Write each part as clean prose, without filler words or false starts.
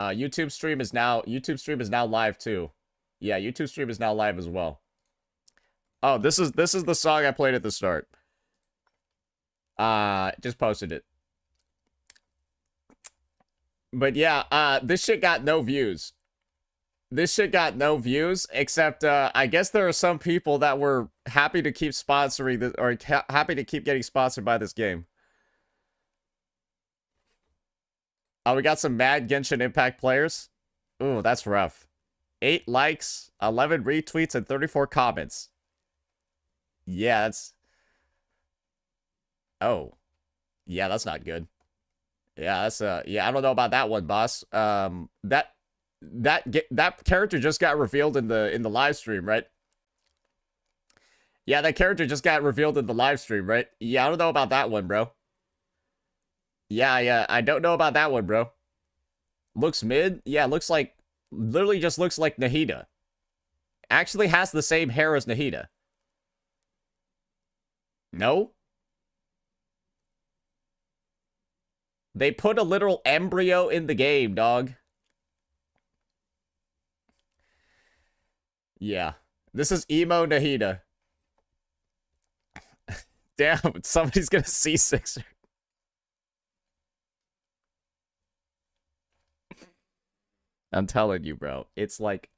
YouTube stream is now live too. Yeah, YouTube stream is now live as well. Oh, this is the song I played at the start. Just posted it. But yeah, this shit got no views. This shit got no views, except I guess there are some people that were happy to keep sponsoring this, or happy to keep getting sponsored by this game. Oh, we got some mad Genshin Impact players. Ooh, that's rough. 8 likes, 11 retweets, and 34 comments. Yeah, that's... Oh. Yeah, that's not good. Yeah, that's yeah, I don't know about that one, boss. That character just got revealed in the live stream, right? Yeah, that character just got revealed in the live stream, right? Yeah, I don't know about that one, bro. Yeah, I don't know about that one, bro. Looks mid? Yeah, looks like... Literally just looks like Nahida. Actually has the same hair as Nahida. No? They put a literal embryo in the game, dog. Yeah. This is emo Nahida. Damn, somebody's gonna C6 her. I'm telling you, bro. It's like...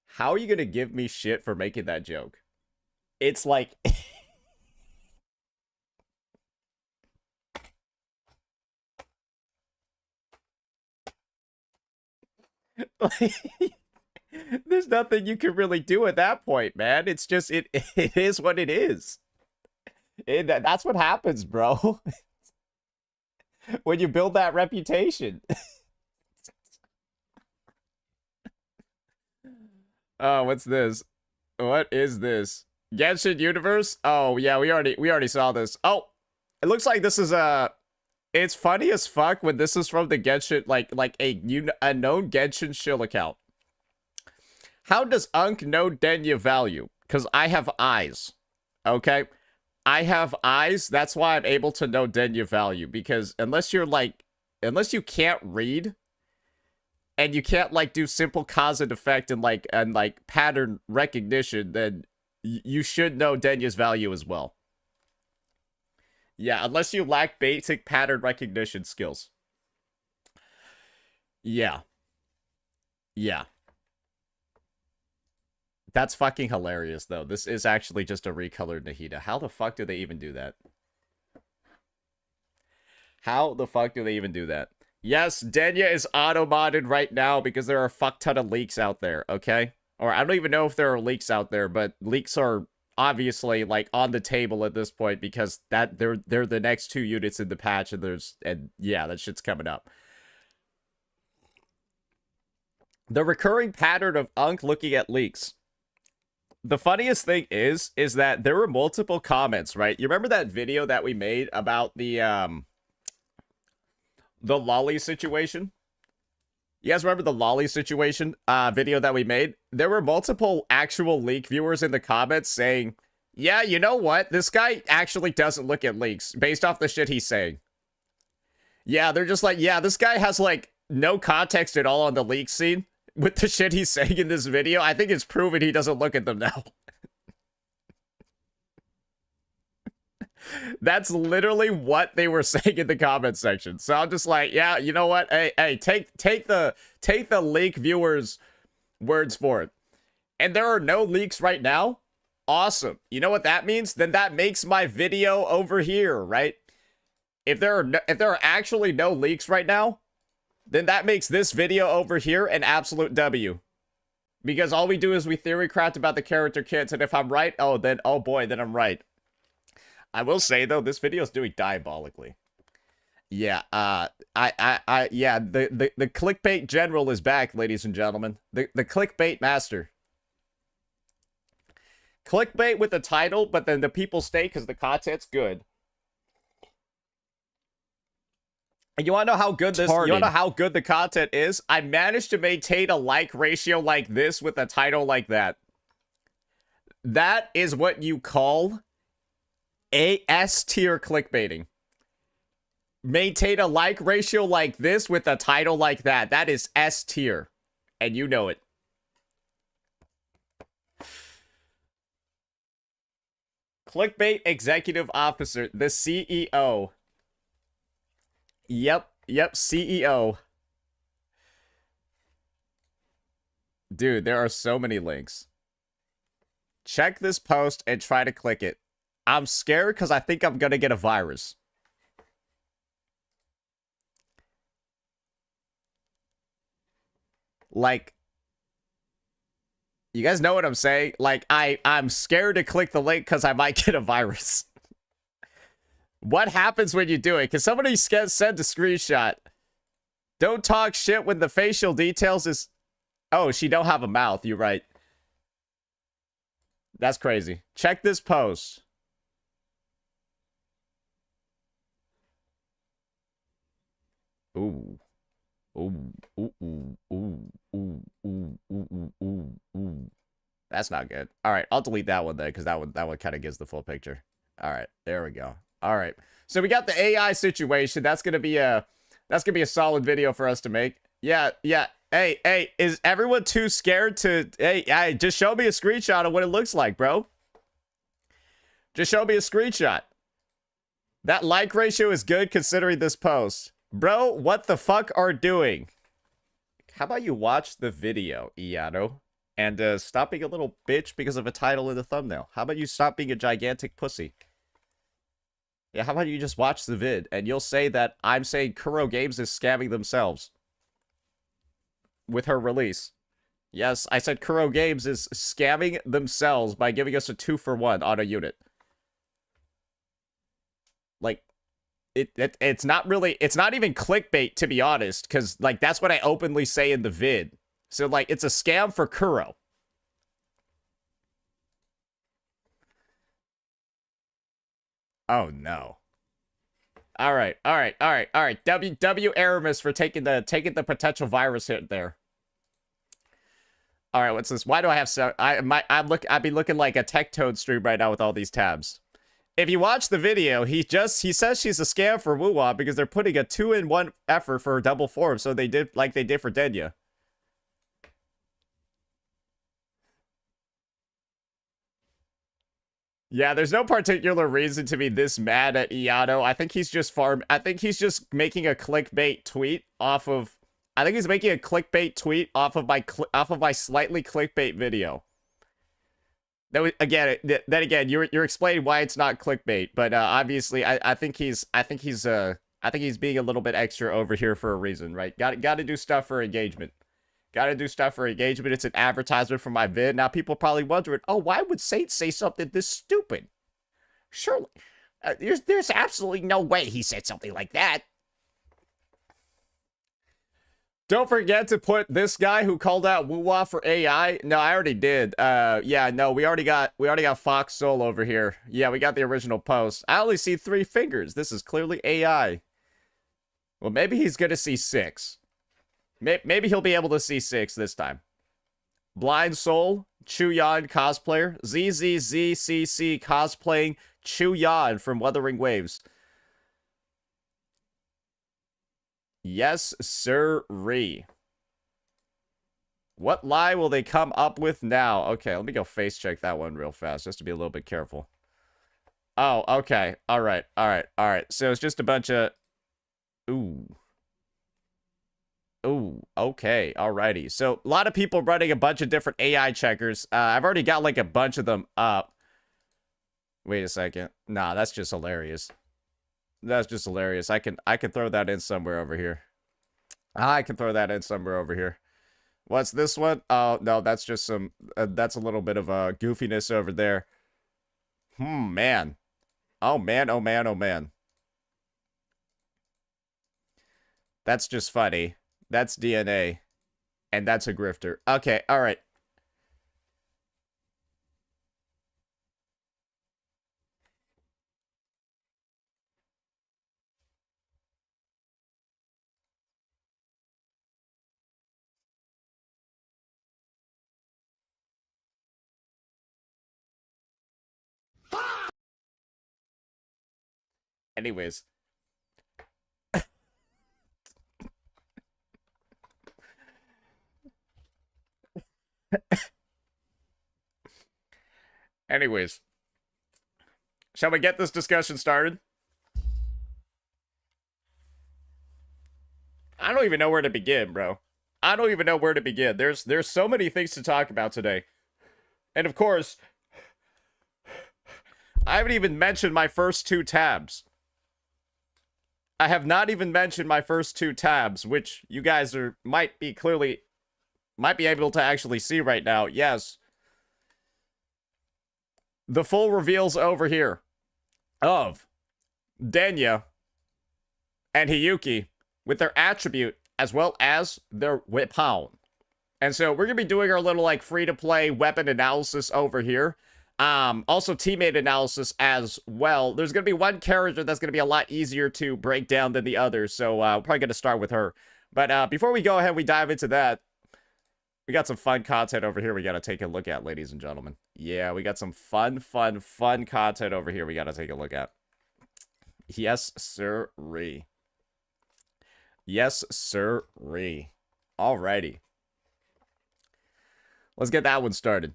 How are you gonna give me shit for making that joke? It's like... like... There's nothing you can really do at that point, man. It's just... It is what it is. That's what happens, bro. When you build that reputation. Oh, what's this? What is this? Genshin Universe? Oh, yeah, we already saw this. Oh, it looks like this is it's funny as fuck when this is from the Genshin, like a known Genshin shill account. How does Unk know Denia value? Because I have eyes. Okay? I have eyes, that's why I'm able to know Denia value, because unless you can't read, and you can't, like, do simple cause and effect and pattern recognition, then you should know Denia's value as well. Yeah, unless you lack basic pattern recognition skills. Yeah. Yeah. That's fucking hilarious, though. This is actually just a recolored Nahida. How the fuck do they even do that? How the fuck do they even do that? Yes, Denia is auto-modded right now because there are a fuck ton of leaks out there, okay? Or I don't even know if there are leaks out there, but leaks are obviously, like, on the table at this point because they're the next 2 units in the patch, and yeah, that shit's coming up. The recurring pattern of Unk looking at leaks. The funniest thing is that there were multiple comments, right? You remember that video that we made about the lolly situation? You guys remember the lolly situation video that we made? There were multiple actual leak viewers in the comments saying, yeah, you know what? This guy actually doesn't look at leaks based off the shit he's saying. Yeah, they're just like, yeah, this guy has, like, no context at all on the leak scene. With the shit he's saying in this video, I think it's proven he doesn't look at them now. That's literally what they were saying in the comment section. So I'm just like, yeah, you know what? Hey, take the leak viewers' words for it. And there are no leaks right now. Awesome. You know what that means? Then that makes my video over here, right? If there are actually no leaks right now, then that makes this video over here an absolute W. Because all we do is we theory craft about the character kits, and if I'm right, oh boy, then I'm right. I will say, though, this video is doing diabolically. Yeah, yeah, the clickbait general is back, ladies and gentlemen. The clickbait master. Clickbait with the title, but then the people stay because the content's good. And you want to know how good this? You want to know how good the content is? I managed to maintain a like ratio like this with a title like that. That is what you call A S tier clickbaiting. maintain a like ratio like this with a title like that. That is S tier. And you know it. Clickbait executive officer, the CEO. Yep, CEO. Dude, there are so many links. Check this post and try to click it. I'm scared because I think I'm going to get a virus. Like, you guys know what I'm saying? Like, I'm scared to click the link because I might get a virus. What happens when you do it? Can somebody send a screenshot? Don't talk shit when the facial details is... Oh, she don't have a mouth. You're right. That's crazy. Check this post. Ooh. Ooh. Ooh. Ooh. Ooh. Ooh. Ooh. Ooh. Ooh. Ooh. That's not good. All right, I'll delete that one then, because that one kind of gives the full picture. All right, there we go. All right, so we got the AI situation. That's gonna be a solid video for us to make. Yeah. Hey, is everyone too scared to? Hey, just show me a screenshot of what it looks like, bro. Just show me a screenshot. That like ratio is good considering this post, bro. What the fuck are doing? How about you watch the video, Iato? And stop being a little bitch because of a title in the thumbnail. How about you stop being a gigantic pussy? Yeah, how about you just watch the vid and you'll say that I'm saying Kuro Games is scamming themselves with her release. Yes, I said Kuro Games is scamming themselves by giving us a 2-for-1 on a unit. Like, it's not really, it's not even clickbait, to be honest, because, like, that's what I openly say in the vid. So, like, it's a scam for Kuro. Oh, no. All right. W Aramis for taking the potential virus hit there. All right, what's this? Why do I have so... I'd be looking like a Tech Toad stream right now with all these tabs. If you watch the video, he says she's a scam for Wuwa because they're putting a 2-in-1 effort for double form, so they did like they did for Denia. Yeah, there's no particular reason to be this mad at Iato. I think he's just making a clickbait tweet off of... I think he's making a clickbait tweet off of my slightly clickbait video. Then again, you're explaining why it's not clickbait, but obviously, I think he's being a little bit extra over here for a reason, right? Got to do stuff for engagement. Gotta do stuff for engagement. It's an advertisement for my vid. Now, people probably wondering, oh, why would Saint say something this stupid? Surely, there's absolutely no way he said something like that. Don't forget to put this guy who called out Wuwa for AI. No, I already did. Yeah, no, we already got Fox Soul over here. Yeah, we got the original post. I only see 3 fingers. This is clearly AI. Well, maybe he's gonna see 6. Maybe he'll be able to see 6 this time. Blind Soul, Chuyan cosplayer, ZZZCC cosplaying Chuyan from Wuthering Waves. Yes, sir-ree. What lie will they come up with now? Okay, let me go face check that one real fast, just to be a little bit careful. Oh, okay. All right. So it's just a bunch of... Ooh. Ooh, okay, alrighty. So, a lot of people running a bunch of different AI checkers. I've already got, like, a bunch of them up. Wait a second. Nah, that's just hilarious. That's just hilarious. I can throw that in somewhere over here. I can throw that in somewhere over here. What's this one? Oh, no, that's just some... that's a little bit of goofiness over there. Man. Oh, man. That's just funny. That's DNA. And that's a grifter. Okay, alright. Anyways. Anyways, shall we get this discussion started? I don't even know where to begin, bro. I don't even know where to begin. There's so many things to talk about today. And of course, I haven't even mentioned my first two tabs. I have not even mentioned my first two tabs, which you guys might be able to actually see right now. Yes. The full reveals over here of Denia and Hiyuki with their attribute as well as their weapon. And so we're going to be doing our little like free-to-play weapon analysis over here. Also teammate analysis as well. There's going to be one character that's going to be a lot easier to break down than the others. So we're probably going to start with her. But before we go ahead, we dive into that. We got some fun content over here we got to take a look at, ladies and gentlemen. Yeah, we got some fun content over here we got to take a look at. Yes, sirree. Yes, sirree. Alrighty. Let's get that one started.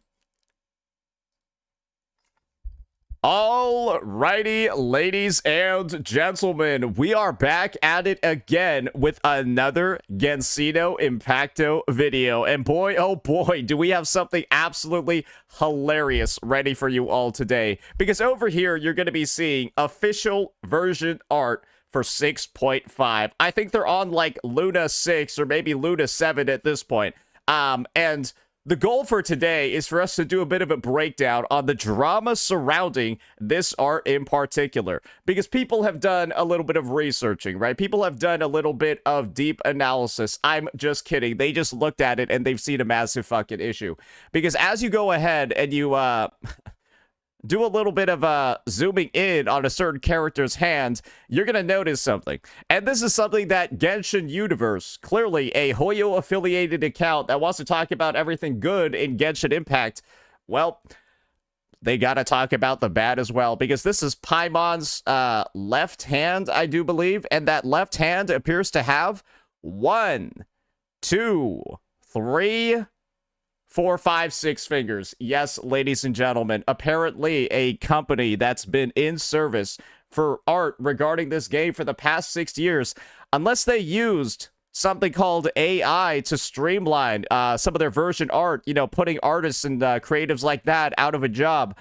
Alrighty, ladies and gentlemen, we are back at it again with another Genshin Impacto video. And boy, oh boy, do we have something absolutely hilarious ready for you all today. Because over here, you're going to be seeing official version art for 6.5. I think they're on like Luna 6 or maybe Luna 7 at this point. And the goal for today is for us to do a bit of a breakdown on the drama surrounding this art in particular. Because people have done a little bit of researching, right? People have done a little bit of deep analysis. I'm just kidding. They just looked at it and they've seen a massive fucking issue. Because as you go ahead and you, do a little bit of zooming in on a certain character's hand, you're going to notice something. And this is something that Genshin Universe, clearly a Hoyo affiliated account that wants to talk about everything good in Genshin Impact, well, they got to talk about the bad as well. Because this is Paimon's left hand, I do believe. And that left hand appears to have 1, 2, 3... 4, 5, 6 fingers. Yes, ladies and gentlemen, apparently a company that's been in service for art regarding this game for the past 6 years, unless they used something called AI to streamline some of their version art, you know, putting artists and creatives like that out of a job.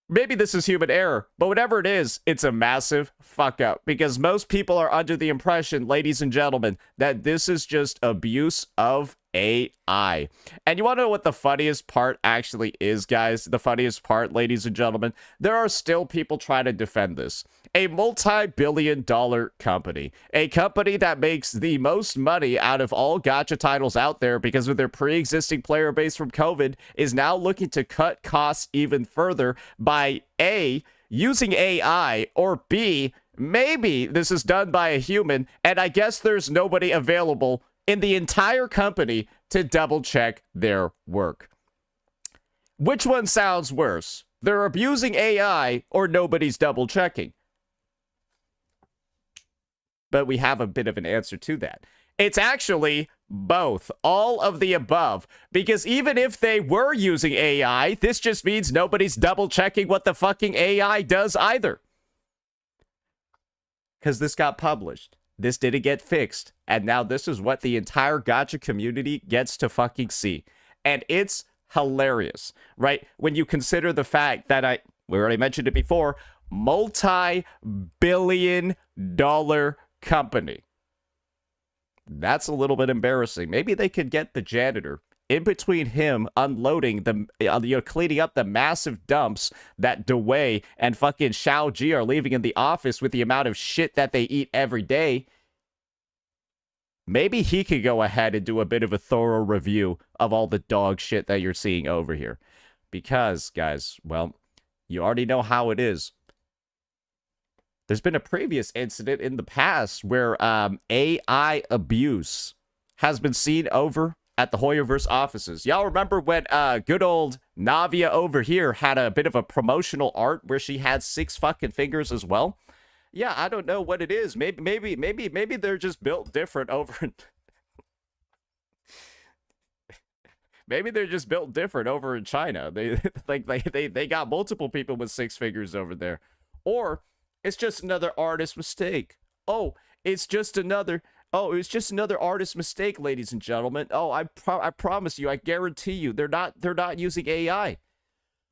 Maybe this is human error, but whatever it is, it's a massive fuck up because most people are under the impression, ladies and gentlemen, that this is just abuse of AI. And you want to know what the funniest part actually is, guys? The funniest part, ladies and gentlemen, there are still people trying to defend this. A multi-billion-dollar company. A company that makes the most money out of all gacha titles out there because of their pre-existing player base from COVID is now looking to cut costs even further by A, using AI, or B, maybe this is done by a human, and I guess there's nobody available in the entire company to double check their work. Which one sounds worse? They're abusing AI or nobody's double checking? But we have a bit of an answer to that. It's actually both, all of the above, because even if they were using AI, this just means nobody's double checking what the fucking AI does either. Because this got published. This didn't get fixed. And now this is what the entire gacha community gets to fucking see. And it's hilarious, right? When you consider the fact that we already mentioned it before, multi-billion-dollar company. That's a little bit embarrassing. Maybe they could get the janitor in between him unloading the, cleaning up the massive dumps that Dewey and fucking Xiao Ji are leaving in the office with the amount of shit that they eat every day. Maybe he could go ahead and do a bit of a thorough review of all the dog shit that you're seeing over here. Because, guys, well, you already know how it is. There's been a previous incident in the past where AI abuse has been seen over at the Hoyoverse offices. Y'all remember when good old Navia over here had a bit of a promotional art where she had 6 fucking fingers as well? Yeah, I don't know what it is. Maybe they're just built different over. Maybe they're just built different over in China. They they got multiple people with 6 figures over there. Or it's just another artist mistake. It's just another artist mistake, ladies and gentlemen. I promise you, I guarantee you, they're not using AI.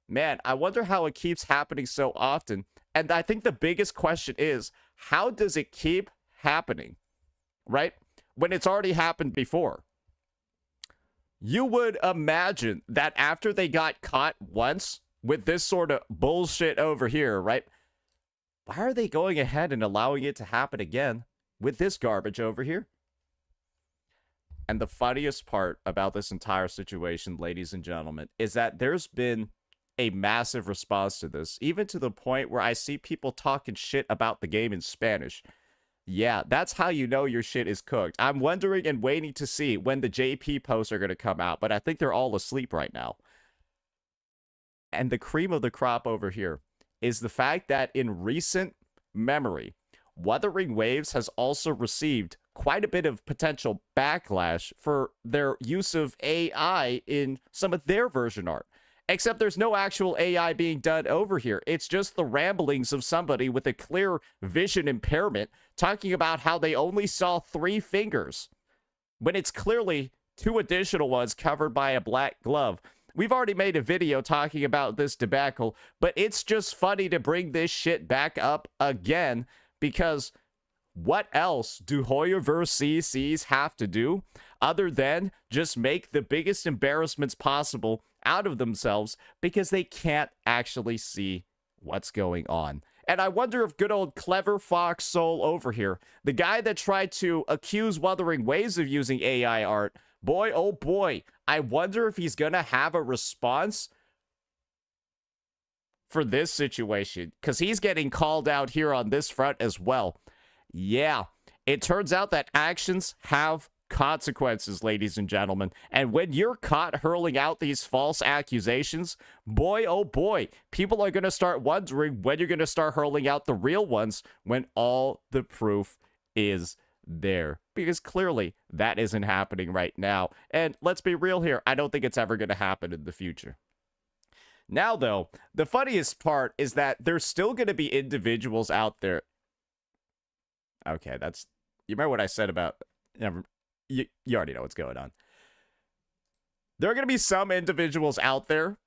Man, I wonder how it keeps happening so often. And I think the biggest question is, how does it keep happening, right? When it's already happened before. You would imagine that after they got caught once with this sort of bullshit over here, right? Why are they going ahead and allowing it to happen again with this garbage over here? And the funniest part about this entire situation, ladies and gentlemen, is that there's been a massive response to this, even to the point where I see people talking shit about the game in Spanish. Yeah, that's how you know your shit is cooked. I'm wondering and waiting to see when the JP posts are going to come out, but I think they're all asleep right now. And the cream of the crop over here is the fact that in recent memory, Wuthering Waves has also received quite a bit of potential backlash for their use of AI in some of their version art. Except there's no actual AI being done over here. It's just the ramblings of somebody with a clear vision impairment talking about how they only saw 3 fingers when it's clearly 2 additional ones covered by a black glove. We've already made a video talking about this debacle, but it's just funny to bring this shit back up again because what else do Hoyoverse CCs have to do other than just make the biggest embarrassments possible out of themselves because they can't actually see what's going on? And I wonder if good old Clever Fox Soul over here, the guy that tried to accuse Wuthering Waves of using AI art, boy, oh boy, I wonder if he's gonna have a response for this situation, because he's getting called out here on this front as well. Yeah, it turns out that actions have consequences, ladies and gentlemen. And when you're caught hurling out these false accusations, boy, oh boy, people are going to start wondering when you're going to start hurling out the real ones when all the proof is there. Because clearly that isn't happening right now. And let's be real here, I don't think it's ever going to happen in the future. Now, though, the funniest part is that there's still going to be individuals out there. Okay, that's... You remember what I said about... You already know what's going on. There are going to be some individuals out there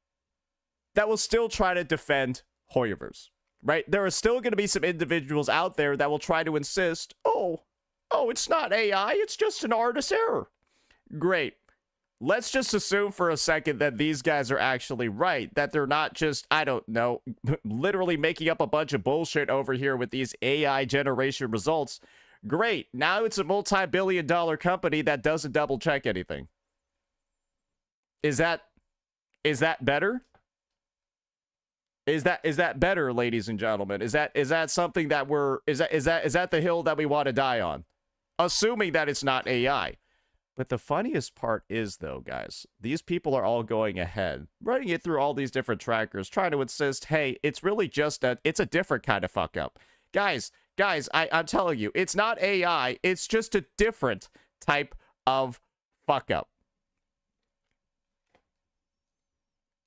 that will still try to defend Hoyoverse, right? There are still going to be some individuals out there that will try to insist, oh, it's not AI, it's just an artist error. Great. Let's just assume for a second that these guys are actually right, that they're not just, I don't know, literally making up a bunch of bullshit over here with these AI generation results. Great. Now it's a multi-billion-dollar company that doesn't double-check anything. Is that better? Is that better, ladies and gentlemen? Is that something that is that the hill that we want to die on? Assuming that it's not AI. But the funniest part is, though, guys, these people are all going ahead, running it through all these different trackers, trying to insist, hey, it's really just it's a different kind of fuck up. Guys, I'm telling you, it's not AI. It's just a different type of fuck up.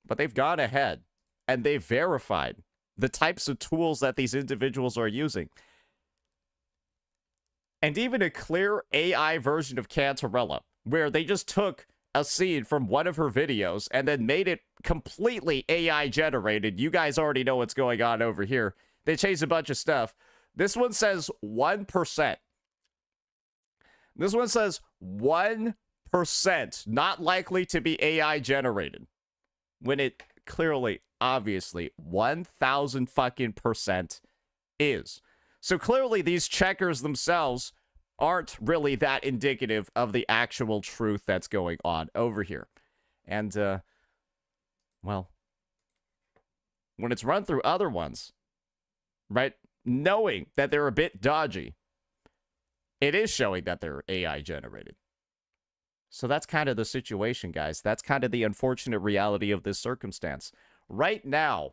But they've gone ahead and they've verified the types of tools that these individuals are using. And even a clear AI version of Cantarella, where they just took a scene from one of her videos and then made it completely AI generated. You guys already know what's going on over here. They changed a bunch of stuff. This one says 1%. This one says 1% not likely to be AI generated. When it clearly, obviously, 1,000 fucking % is. So clearly these checkers themselves aren't really that indicative of the actual truth that's going on over here. And, well, when it's run through other ones, right, knowing that they're a bit dodgy, it is showing that they're AI generated. So that's kind of the situation, guys. That's kind of the unfortunate reality of this circumstance. Right now,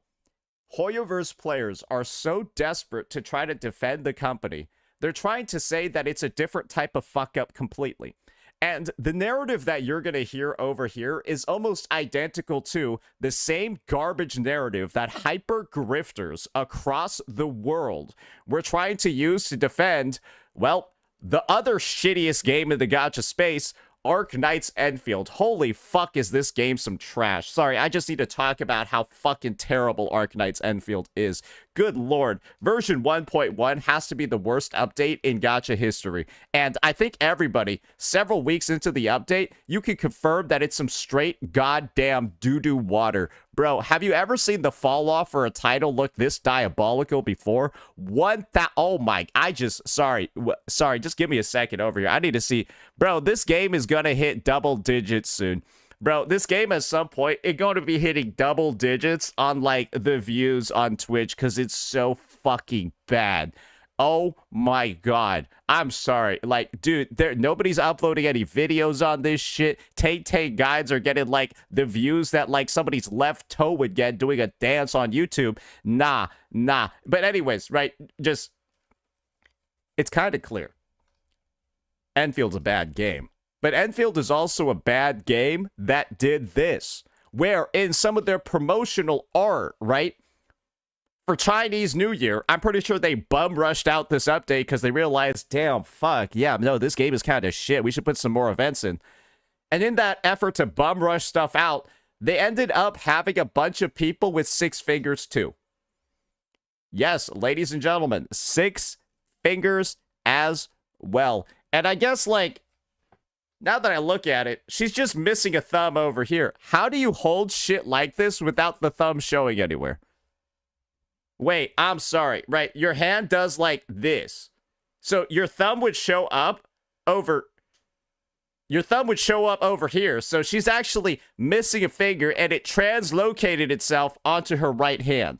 Hoyoverse players are so desperate to try to defend the company. They're trying to say that it's a different type of fuck up completely. And the narrative that you're going to hear over here is almost identical to the same garbage narrative that hyper grifters across the world were trying to use to defend, well, the other shittiest game in the gacha space, Arknight's Enfield. Holy fuck, is this game some trash. Sorry, I just need to talk about how fucking terrible Arknight's Enfield is. Good lord. Version 1.1 has to be the worst update in gacha history. And I think everybody, several weeks into the update, you can confirm that it's some straight goddamn doo-doo water. Bro, have you ever seen the fall off for a title look this diabolical before? Oh my, sorry, just give me a second over here. I need to see. Bro, this game is gonna hit double digits soon. Bro, this game at some point, it's going to be hitting double digits on, like, the views on Twitch because it's so fucking bad. Oh my god. I'm sorry. Like, dude, nobody's uploading any videos on this shit. Tay guides are getting, like, the views that, like, somebody's left toe would get doing a dance on YouTube. Nah. But anyways, right, just, it's kind of clear. Enfield's a bad game. But Enfield is also a bad game that did this, where in some of their promotional art, right, for Chinese New Year, I'm pretty sure they bum rushed out this update because they realized, damn, fuck, yeah, no, this game is kind of shit. We should put some more events in. And in that effort to bum rush stuff out, they ended up having a bunch of people with 6 fingers too. Yes, ladies and gentlemen, 6 fingers as well. And I guess, like, now that I look at it, she's just missing a thumb over here. How do you hold shit like this without the thumb showing anywhere? Wait, I'm sorry. Right, your hand does like this. So your thumb would show up over... Your thumb would show up over here. So she's actually missing a finger and it translocated itself onto her right hand.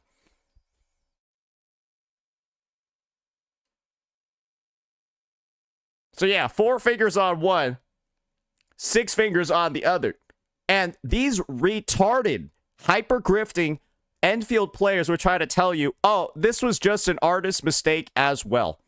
So yeah, 4 fingers on one. 6 fingers on the other. And these retarded, hyper-grifting Enfield players were trying to tell you, oh, this was just an artist's mistake as well.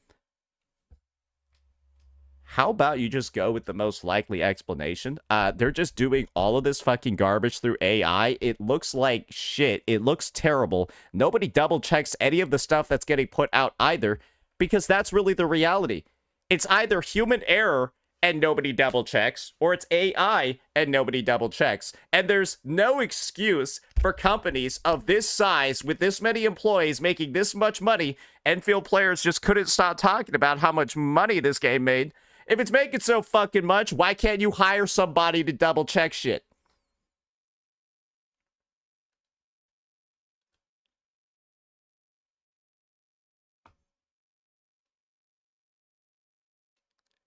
How about you just go with the most likely explanation? They're just doing all of this fucking garbage through AI. It looks like shit. It looks terrible. Nobody double checks any of the stuff that's getting put out either, because that's really the reality. It's either human error and nobody double checks, or it's AI and nobody double checks. And there's no excuse for companies of this size with this many employees making this much money. Enfield players just couldn't stop talking about how much money this game made. If it's making so fucking much, why can't you hire somebody to double check shit?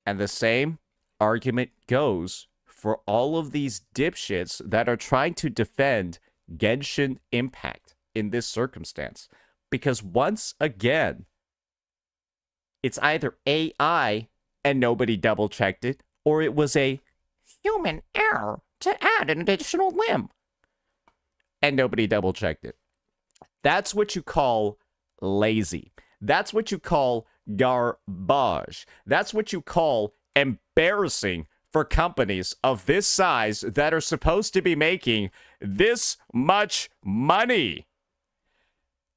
And the same argument goes for all of these dipshits that are trying to defend Genshin Impact in this circumstance. Because once again, it's either AI and nobody double checked it, or it was a human error to add an additional limb and nobody double checked it. That's what you call lazy. That's what you call garbage. That's what you call embarrassing for companies of this size that are supposed to be making this much money.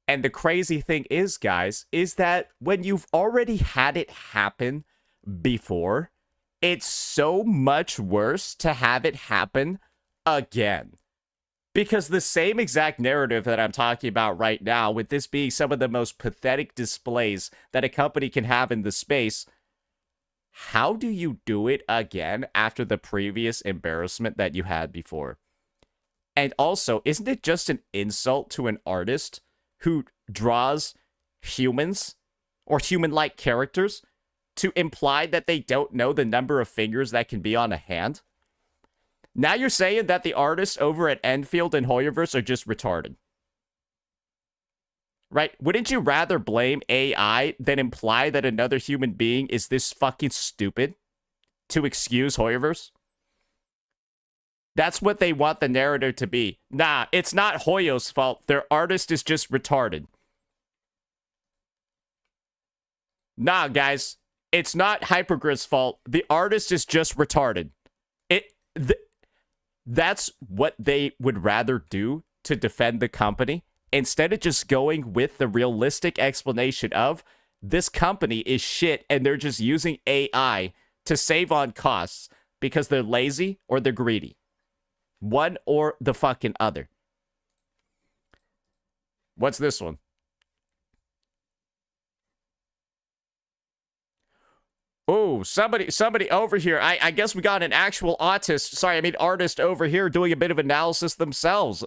And the crazy thing is, guys, is that when you've already had it happen before, it's so much worse to have it happen again. Because the same exact narrative that I'm talking about right now, with this being some of the most pathetic displays that a company can have in the space, how do you do it again after the previous embarrassment that you had before? And also, isn't it just an insult to an artist who draws humans or human-like characters to imply that they don't know the number of fingers that can be on a hand? Now you're saying that the artists over at Enfield and Hoyoverse are just retarded. Right? Wouldn't you rather blame AI than imply that another human being is this fucking stupid to excuse Hoyoverse? That's what they want the narrative to be. Nah, it's not Hoyo's fault. Their artist is just retarded. Nah, guys. it's not Hypocris's fault. The artist is just retarded. That's what they would rather do to defend the company, instead of just going with the realistic explanation of this company is shit and they're just using AI to save on costs because they're lazy or they're greedy. One or the fucking other. What's this one? Oh, somebody over here. I guess we got an actual artist over here doing a bit of analysis themselves.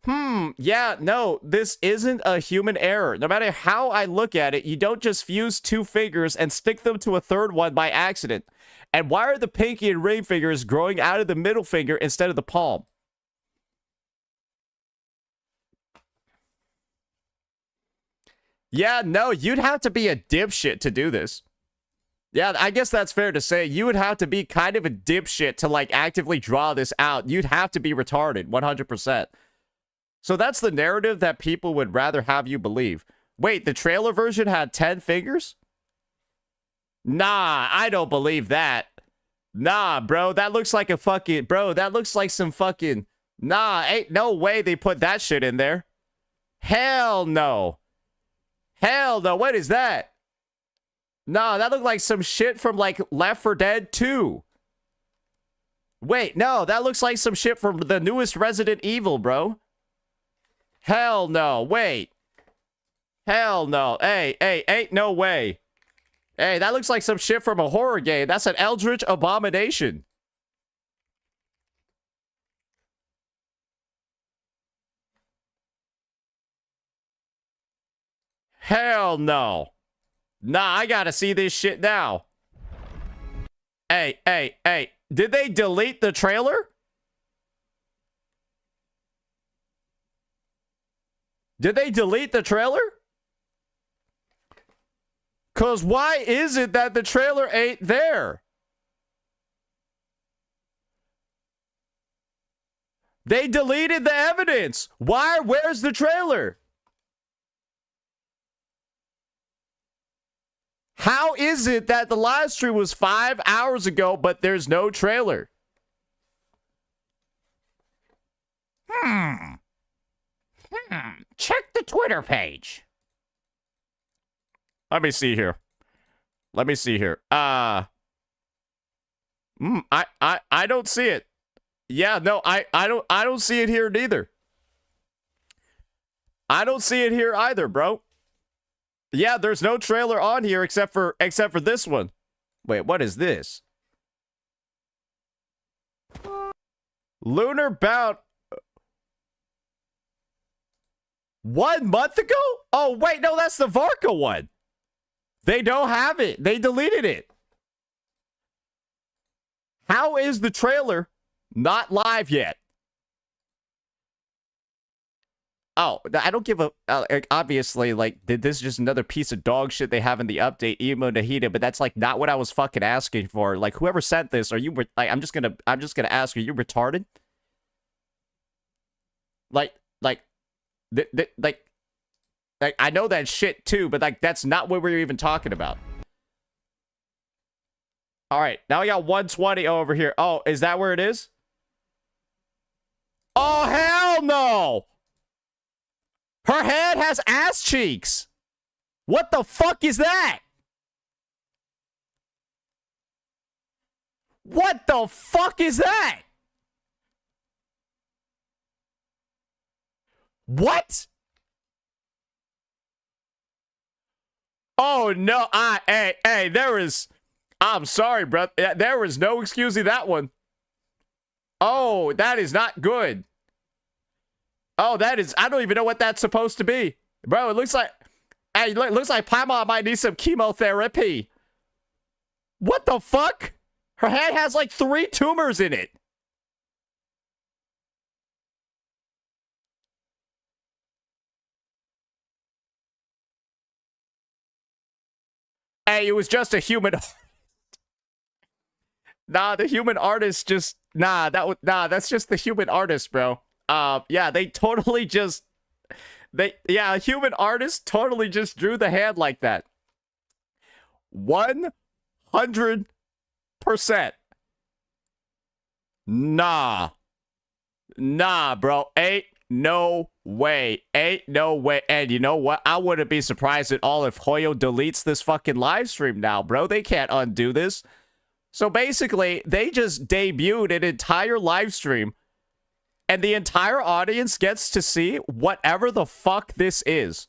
Yeah, no, this isn't a human error. No matter how I look at it, you don't just fuse two fingers and stick them to a third one by accident. And why are the pinky and ring fingers growing out of the middle finger instead of the palm? Yeah, no, you'd have to be a dipshit to do this. Yeah, I guess that's fair to say. You would have to be kind of a dipshit to, like, actively draw this out. You'd have to be retarded, 100%. So that's the narrative that people would rather have you believe. Wait, the trailer version had 10 fingers? Nah, I don't believe that. Nah, bro, that looks like a fucking... Bro, that looks like some fucking... Nah, ain't no way they put that shit in there. Hell no. Hell no, what is that? No, that looked like some shit from, like, Left 4 Dead 2. Wait, no, that looks like some shit from the newest Resident Evil, bro. Hell no, wait. Hell no. Hey, ain't no way. Hey, that looks like some shit from a horror game. That's an Eldritch Abomination. Hell no. Nah, I gotta see this shit now. Hey. Did they delete the trailer? Did they delete the trailer? Cause why is it that the trailer ain't there? They deleted the evidence. Why? Where's the trailer? How is it that the live stream was 5 hours ago, but there's no trailer? Check the Twitter page. Let me see here. I don't see it. Yeah, no, I don't see it here neither. I don't see it here either, bro. Yeah, there's no trailer on here except for this one. Wait, what is this? Lunar Bound. 1 month ago? Oh, wait, no, that's the Varka one. They don't have it. They deleted it. How is the trailer not live yet? Oh, I don't give a... obviously, like, this is just another piece of dog shit they have in the update, Emo Nahida, but that's, like, not what I was fucking asking for. Like, whoever sent this, are you... Like, I'm just gonna ask, are you retarded? Like, I know that shit, too, but, like, that's not what we're even talking about. All right, now we got 120 over here. Oh, is that where it is? Oh, hell no! Her head has ass cheeks. What the fuck is that? What the fuck is that? What? Oh no, hey, there is... I'm sorry, bro. There is no excusing that one. Oh, that is not good. Oh, that is... I don't even know what that's supposed to be. Bro, it looks like... Hey, it looks like Paimon might need some chemotherapy. What the fuck? Her head has like 3 tumors in it. Hey, it was just a human... Nah, the human artist just... Nah, that's just the human artist, bro. Yeah, they totally just... a human artist totally just drew the hand like that. 1 100%. Nah, bro. Ain't no way. Ain't no way. And you know what? I wouldn't be surprised at all if Hoyo deletes this fucking live stream now, bro. They can't undo this. So basically, they just debuted an entire live stream, and the entire audience gets to see whatever the fuck this is.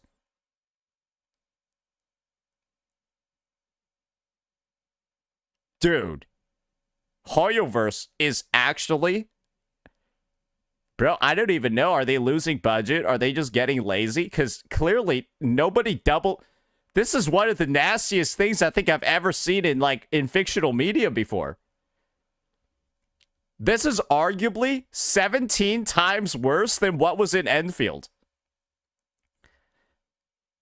Dude, Hoyoverse is actually... Bro, I don't even know. Are they losing budget? Are they just getting lazy? Because clearly nobody This is one of the nastiest things I think I've ever seen in fictional media before. This is arguably 17 times worse than what was in Enfield.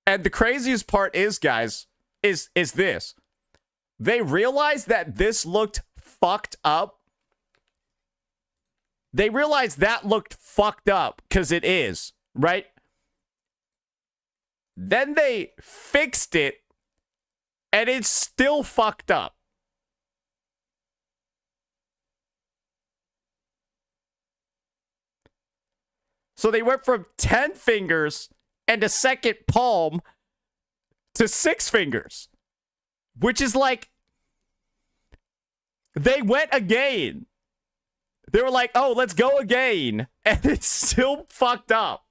And the craziest part is, guys, is this. They realized that this looked fucked up. They realized that looked fucked up, because it is, right? Then they fixed it, and it's still fucked up. So they went from 10 fingers and a second palm to 6 fingers, which is like, they went again. They were like, oh, let's go again. And it's still fucked up.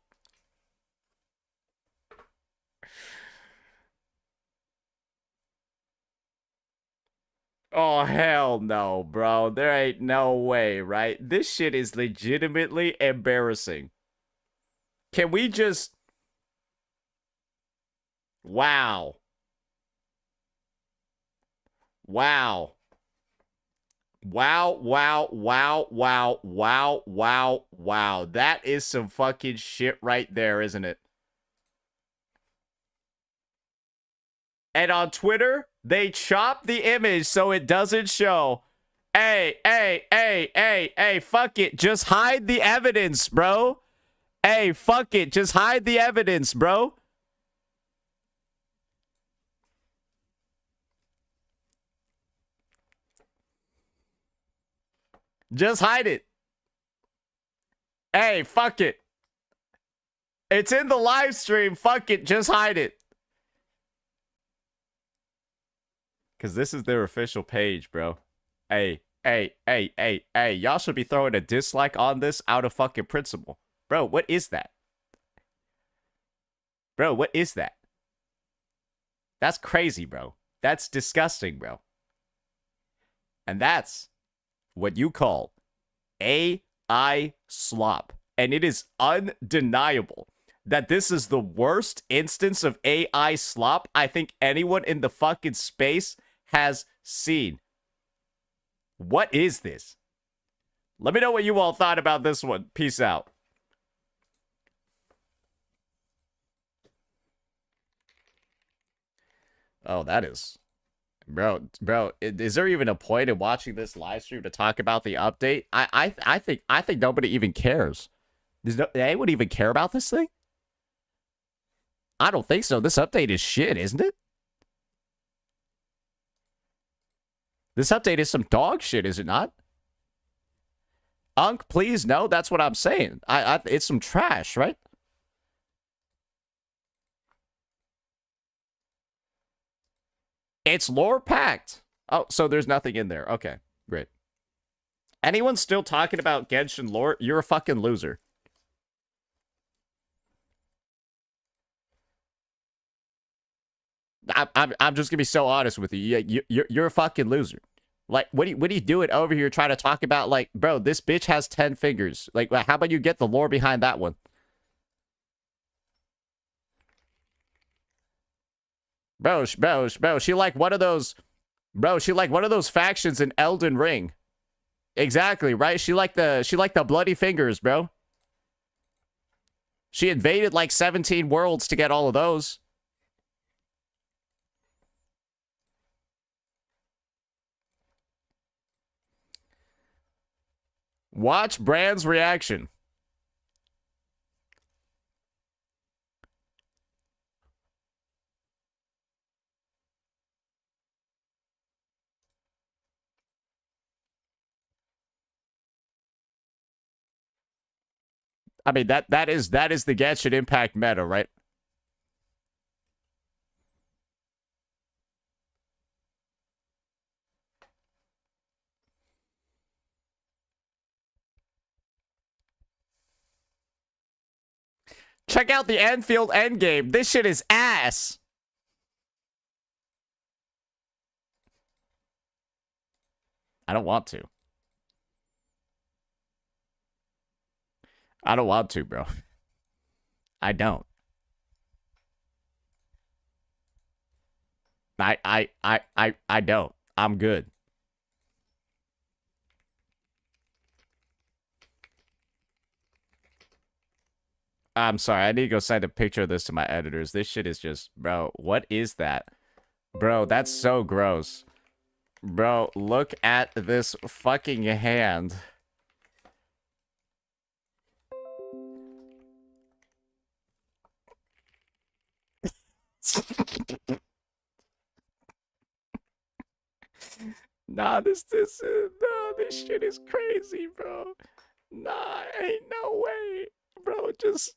Oh, hell no, bro. There ain't no way, right? This shit is legitimately embarrassing. Can we just... Wow. Wow. Wow, wow, wow, wow, wow, wow, wow. That is some fucking shit right there, isn't it? And on Twitter, they chop the image so it doesn't show. Hey, fuck it. Just hide the evidence, bro. Hey, fuck it. Just hide the evidence, bro. Just hide it. Hey, fuck it. It's in the live stream. Fuck it. Just hide it. Because this is their official page, bro. Hey. Y'all should be throwing a dislike on this out of fucking principle. Bro, what is that? Bro, what is that? That's crazy, bro. That's disgusting, bro. And that's what you call AI slop. And it is undeniable that this is the worst instance of AI slop I think anyone in the fucking space has seen. What is this? Let me know what you all thought about this one. Peace out. Oh, that is... Bro, is there even a point in watching this live stream to talk about the update? I think nobody even cares. Does anyone even care about this thing? I don't think so. This update is shit, isn't it? This update is some dog shit, is it not? Unk, please, no. That's what I'm saying. It's some trash, right? It's lore packed. Oh, so there's nothing in there. Okay, great. Anyone still talking about Genshin lore? You're a fucking loser. I'm just gonna be so honest with you. You're a fucking loser. Like, what are you doing over here trying to talk about, like, bro, this bitch has 10 fingers. Like, how about you get the lore behind that one? Bro, she like one of those... Bro, she like one of those factions in Elden Ring. Exactly, right? She like the bloody fingers, bro. She invaded like 17 worlds to get all of those. Watch Brand's reaction. I mean, that is the Genshin Impact meta, right? Check out the Enfield endgame. This shit is ass. I don't want to. I don't want to, bro. I don't. I don't. I'm good. I'm sorry. I need to go send a picture of this to my editors. This shit is just, bro, what is that? Bro, that's so gross. Bro, look at this fucking hand. Nah, this shit is crazy, bro. Nah, ain't no way. Bro, just...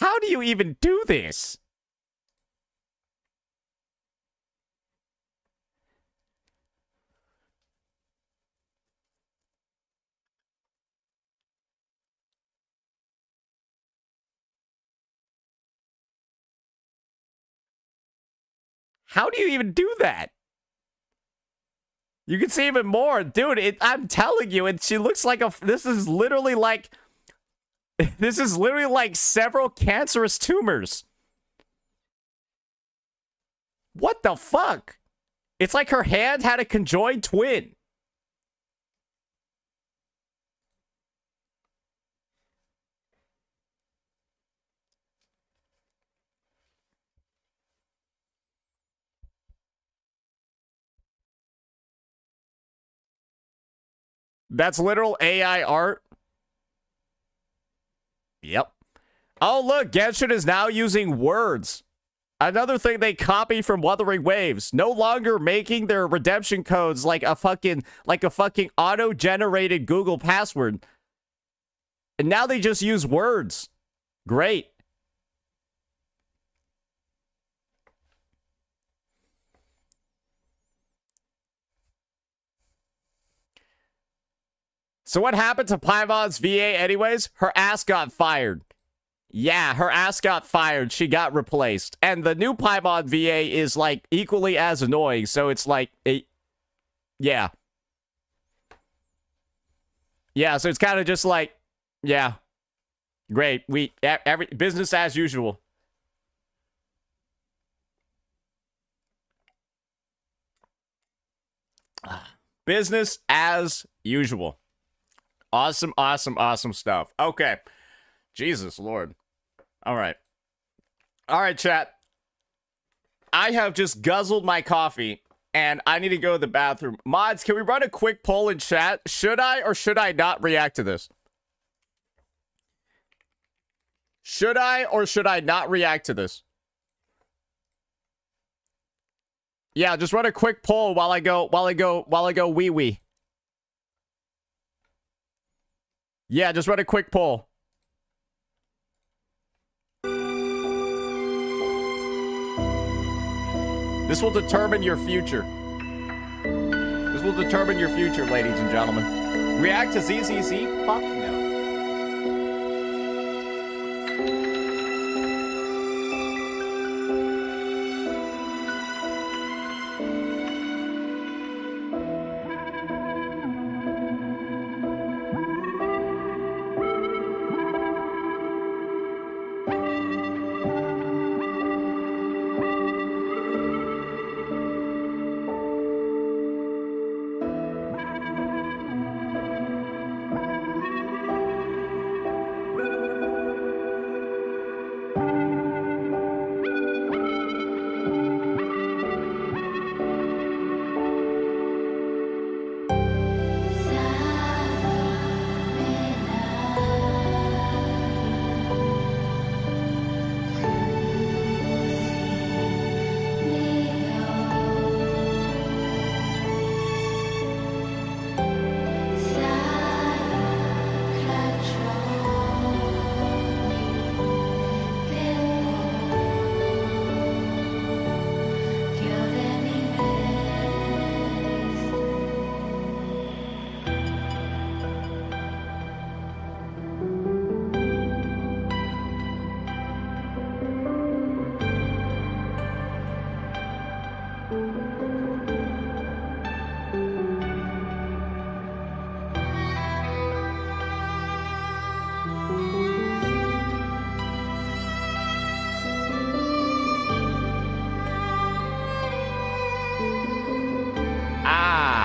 How do you even do this? How do you even do that? You can see even more. Dude, I'm telling you, she looks like this is literally like several cancerous tumors. What the fuck? It's like her hand had a conjoined twin. That's literal AI art. Yep. Oh, look, Genshin is now using words. Another thing they copy from Wuthering Waves. No longer making their redemption codes like a fucking auto-generated Google password. And now they just use words. Great. So what happened to Paimon's VA anyways? Her ass got fired. Yeah, her ass got fired. She got replaced. And the new Paimon VA is, like, equally as annoying. So it's like, yeah. Yeah, so it's kind of just like, yeah. Great. Every business as usual. Business as usual. Awesome, awesome, awesome stuff. Okay. Jesus Lord. All right. All right, chat. I have just guzzled my coffee, and I need to go to the bathroom. Mods, can we run a quick poll in chat? Should I or should I not react to this? Should I or should I not react to this? Yeah, just run a quick poll while I go wee-wee. Yeah, just run a quick poll. This will determine your future. This will determine your future, ladies and gentlemen. React to ZZZ? Fuck no.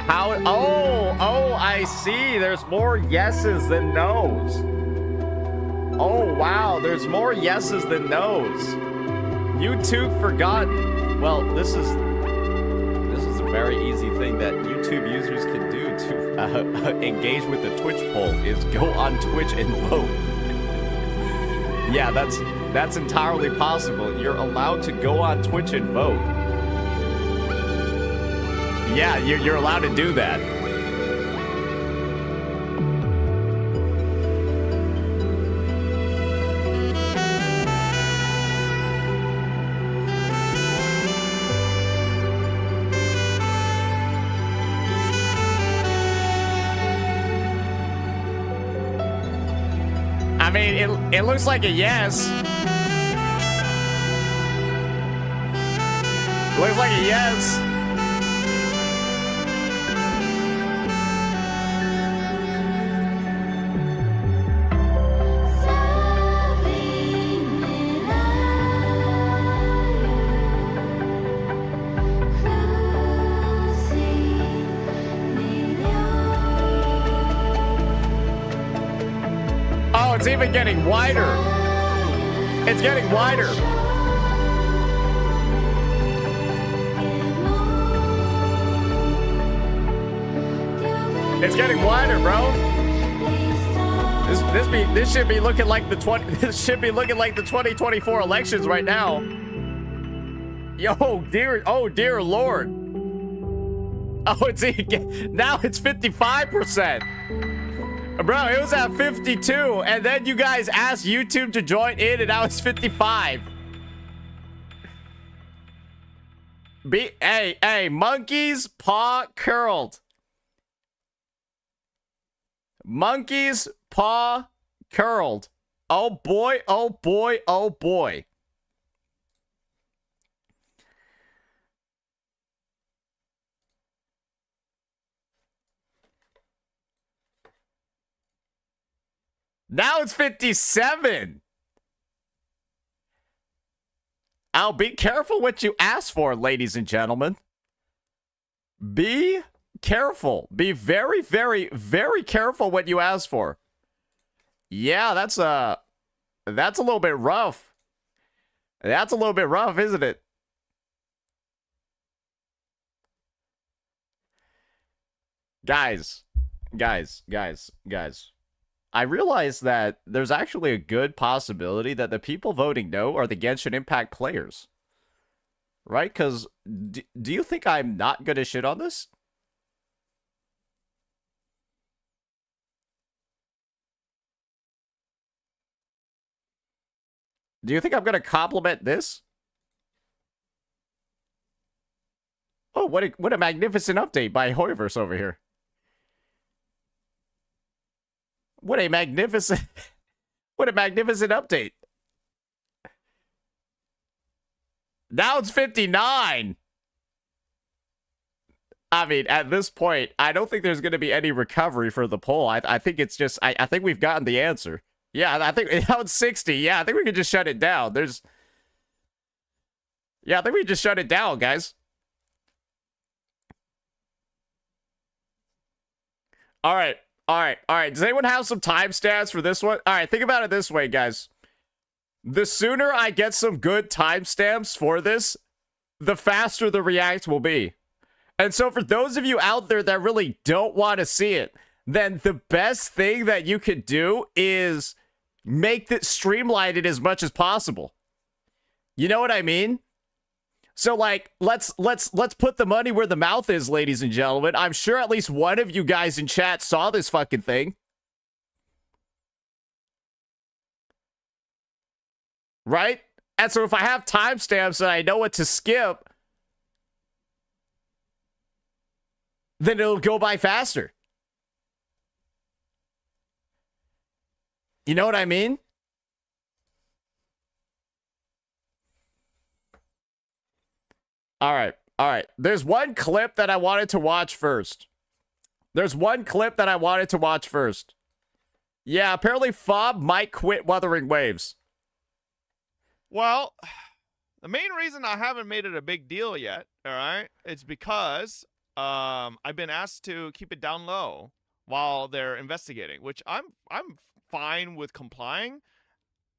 How? Oh, I see. There's more yeses than nos. Oh, wow. There's more yeses than nos. YouTube forgot. Well, this is a very easy thing that YouTube users can do to engage with the Twitch poll is go on Twitch and vote. Yeah, that's entirely possible. You're allowed to go on Twitch and vote. Yeah, you're allowed to do that. I mean, it looks like a yes. Looks like a yes. Oh, it's even getting wider. It's getting wider. It's getting wider, bro. This should be looking like the 2024 elections right now. Yo, dear Lord. Oh, now it's 55%. Bro, it was at 52, and then you guys asked YouTube to join in, and now it's 55. Hey, monkey's paw curled. Monkey's paw curled. Oh boy, oh boy, oh boy. Now it's 57. I'll be careful what you ask for, ladies and gentlemen. Be careful. Be very, very, very careful what you ask for. Yeah, that's a little bit rough. That's a little bit rough, isn't it? Guys. I realize that there's actually a good possibility that the people voting no are the Genshin Impact players. Right? Because do you think I'm not going to shit on this? Do you think I'm going to compliment this? Oh, what a magnificent update by Hoyoverse over here. What a magnificent update. Now it's 59. I mean, at this point, I don't think there's going to be any recovery for the poll. I think it's just, I think we've gotten the answer. Yeah, I think now it's 60. Yeah, I think we can just shut it down. I think we can just shut it down, guys. All right. Does anyone have some timestamps for this one? All right, think about it this way, guys. The sooner I get some good timestamps for this, the faster the react will be. And so for those of you out there that really don't want to see it, then the best thing that you could do is make it streamline it as much as possible. You know what I mean? So, like, let's put the money where the mouth is, ladies and gentlemen. I'm sure at least one of you guys in chat saw this fucking thing. Right? And so if I have timestamps and I know what to skip, then it'll go by faster. You know what I mean? All right. There's one clip that I wanted to watch first. Yeah, apparently Fob might quit Wuthering Waves. Well, the main reason I haven't made it a big deal yet, all right, it's because I've been asked to keep it down low while they're investigating, which I'm fine with complying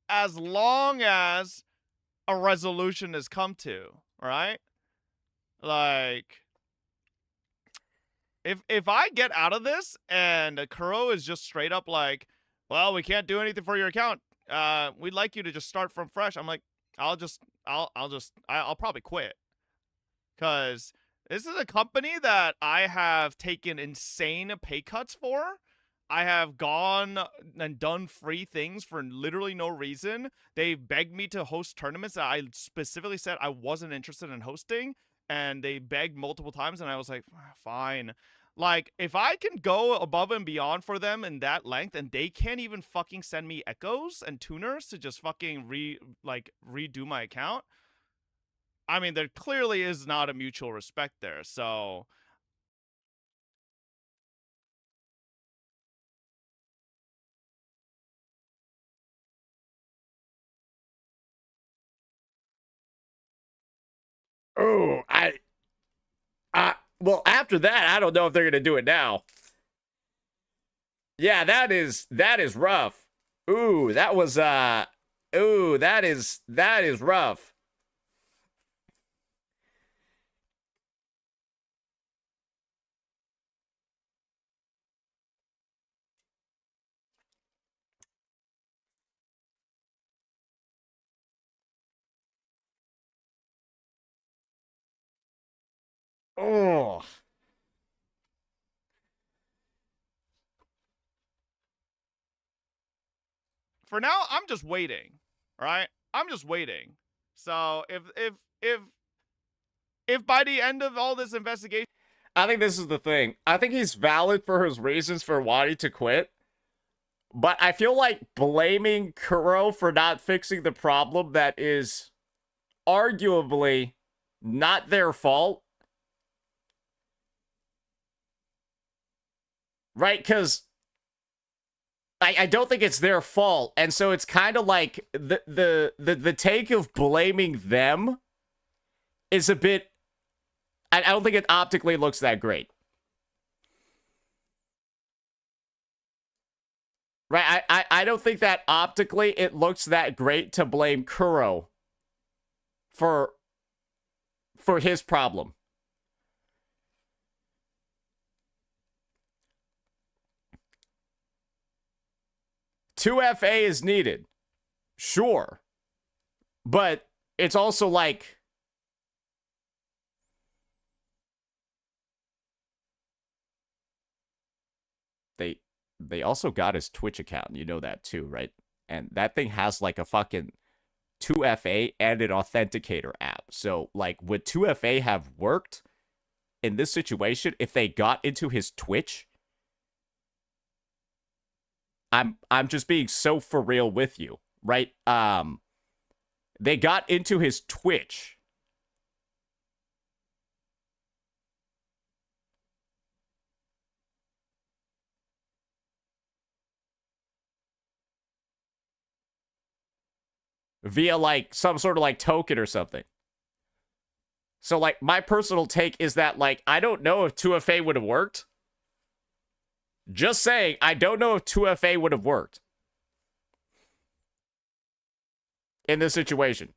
as long as a resolution is come to, right? Like if I get out of this and Kuro is just straight up like, well, we can't do anything for your account. We'd like you to just start from fresh. I'm like, I'll probably quit. Cause this is a company that I have taken insane pay cuts for. I have gone and done free things for literally no reason. They begged me to host tournaments that I specifically said I wasn't interested in hosting, and they begged multiple times, and I was like, fine. Like, if I can go above and beyond for them in that length, and they can't even fucking send me echoes and tuners to just fucking redo my account, I mean, there clearly is not a mutual respect there. So Oh, well, after that, I don't know if they're gonna do it now. Yeah, that is rough. Ooh, that was ooh, that is rough. Oh. for now, I'm just waiting. Right? I'm just waiting. So if by the end of all this investigation, I think this is the thing. I think he's valid for his reasons for wanting to quit. But I feel like blaming Kuro for not fixing the problem that is arguably not their fault. Right? Because I don't think it's their fault. And so it's kind of like the take of blaming them is a bit. I don't think it optically looks that great. Right? I don't think that optically it looks that great to blame Kuro for his problem. Two FA is needed. Sure. But it's also like they also got his Twitch account. You know that too, right? And that thing has like a fucking 2FA and an authenticator app. So like would 2FA have worked in this situation if they got into his Twitch? I'm just being so for real with you, right? They got into his Twitch. Via like some sort of like token or something. So like my personal take is that like I don't know if 2FA would have worked. Just saying, I don't know if 2FA would have worked in this situation.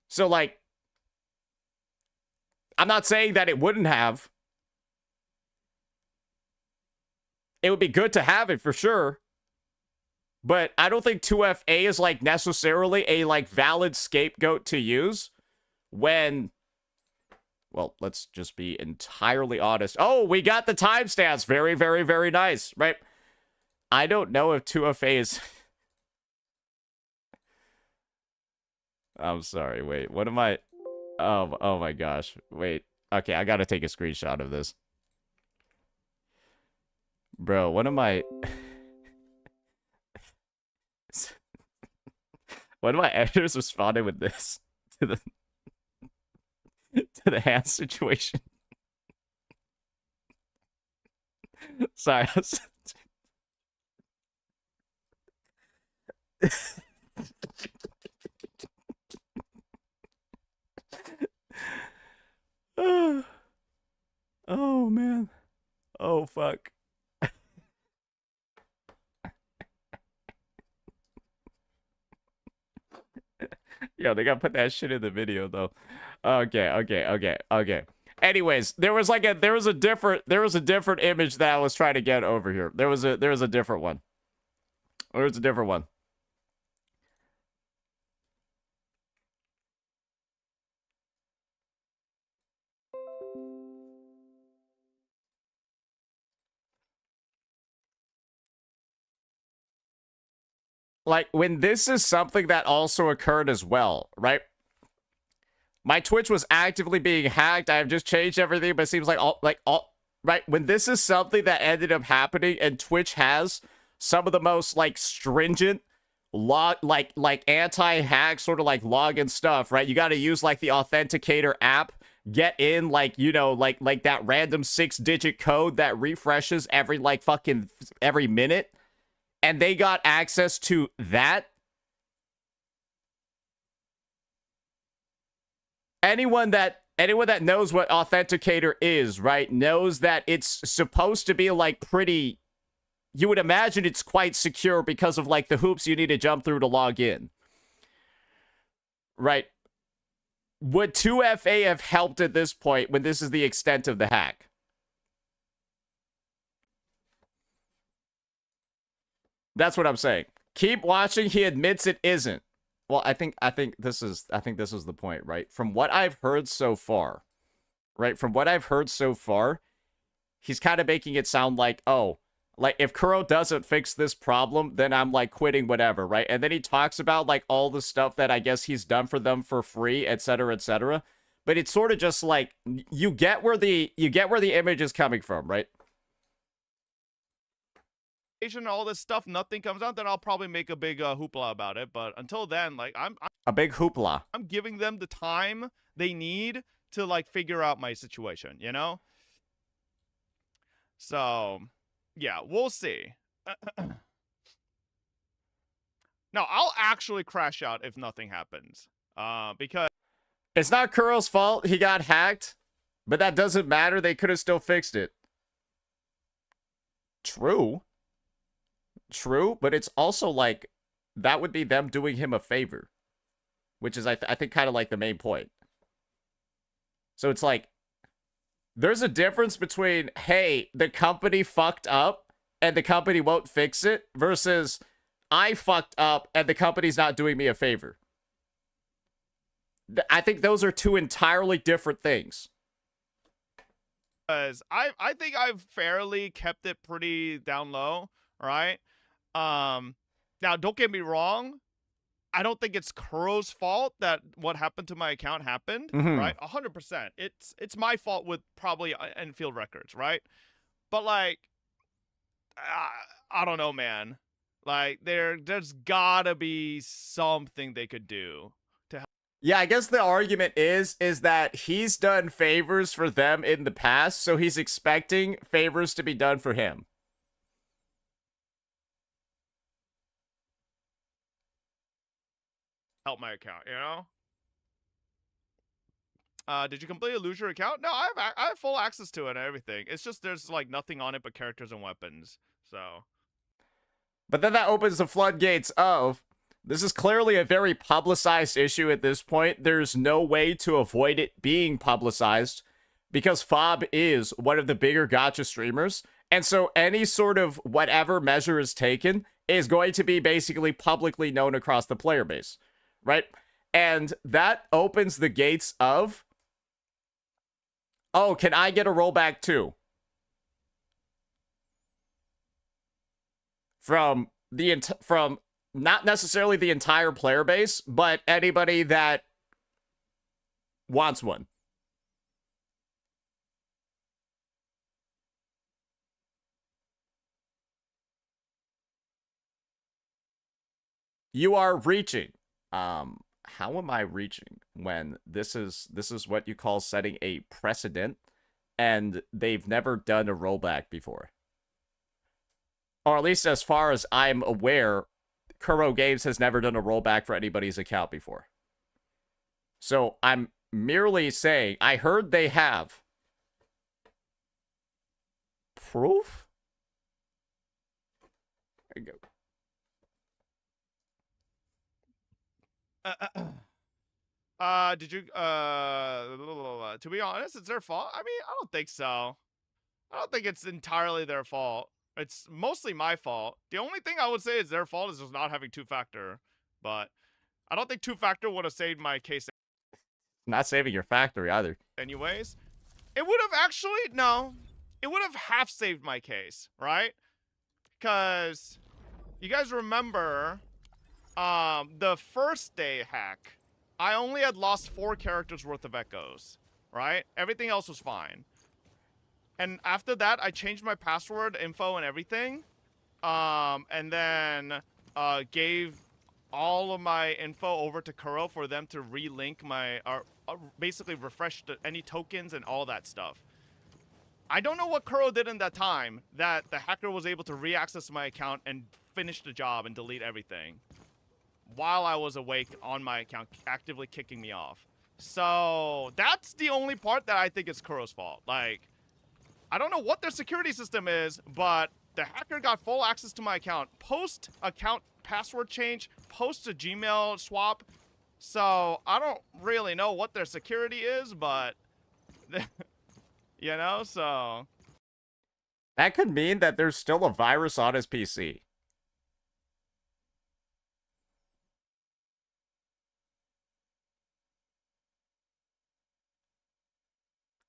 So like I'm not saying that it wouldn't have. It would be good to have it for sure. But I don't think 2FA is like necessarily a like valid scapegoat to use when, well, let's just be entirely honest. Oh, we got the timestamps. Very, very, very nice, right? I don't know if 2FA is... I'm sorry, wait, what am I... Oh my gosh, wait. Okay, I gotta take a screenshot of this. Bro, what am I... One of my editors responded with this to the hand situation. Sorry. man. Oh, fuck. Yo, they gotta put that shit in the video, though. Okay. Anyways, there was a different image that I was trying to get over here. There was a different one. There's a different one. Like, when this is something that also occurred as well, right? My Twitch was actively being hacked. I have just changed everything, but it seems like right, when this is something that ended up happening, and Twitch has some of the most like stringent anti-hack sort of like login stuff, right? You got to use like the authenticator app, get in like, you know, like that random 6-digit code that refreshes every like fucking every minute, and they got access to that. Anyone that knows what authenticator is, right, knows that it's supposed to be like pretty, you would imagine it's quite secure because of like the hoops you need to jump through to log in. Right? Would 2FA have helped at this point when this is the extent of the hack? That's what I'm saying. Keep watching. He admits it isn't. Well, I think this is the point, right? From what I've heard so far, he's kind of making it sound like, oh, like if Kuro doesn't fix this problem, then I'm like quitting whatever, right? And then he talks about like all the stuff that I guess he's done for them for free, etc., etc. But it's sort of just like you get where the image is coming from, right? And all this stuff, nothing comes out, then I'll probably make a big hoopla about it. But until then, like I'm a big hoopla. I'm giving them the time they need to like figure out my situation, you know? So, yeah, we'll see. No, I'll actually crash out if nothing happens. Because it's not Kuro's fault he got hacked, but that doesn't matter. They could have still fixed it. True, but it's also like that would be them doing him a favor, which is I think kind of like the main point. So it's like there's a difference between, hey, the company fucked up and the company won't fix it, versus I fucked up and the company's not doing me a favor. I think those are two entirely different things. Because I think I've fairly kept it pretty down low, right? Now don't get me wrong, I don't think it's Kuro's fault that what happened to my account happened, right? 100%. It's my fault with probably Enfield Records, right? But like, I don't know, man. Like there's gotta be something they could do to help. Yeah, I guess the argument is that he's done favors for them in the past, so he's expecting favors to be done for him. Help my account, you know? Did you completely lose your account? No, I have full access to it and everything. It's just there's like nothing on it but characters and weapons. So, but then that opens the floodgates of, this is clearly a very publicized issue at this point. There's no way to avoid it being publicized because Fob is one of the bigger gacha streamers. And so any sort of whatever measure is taken is going to be basically publicly known across the player base. Right? And that opens the gates of, oh, can I get a rollback too? From not necessarily the entire player base, but anybody that wants one. You are reaching. How am I reaching when this is what you call setting a precedent and they've never done a rollback before? Or at least as far as I'm aware, Kuro Games has never done a rollback for anybody's account before. So I'm merely saying, I heard they have. proof? There you go. Did you, to be honest, it's their fault? I mean, I don't think so. I don't think it's entirely their fault. It's mostly my fault. The only thing I would say is their fault is just not having two-factor. But I don't think two-factor would have saved my case Not saving your factory either. anyways. It would have actually, no. It would have half saved my case, right? Because you guys remember the first day hack, I only had lost 4 characters worth of echoes, right? Everything else was fine. And after that, I changed my password info and everything. And then gave all of my info over to Kuro for them to relink my, basically refresh any tokens and all that stuff. I don't know what Kuro did in that time that the hacker was able to re-access my account and finish the job and delete everything while I was awake on my account, actively kicking me off. So that's the only part that I think is Kuro's fault. Like, I don't know what their security system is, but the hacker got full access to my account, post-account password change, post a Gmail swap. So I don't really know what their security is, but you know, so That could mean that there's still a virus on his PC.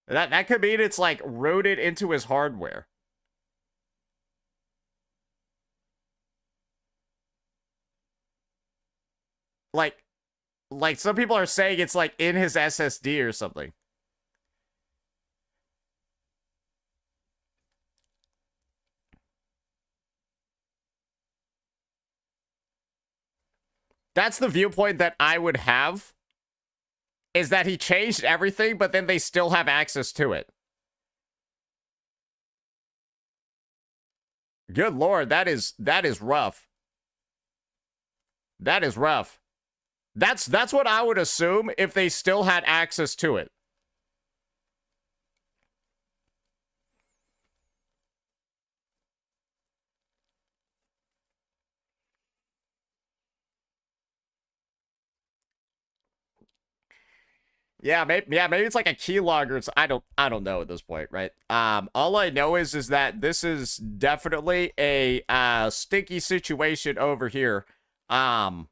That could mean it's like rooted into his hardware. Like some people are saying it's like in his SSD or something. That's the viewpoint that I would have, is that he changed everything, but then they still have access to it. Good lord, that is rough. That is rough. That's what I would assume if they still had access to it. Yeah, maybe it's like a keylogger. I don't know at this point, right? All I know is that this is definitely a sticky situation over here. Yeah,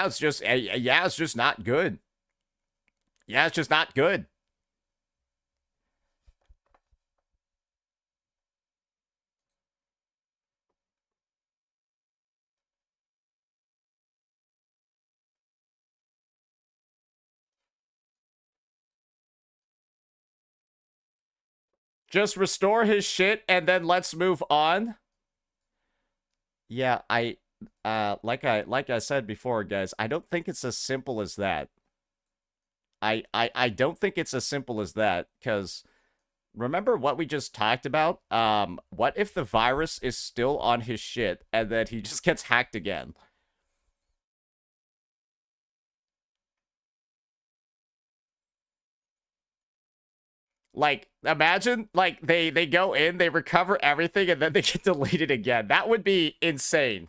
it's just not good. Yeah, it's just not good. Just restore his shit and then let's move on. Yeah, like I said before, guys, I don't think it's as simple as that. I don't think it's as simple as that, because remember what we just talked about? What if the virus is still on his shit and then he just gets hacked again? Like, imagine, like, they go in, they recover everything, and then they get deleted again. That would be insane.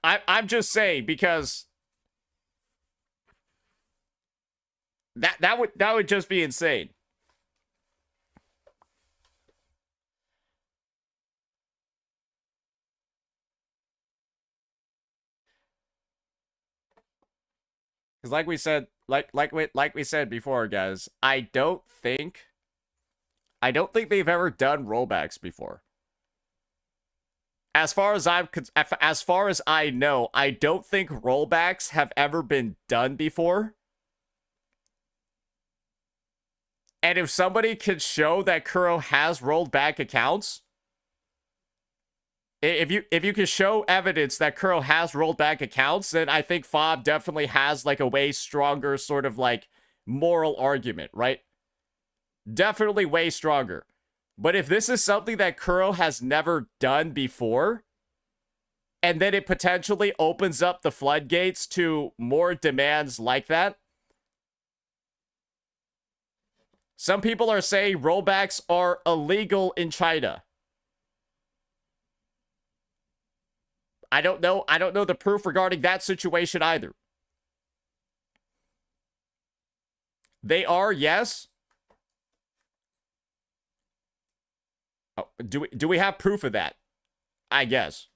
I'm just saying, because that would just be insane. Because like we said, like we said before, guys, I don't think they've ever done rollbacks before. As far as I know, I don't think rollbacks have ever been done before. And if somebody could show that Kuro has rolled back accounts, if you can show evidence that Kuro has rolled back accounts, then I think Fob definitely has like a way stronger sort of like moral argument, right? Definitely way stronger. But if this is something that Kuro has never done before, and then it potentially opens up the floodgates to more demands like that, Some people are saying rollbacks are illegal in China. I don't know the proof regarding that situation either. They are, yes. Oh, do we have proof of that? I guess.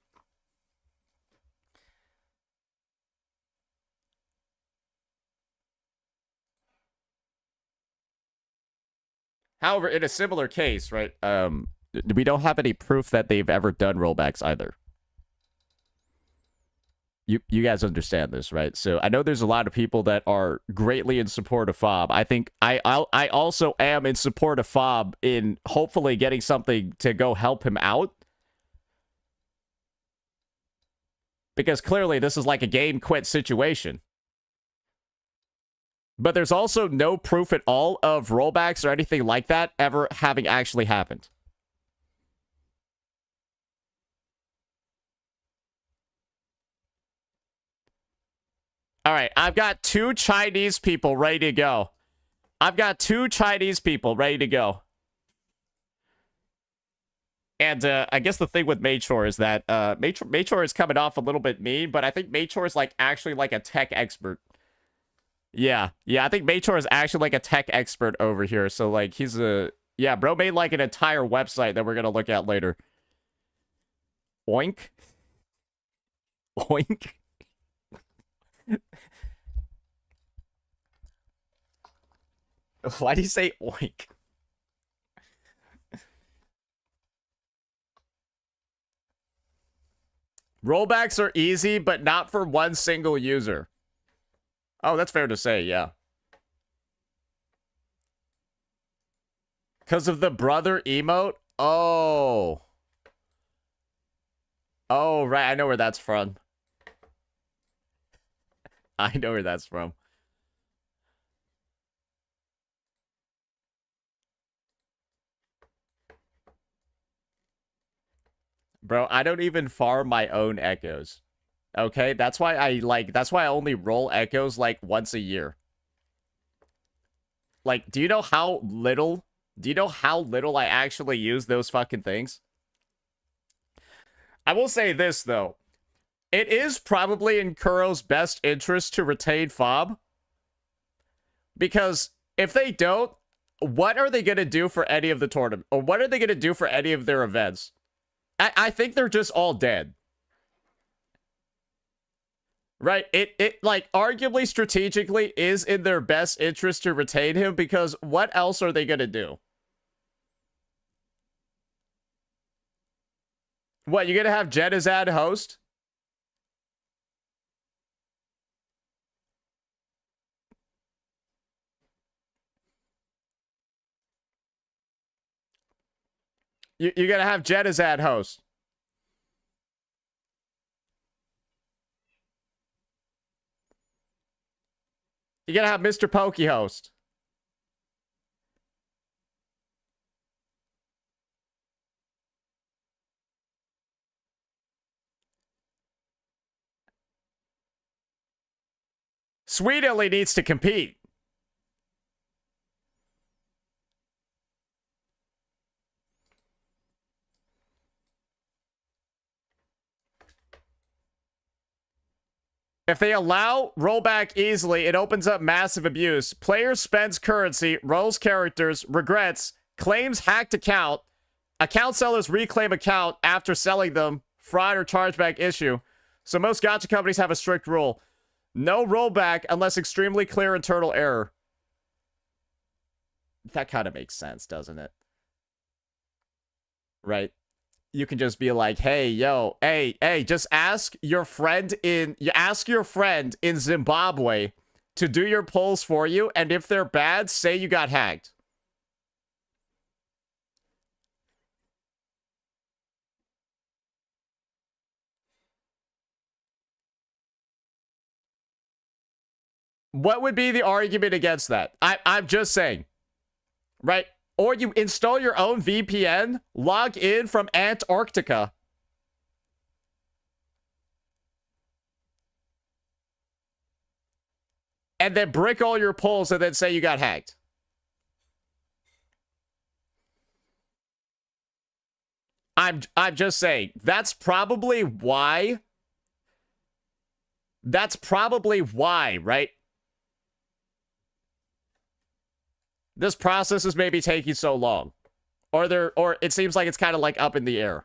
However, in a similar case, right? We don't have any proof that they've ever done rollbacks either. You guys understand this, right? So I know there's a lot of people that are greatly in support of Fob. I think I also am in support of Fob in hopefully getting something to go help him out. Because clearly this is like a game quit situation. But there's also no proof at all of rollbacks or anything like that ever having actually happened. All right, I've got 2 Chinese people ready to go. And I guess the thing with Maychor is that Maychor is coming off a little bit mean, but I think Maychor is like actually like a tech expert. Yeah, I think Maychor is actually like a tech expert over here. So like he's yeah, bro made like an entire website that we're gonna look at later. Oink. Oink. Why do you say oink? Rollbacks are easy, but not for one single user. Oh, that's fair to say, yeah. Because of the brother emote? Oh. Oh, right. I know where that's from. Bro, I don't even farm my own echoes. Okay? That's why I only roll echoes like once a year. Like, do you know how little I actually use those fucking things? I will say this though. It is probably in Kuro's best interest to retain Fob. Because if they don't, what are they going to do for any of the tournament? Or what are they going to do for any of their events? I think they're just all dead. Right? It like arguably strategically is in their best interest to retain him because what else are they going to do? What, you going to have Jet as ad host? You're going to have Jet as ad host. You're going to have Mr. Pokey host. Sweet Illy needs to compete. If they allow rollback easily, it opens up massive abuse. Player spends currency, rolls characters, regrets, claims hacked account sellers reclaim account after selling them, fraud or chargeback issue. So most gacha companies have a strict rule. No rollback unless extremely clear internal error. That kind of makes sense, doesn't it? Right? You can just be like, hey, yo, hey, just ask your friend in Zimbabwe to do your polls for you, and if they're bad, say you got hacked. What would be the argument against that? I'm just saying, right? Or you install your own VPN, log in from Antarctica. And then brick all your polls and then say you got hacked. I'm just saying that's probably why. That's probably why, right? This process is maybe taking so long. Or it seems like it's kind of like up in the air.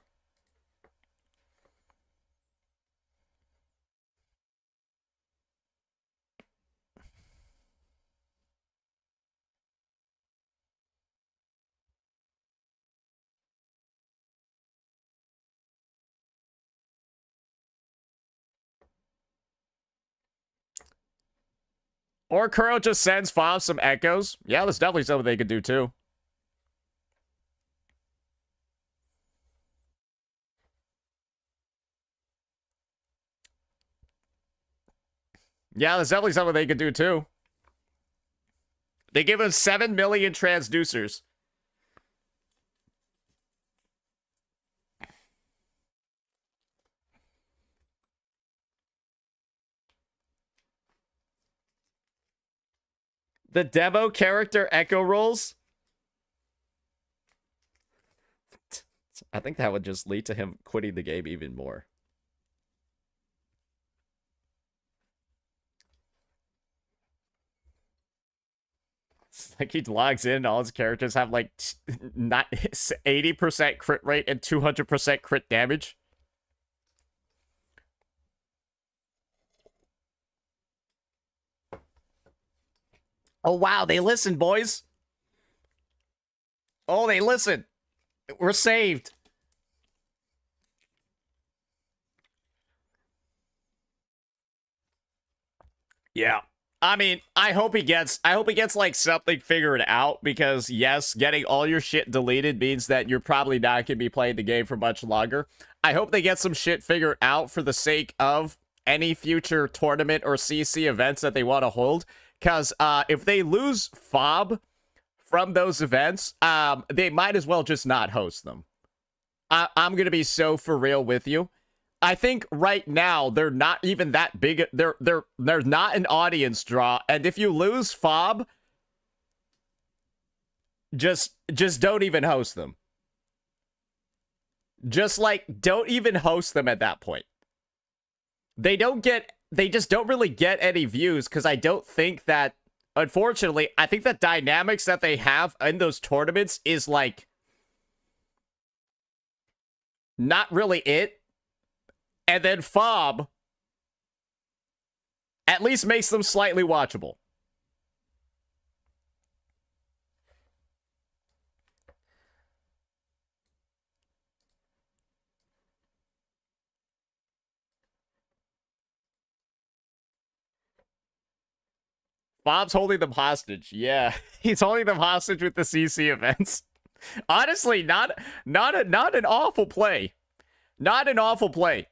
Or Kuro just sends Fob some echoes. Yeah, that's definitely something they could do too. Yeah, that's definitely something they could do too. They give us 7 million transducers. The demo character echo rolls. I think that would just lead to him quitting the game even more. It's like he logs in, all his characters have like not 80% crit rate and 200% crit damage. Oh wow, they listen, boys. Oh, they listen. We're saved. Yeah. I mean, I hope he gets like something figured out, because yes, getting all your shit deleted means that you're probably not going to be playing the game for much longer. I hope they get some shit figured out for the sake of any future tournament or CC events that they want to hold, cuz if they lose Fob from those events, they might as well just not host them. I'm going to be so for real with you. I think right now they're not even that big. They're not an audience draw, and if you lose Fob, just don't even host them. Just like don't even host them at that point. They just don't really get any views, because I don't think that, unfortunately, I think the dynamics that they have in those tournaments is like not really it. And then Fob at least makes them slightly watchable. Fob's holding them hostage. Yeah, he's holding them hostage with the CC events. Honestly, not an awful play. Not an awful play.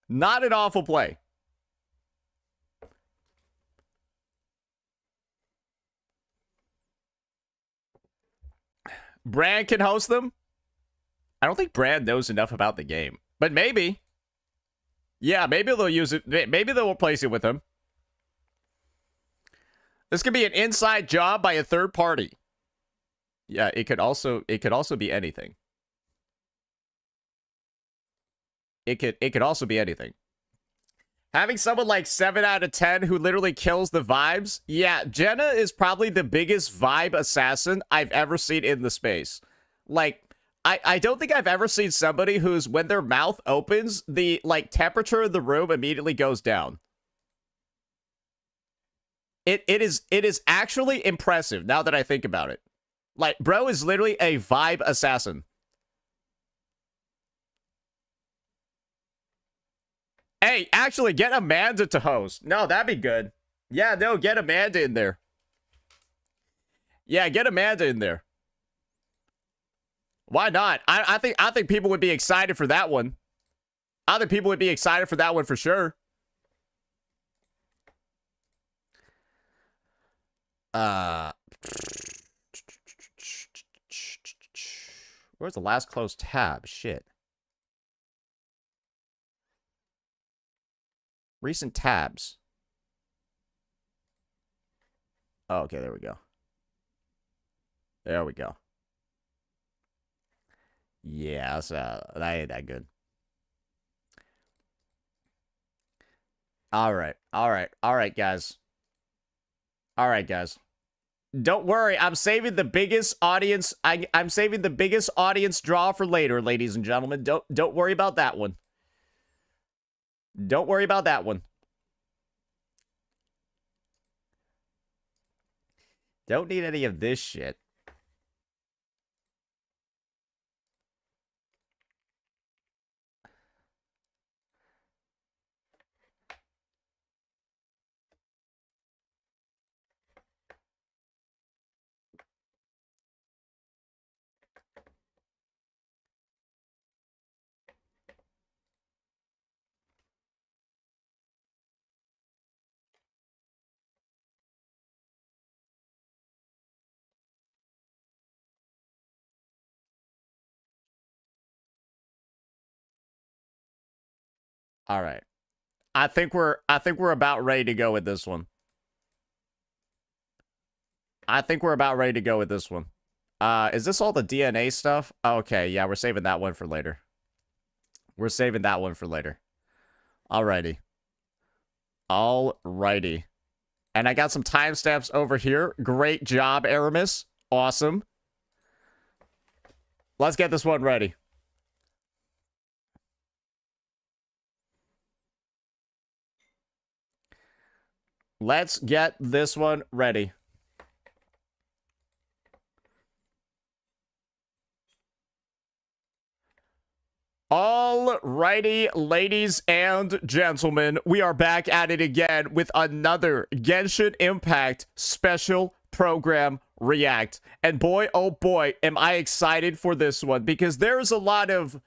Not an awful play. Brand can host them. I don't think Brand knows enough about the game, but maybe. Yeah, maybe they'll use it. Maybe they'll replace it with him. This could be an inside job by a third party. Yeah, it could also be anything. It could also be anything. Having someone like 7 out of 10 who literally kills the vibes. Yeah, Jenna is probably the biggest vibe assassin I've ever seen in the space. Like, I don't think I've ever seen somebody who's, when their mouth opens, the like temperature of the room immediately goes down. It is actually impressive now that I think about it. Like, bro is literally a vibe assassin. Hey, actually, get Amanda to host. No, that'd be good. Yeah, no, get Amanda in there. Yeah, get Amanda in there. Why not? I think people would be excited for that one. I think people would be excited for that one for sure. Where's the last closed tab? Shit. Recent tabs. Oh, okay, there we go. There we go. Yeah, so that ain't that good. All right, guys. All right, guys. Don't worry, I'm saving the biggest audience. I'm saving the biggest audience draw for later, ladies and gentlemen. Don't worry about that one. Don't worry about that one. Don't need any of this shit. All right. I think we're about ready to go with this one. Is this all the DNA stuff? Okay, yeah, we're saving that one for later. Alrighty. And I got some timestamps over here. Great job, Aramis. Awesome. Let's get this one ready. Let's get this one ready. Alrighty, ladies and gentlemen, we are back at it again with another Genshin Impact special program react. And boy, oh boy, am I excited for this one, because there's a lot of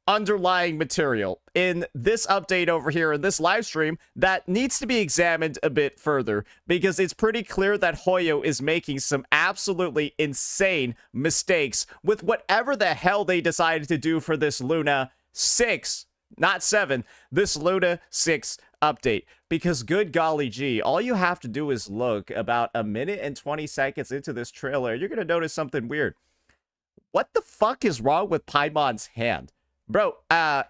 underlying material in this update over here in this live stream that needs to be examined a bit further, because it's pretty clear that Hoyo is making some absolutely insane mistakes with whatever the hell they decided to do for this Luna 6, not 7, this Luna 6 update. Because good golly gee, all you have to do is look about a minute and 20 seconds into this trailer, you're gonna notice something weird. What the fuck is wrong with Paimon's hand? Bro,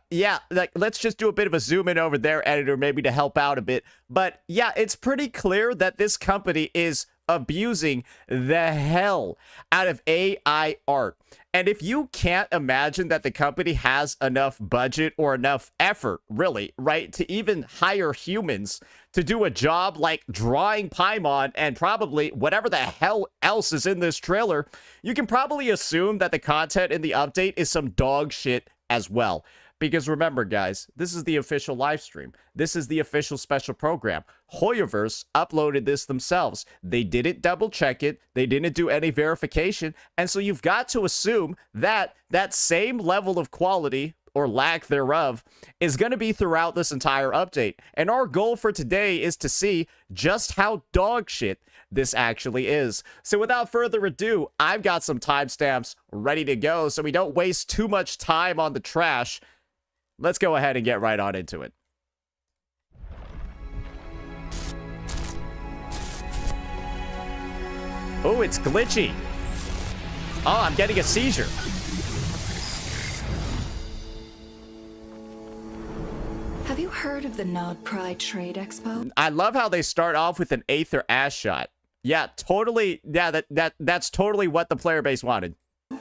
yeah, like, let's just do a bit of a zoom in over there, editor, maybe to help out a bit. But yeah, it's pretty clear that this company is abusing the hell out of AI art. And if you can't imagine that the company has enough budget or enough effort, really, right, to even hire humans to do a job like drawing Paimon and probably whatever the hell else is in this trailer, you can probably assume that the content in the update is some dog shit as well. Because remember, guys, this is the official live stream. This is the official special program. Hoyoverse uploaded this themselves. They didn't double check it. They didn't do any verification. And so you've got to assume that that same level of quality, or lack thereof, is going to be throughout this entire update. And our goal for today is to see just how dog shit this actually is. So without further ado, I've got some timestamps ready to go so we don't waste too much time on the trash. Let's go ahead and get right on into it. Oh, it's glitchy. Oh, I'm getting a seizure. Have you heard of the Nod Pride Trade Expo? I love how they start off with an Aether ass shot. Yeah, totally. Yeah, that's totally what the player base wanted. Are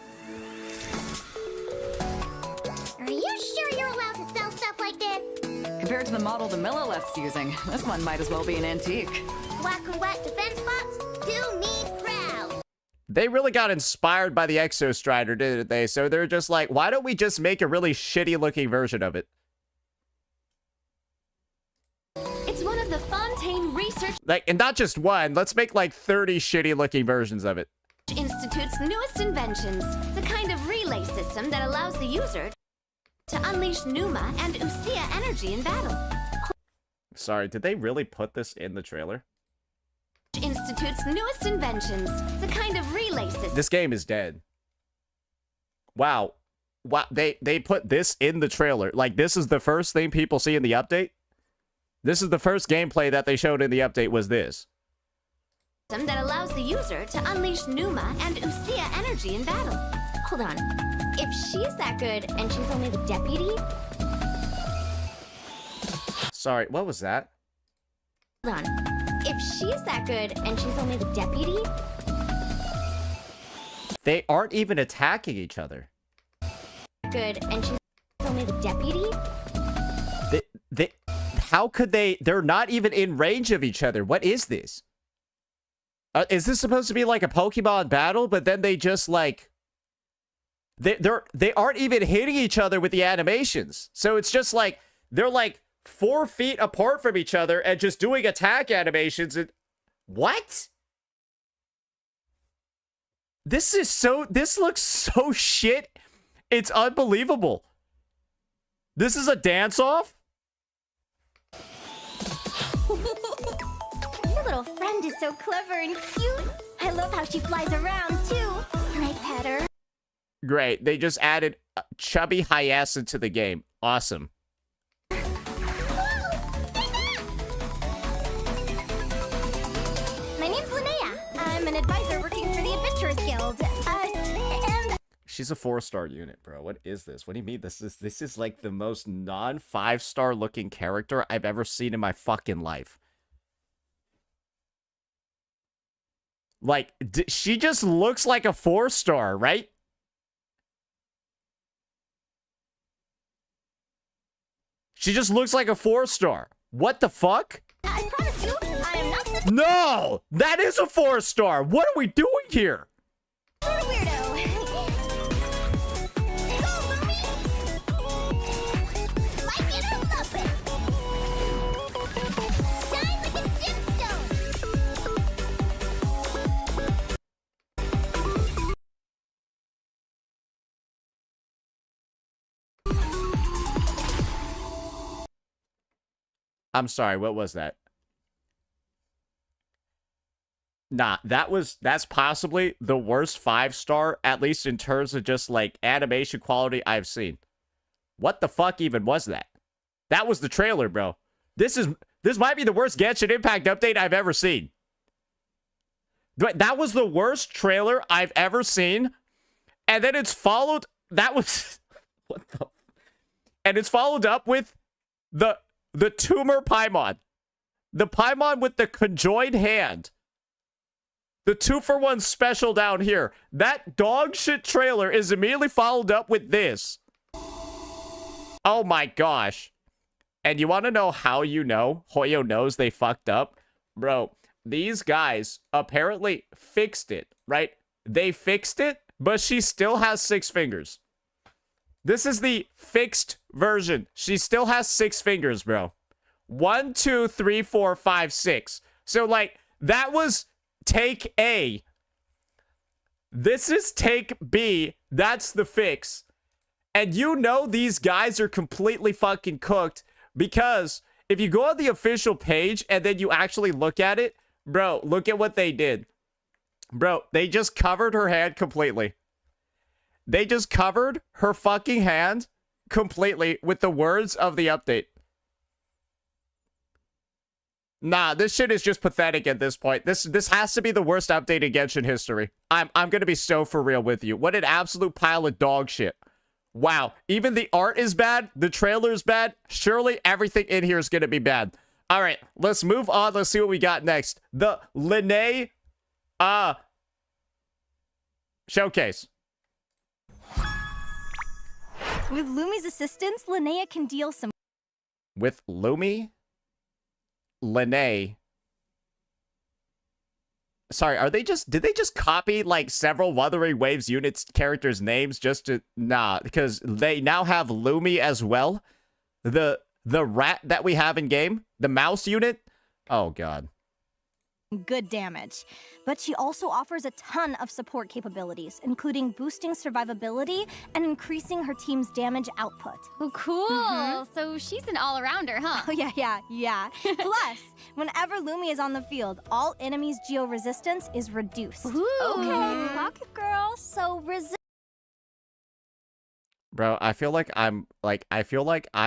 you sure you're allowed to sell stuff like this? Compared to the model the Millileth's using, this one might as well be an antique. Whack and whack defense box? Do me proud. They really got inspired by the Exo Strider, didn't they? So they're just like, why don't we just make a really shitty looking version of it? It's one of the Fontaine Research Like, and not just one, let's make like 30 shitty looking versions of it. Institute's newest inventions. It's a kind of relay system that allows the user to unleash Numa and Usia energy in battle. Sorry, did they really put this in the trailer? Institute's newest inventions. It's a kind of relay system. This game is dead. Wow. Wow, they put this in the trailer. Like, this is the first thing people see in the update? This is the first gameplay that they showed in the update was this. That allows the user to unleash Numa and Usia energy in battle. Hold on. If she's that good and she's only the deputy... Sorry, what was that? Hold on. If she's that good and she's only the deputy... They aren't even attacking each other. Good and she's only the deputy... How could they? They're not even in range of each other. What is this? Is this supposed to be like a Pokemon battle? But then they just like they aren't even hitting each other with the animations. So it's just like they're like 4 feet apart from each other and just doing attack animations. And what? This looks so shit. It's unbelievable. This is a dance-off? Your little friend is so clever and cute. I love how she flies around, too. Can I pet her? Great. They just added chubby Hyacinth to the game. Awesome. My name's Linnea. I'm an advisor working for the Adventurers Guild. And... She's a 4-star unit, bro. What is this? What do you mean? This is like the most non-5-star looking character I've ever seen in my fucking life. Like, she just looks like a 4-star, right? She just looks like a 4-star. What the fuck? I promise you, I am not the No! That is a 4-star! What are we doing here? weirdo. I'm sorry, what was that? Nah, that's possibly the worst 5-star, at least in terms of just like animation quality I've seen. What the fuck even was that? That was the trailer, bro. This might be the worst Genshin Impact update I've ever seen. That was the worst trailer I've ever seen. And then it's followed, that was, what the, and it's followed up with the tumor Paimon. The Paimon with the conjoined hand. The 2-for-1 special down here. That dog shit trailer is immediately followed up with this. Oh my gosh. And you want to know how you know Hoyo knows they fucked up? Bro, these guys apparently fixed it, right? They fixed it, but she still has 6 fingers. This is the fixed version. She still has 6 fingers, bro. 1, 2, 3, 4, 5, 6. So, like, that was take A. This is take B. That's the fix. And you know these guys are completely fucking cooked because if you go on the official page and then you actually look at it, bro, look at what they did. Bro, they just covered her hand completely. They just covered her fucking hand completely with the words of the update. Nah, this shit is just pathetic at this point. This has to be the worst update in Genshin history. I'm gonna be so for real with you. What an absolute pile of dog shit. Wow, even the art is bad, the trailer is bad. Surely everything in here is gonna be bad. All right, let's move on. Let's see what we got next. The Linnea showcase. With Lumi's assistance, Linnea can deal some... With Lumi? Linnea. Sorry, did they just copy like several Wuthering Waves units characters' names just to... Nah, because they now have Lumi as well. The rat that we have in game, the mouse unit. Oh god. good damage. But she also offers a ton of support capabilities, including boosting survivability and increasing her team's damage output. Oh, cool. So she's an all-arounder, huh? Oh, yeah. Plus, whenever Lumi is on the field, all enemies' geo-resistance is reduced. Ooh. Okay, Pocket Girl, so resist. Bro, I feel like I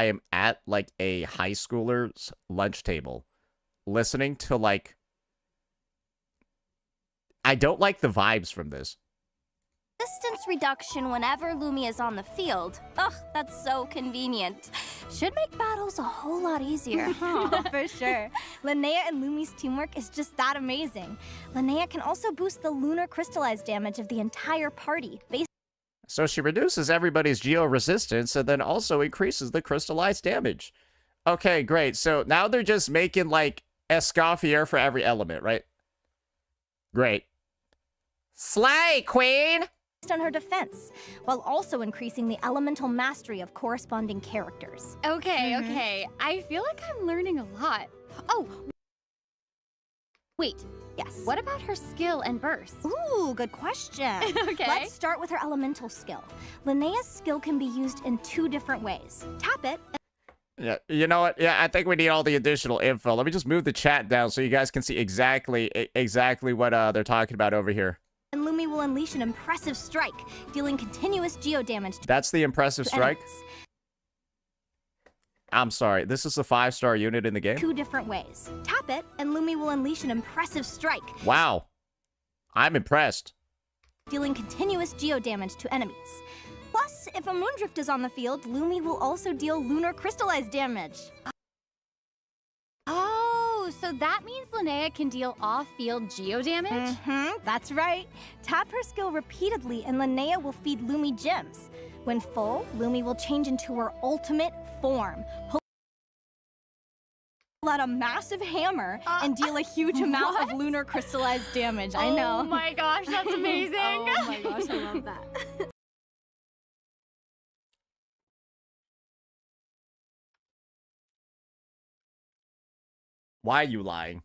am at like a high schooler's lunch table listening to like I don't like the vibes from this. Distance reduction whenever Lumi is on the field. Ugh, that's so convenient. Should make battles a whole lot easier. For sure. Linnea and Lumi's teamwork is just that amazing. Linnea can also boost the lunar crystallized damage of the entire party. So she reduces everybody's geo resistance and then also increases the crystallized damage. Okay, great. So now they're just making like Escoffier for every element, right? Great. Slay, queen! On her defense, while also increasing the elemental mastery of corresponding characters. Okay, okay. I feel like I'm learning a lot. Oh! Wait, Yes. what about her skill and burst? Ooh, good question. Okay. Let's start with her elemental skill. Linnea's skill can be used in 2 different ways. Tap it. Yeah, you know what? Yeah, I think we need all the additional info. Let me just move the chat down so you guys can see exactly what they're talking about over here. And Lumi will unleash an impressive strike, dealing continuous geo damage to That's the impressive strike? enemies. I'm sorry, this is a 5-star unit in the game? 2 different ways. Tap it, and Lumi will unleash an impressive strike, Wow. I'm impressed. dealing continuous geo damage to enemies. Plus, if a Moondrift is on the field, Lumi will also deal lunar crystallized damage. Oh, so that means Linnea can deal off-field geo damage? That's right. Tap her skill repeatedly, and Linnea will feed Lumi gems. When full, Lumi will change into her ultimate form. Pull out a massive hammer and deal a huge amount of lunar crystallized damage. I know. Oh my gosh, that's amazing. Oh my gosh, I love that. Why are you lying?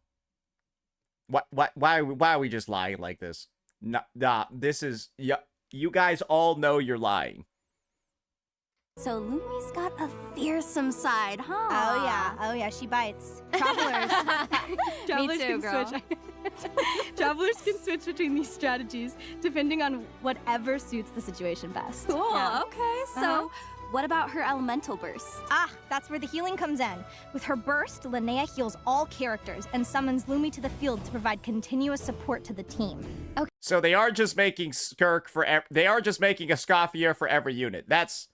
Why are we just lying like this? Nah, this is... Yeah, you guys all know you're lying. So Lumi's got a fearsome side, huh? Oh yeah, she bites. Travelers. Me too, girl. Travelers can switch between these strategies depending on whatever suits the situation best. Cool, Yeah. okay, so what about her elemental burst? Ah, that's where the healing comes in. With her burst, Linnea heals all characters and summons Lumi to the field to provide continuous support to the team. So they are just making Skirk for... They are just making a Scoffier for every unit. That's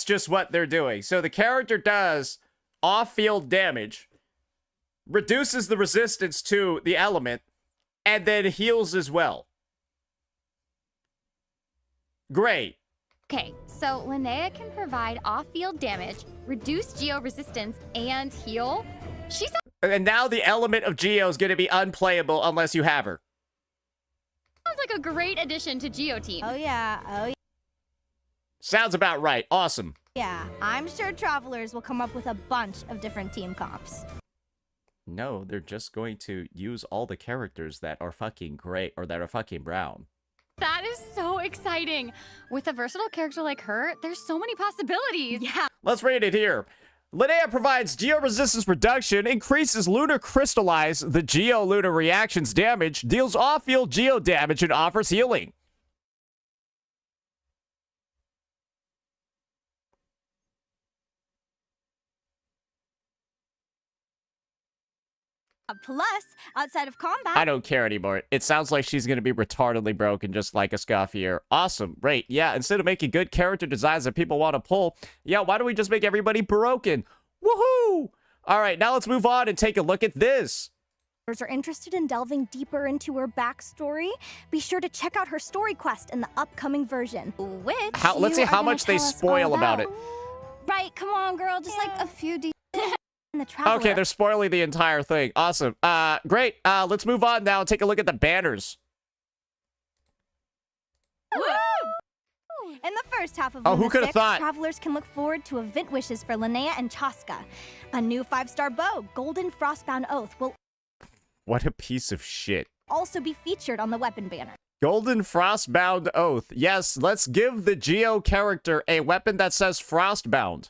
just what they're doing. So the character does off-field damage, reduces the resistance to the element, and then heals as well. Great. Okay, so Linnea can provide off-field damage, reduce geo resistance, and heal. She And now the element of Geo is going to be unplayable unless you have her. sounds like a great addition to Geo teams. Oh yeah. Sounds about right. Awesome. Yeah, I'm sure Travelers will come up with a bunch of different team comps. No, they're just going to use all the characters that are fucking great or that are fucking brown. That is so exciting. With a versatile character like her, there's so many possibilities. Yeah. Let's read it here. Linnea provides geo resistance reduction, increases lunar crystallize, the geo lunar reactions damage, deals off-field geo damage, and offers healing. Plus, outside of combat, I don't care anymore. It sounds like she's going to be retardedly broken, just like a Scoffier. Awesome. Great. Yeah, instead of making good character designs that people want to pull, yeah, why don't we just make everybody broken? Woohoo! All right, now let's move on and take a look at this. are interested in delving deeper into her backstory, be sure to check out her story quest in the upcoming version. Which Let's see how much they spoil about it. Right, come on, girl, just like a few in the Traveler. Okay, they're spoiling the entire thing. Awesome. Great. Let's move on now and take a look at the banners. Woo! In the first half of Oh, who Luna could've 6, thought? travelers can look forward to event wishes for Linnea and Chaska. A new 5-star bow, Golden Frostbound Oath, will What a piece of shit. also be featured on the weapon banner. Golden Frostbound Oath. Yes, let's give the Geo character a weapon that says Frostbound.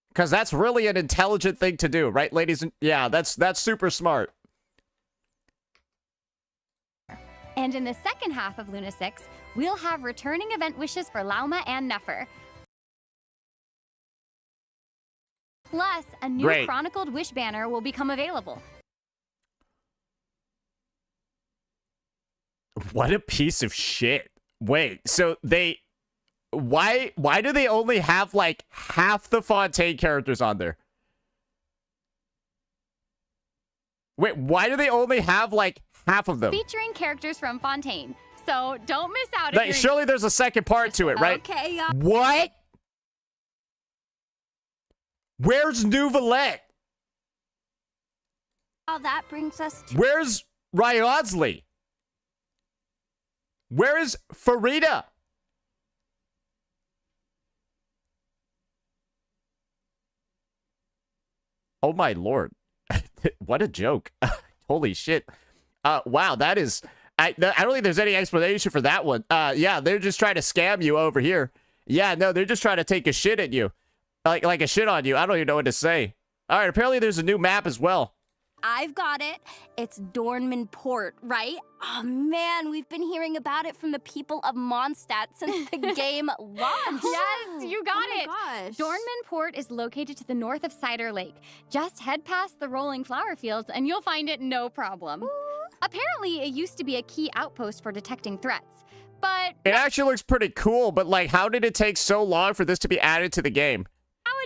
Because that's really an intelligent thing to do, right, ladies? Yeah, that's super smart. And in the second half of Luna 6, we'll have returning event wishes for Lauma and Nefer. Plus, a new Great. chronicled wish banner will become available. What a piece of shit. Wait, so they... Why do they only have, like, half the Fontaine characters on there? Wait, why do they only have, like, half of them? Featuring characters from Fontaine. So don't miss out. Like, surely there's a second part to it, right? Okay, What? Where's Nouvelette? that brings us to... Where's Ryodsley? Where is Farida? Oh my lord. What a joke. Holy shit. Wow, that is... I don't think there's any explanation for that one. Yeah, they're just trying to scam you over here. Yeah, no, they're just trying to take a shit at you. Like a shit on you. I don't even know what to say. All right, apparently there's a new map as well. I've got it. It's Dornman Port, right? Oh man, we've been hearing about it from the people of Mondstadt since the game launched. Yes, you got it. Gosh. Dornman Port is located to the north of Cider Lake. Just head past the rolling flower fields and you'll find it no problem. Apparently, it used to be a key outpost for detecting threats, but It actually looks pretty cool, but like, how did it take so long for this to be added to the game?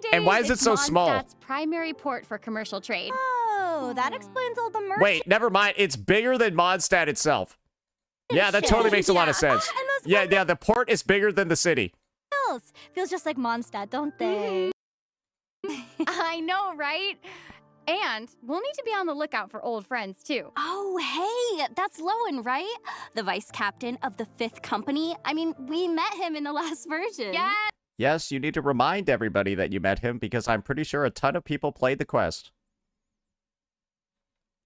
nowadays, And why is it it's so small? Mondstadt's primary port for commercial trade. Oh, that explains all the merch. Wait, never mind. It's bigger than Mondstadt itself. Yeah, that totally makes a lot of sense. And those Yeah, the port is bigger than the city. feels just like Mondstadt, don't they? I know, right? And we'll need to be on the lookout for old friends, too. Oh, hey, that's Lowen, right? The vice captain of the 5th Company. I mean, we met him in the last version. Yeah. Yes, you need to remind everybody that you met him because I'm pretty sure a ton of people played the quest.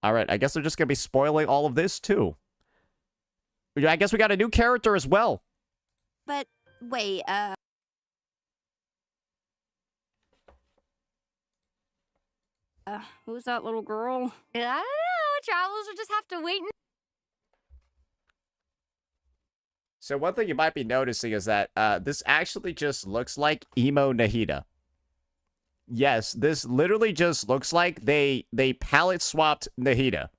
All right, I guess they're just going to be spoiling all of this, too. I guess we got a new character as well. But, wait, who's that little girl? I don't know. Travelers will just have to wait and... So one thing you might be noticing is that this actually just looks like emo Nahida. Yes, this literally just looks like they palette swapped Nahida.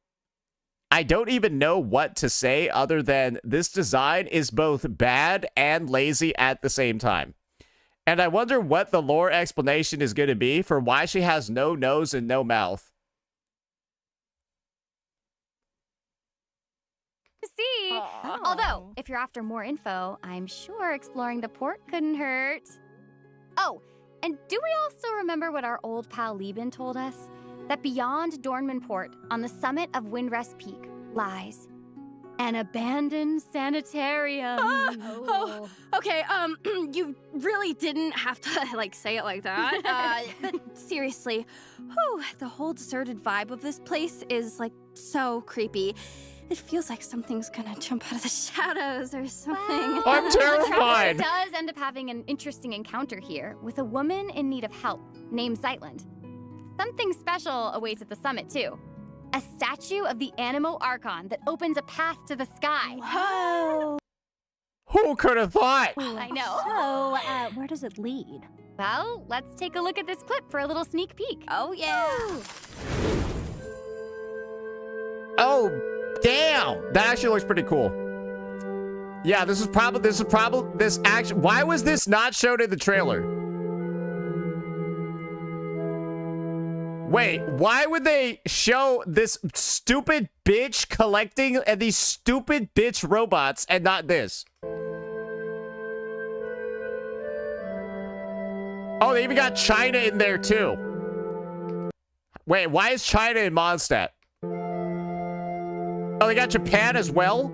I don't even know what to say other than this design is both bad and lazy at the same time. And I wonder what the lore explanation is going to be for why she has no nose and no mouth. see. Although, if you're after more info, I'm sure exploring the port couldn't hurt. Oh, and do we also remember what our old pal Lieben told us? That beyond Dornman Port, on the summit of Windrest Peak, lies an abandoned sanitarium. Okay, you really didn't have to, like, say it like that. But seriously, the whole deserted vibe of this place is, like, so creepy. It feels like something's gonna jump out of the shadows or something. I'm The traveler terrified. does end up having an interesting encounter here with a woman in need of help named Zeitland. Something special awaits at the summit, too. A statue of the Animo Archon that opens a path to the sky. Whoa. Who could have thought? I know. So, where does it lead? Well, let's take a look at this clip for a little sneak peek. Oh, yeah. Oh, damn! That actually looks pretty cool. Yeah, this actually. Why was this not shown in the trailer? Wait, why would they show this stupid bitch collecting these stupid bitch robots and not this? Oh, they even got China in there too. Wait, why is China in Mondstadt? Oh, they got Japan as well?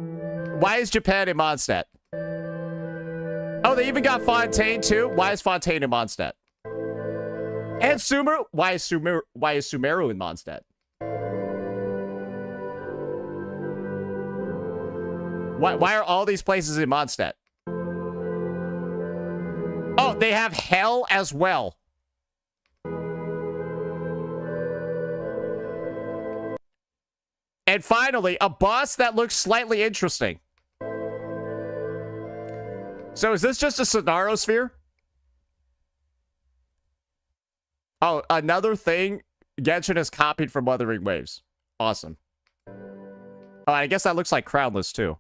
Why is Japan in Mondstadt? Oh, they even got Fontaine too? Why is Fontaine in Mondstadt? And Sumeru? Why is Sumeru in Mondstadt? Why are all these places in Mondstadt? Oh, they have Hell as well. And finally, a boss that looks slightly interesting. So is this just a Sonaro sphere? Oh, another thing Genshin has copied from Wuthering Waves. Awesome. Oh, I guess that looks like Crownless too.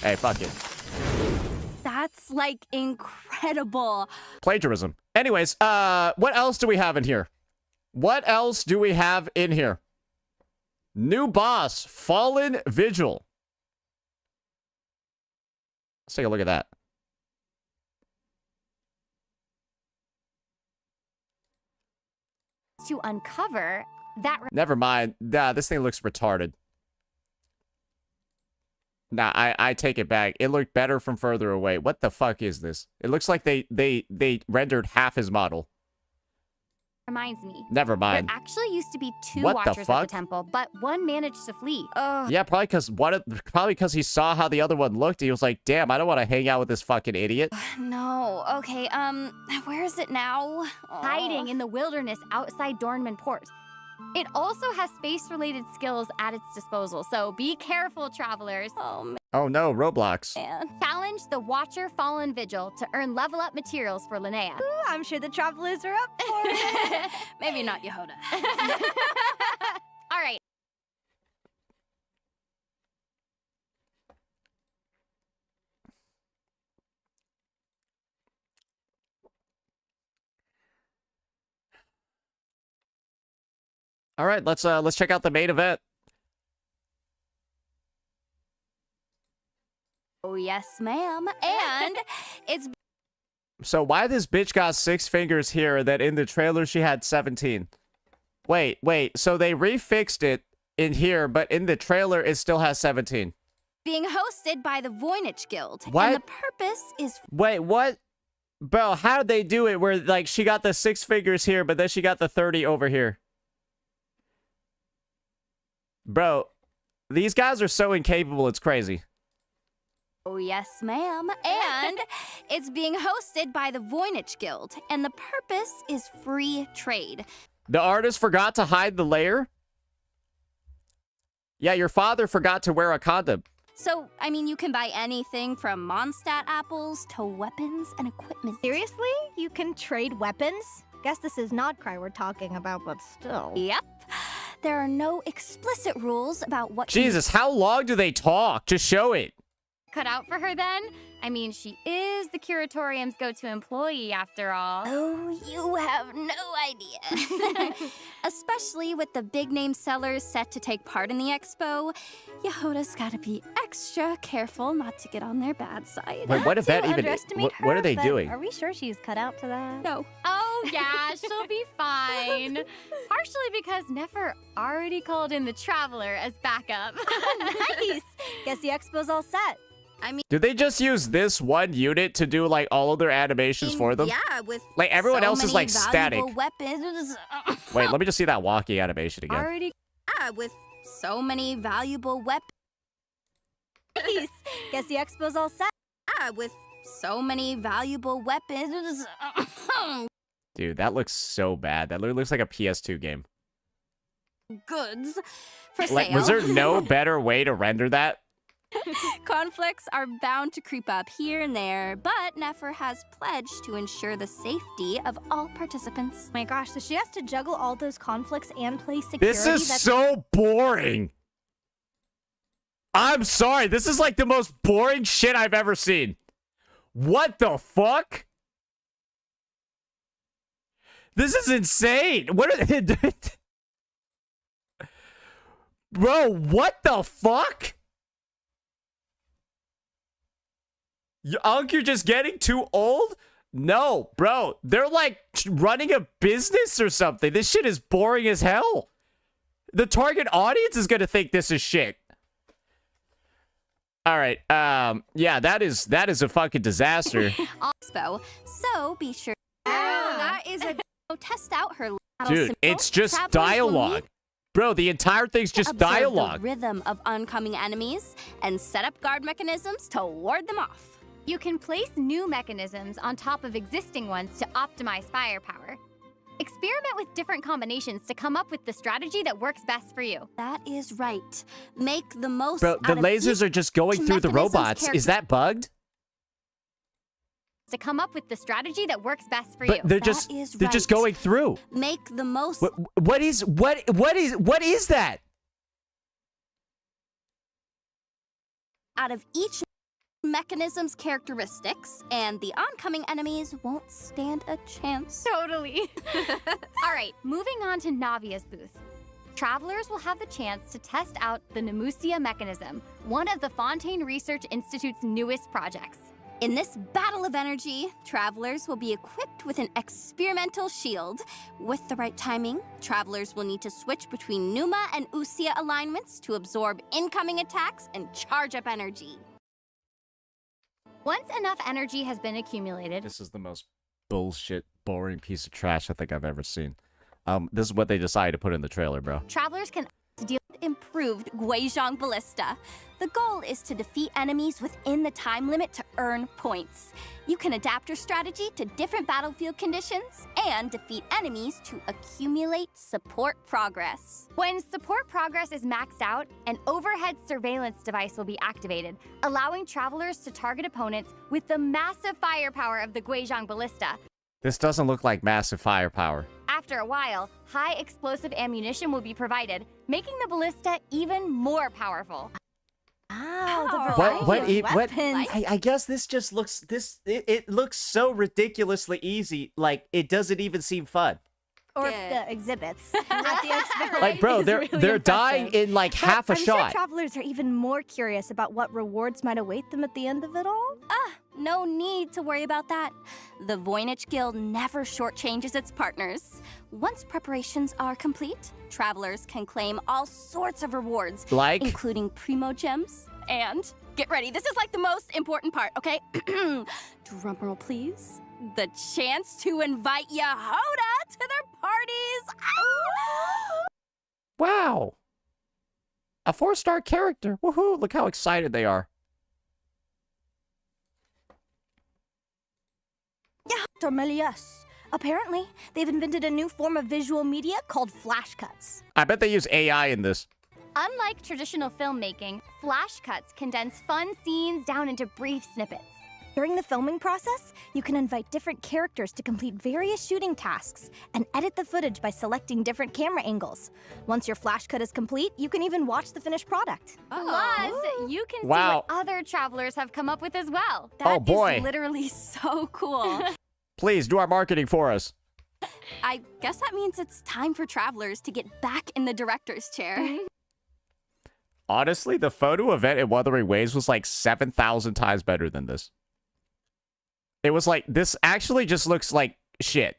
Hey, fuck it. That's like incredible. Plagiarism. Anyways, what else do we have in here? What else do we have in here? New boss, Fallen Vigil. Let's take a look at that. To uncover that. Never mind. Nah, this thing looks retarded. Nah, I take it back. It looked better from further away. What the fuck is this? It looks like they rendered half his model. Reminds me. Never mind. There actually used to be two What the watchers at fuck? the temple, but one managed to flee. Yeah, probably because he saw how the other one looked. He was like, "Damn, I don't want to hang out with this fucking idiot." No. Okay. Where is it now? Hiding in the wilderness outside Dornman Port. It also has space-related skills at its disposal, so be careful, travelers. Oh Oh no, Roblox. man. Challenge the Watcher Fallen Vigil to earn level-up materials for Linnea. Ooh, I'm sure the travelers are up for it. Maybe not Yehoda. All right. All right, let's check out the main event. Oh yes, ma'am. And it's So why this bitch got 6 fingers here that in the trailer she had 17? Wait. So they refixed it in here, but in the trailer it still has 17. being hosted by the Voynich Guild. What? And the purpose is Wait, what? Bro, how did they do it where like she got the 6 fingers here, but then she got the 30 over here? Bro, these guys are so incapable, it's crazy. oh yes, ma'am. And it's being hosted by the Voynich Guild. And the purpose is free trade. The artist forgot to hide the layer? Yeah, your father forgot to wear a condom. So, I mean, you can buy anything from Mondstadt apples to weapons and equipment. Seriously? You can trade weapons? Guess this is not Cry we're talking about, but still. Yep. There are no explicit rules about what can Jesus, how long do they talk? Just show it. Cut out for her then? I mean, she is the curatorium's go-to employee after all. Oh, you have no idea. Especially with the big name sellers set to take part in the expo, Yehoda's gotta be extra careful not to get on their bad side. Wait, what if that even is? Underestimate What are her, they but doing? Are we sure she's cut out for that? No. Oh, yeah, she'll be fine. Partially because Nefer already called in the Traveler as backup. Nice. Guess the expo's all set. Do they just use this one unit to do like all of their animations for them? Yeah, with Like everyone so else is many like static. valuable weapons. Wait, let me just see that walkie animation again. Already Yeah, with so many valuable weapons. Nice. Guess the expo's all set. Yeah, with so many valuable weapons. Dude, that looks so bad. That looks like a PS2 game. Goods for Like, sale. was there no better way to render that? Conflicts are bound to creep up here and there, but Nefer has pledged to ensure the safety of all participants. Oh my gosh, so she has to juggle all those conflicts and play security? This is That's so boring. I'm sorry. This is like the most boring shit I've ever seen. What the fuck? This is insane. What are they doing? Bro, what the fuck? You're just getting too old? No, bro. They're like running a business or something. This shit is boring as hell. The target audience is going to think this is shit. All right. Yeah, that is a fucking disaster. Expo, so be sure. That is a test out her battle Dude, symbol. it's just Travelers will dialogue. need Bro, the entire thing's just observe dialogue. the rhythm of oncoming enemies and set up guard mechanisms to ward them off. You can place new mechanisms on top of existing ones to optimize firepower. Experiment with different combinations to come up with the strategy that works best for you. That is right. Make the most Bro, the out of lasers are just going through the mechanism's robots. Is that bugged? To come up with the strategy that works best for you. But they're That just is right. going through. Make the most What is that? out of each mechanism's characteristics, and the oncoming enemies won't stand a chance. Totally. All right, moving on to Navia's booth. Travelers will have the chance to test out the Nemusia mechanism, one of the Fontaine Research Institute's newest projects. In this battle of energy, travelers will be equipped with an experimental shield. With the right timing, travelers will need to switch between Numa and Usia alignments to absorb incoming attacks and charge up energy. Once enough energy has been accumulated, This is the most bullshit, boring piece of trash I think I've ever seen. This is what they decided to put in the trailer, bro. travelers can deal Improved Guizhong Ballista. The goal is to defeat enemies within the time limit to earn points. You can adapt your strategy to different battlefield conditions and defeat enemies to accumulate support progress. When support progress is maxed out, an overhead surveillance device will be activated, allowing travelers to target opponents with the massive firepower of the Guizhong Ballista. This doesn't look like massive firepower. After a while, high explosive ammunition will be provided, making the ballista even more powerful. Oh, I guess this just looks it looks so ridiculously easy. Like it doesn't even seem fun. Or Yeah. the exhibits. At the exhibit. Like, bro, It's they're really dying impressive. in like But half a I'm shot. Sure travelers are even more curious about what rewards might await them at the end of it all. No need to worry about that. The Voynich Guild never shortchanges its partners. Once preparations are complete, travelers can claim all sorts of rewards, Like? including Primo Gems and, get ready, this is like the most important part, okay? Drumroll, please. The chance to invite Yehoda to their parties. Wow. A 4-star character. Woohoo, look how excited they are. Dormelius. Apparently, they've invented a new form of visual media called flash cuts. I bet they use AI in this. Unlike traditional filmmaking, flash cuts condense fun scenes down into brief snippets. During the filming process, you can invite different characters to complete various shooting tasks and edit the footage by selecting different camera angles. Once your flash cut is complete, you can even watch the finished product. Plus, you can see Wow. what other travelers have come up with as well. That Oh, boy. is literally so cool. Please do our marketing for us. I guess that means it's time for travelers to get back in the director's chair. Honestly, the photo event in Wuthering Waves was like 7,000 times better than this. It was like, this actually just looks like shit.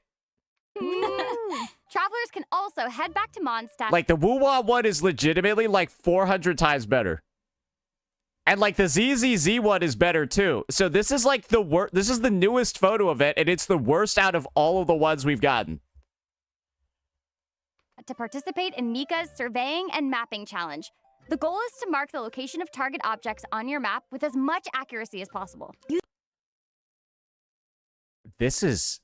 Travelers can also head back to Mondstadt. Like, the Wuwa one is legitimately like 400 times better. And like, the ZZZ one is better too. So this is like the worst. This is the newest photo event, and it's the worst out of all of the ones we've gotten. to participate in Mika's surveying and mapping challenge. The goal is to mark the location of target objects on your map with as much accuracy as possible. This is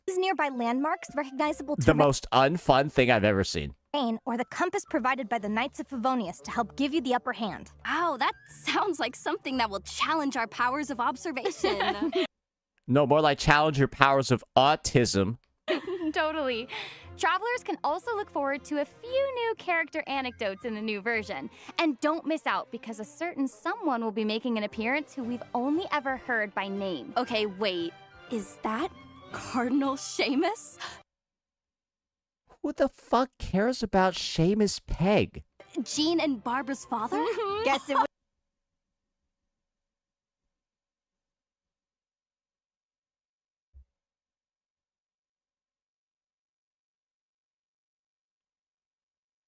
Use nearby landmarks recognizable the most unfun thing I've ever seen. terrain or the compass provided by the Knights of Favonius to help give you the upper hand. Wow, that sounds like something that will challenge our powers of observation. No, more like challenge your powers of autism. Totally. Travelers can also look forward to a few new character anecdotes in the new version. And don't miss out, because a certain someone will be making an appearance who we've only ever heard by name. Okay, wait. Is that Cardinal Seamus? Who the fuck cares about Seamus Pegg? Jean and Barbara's father? Guess it was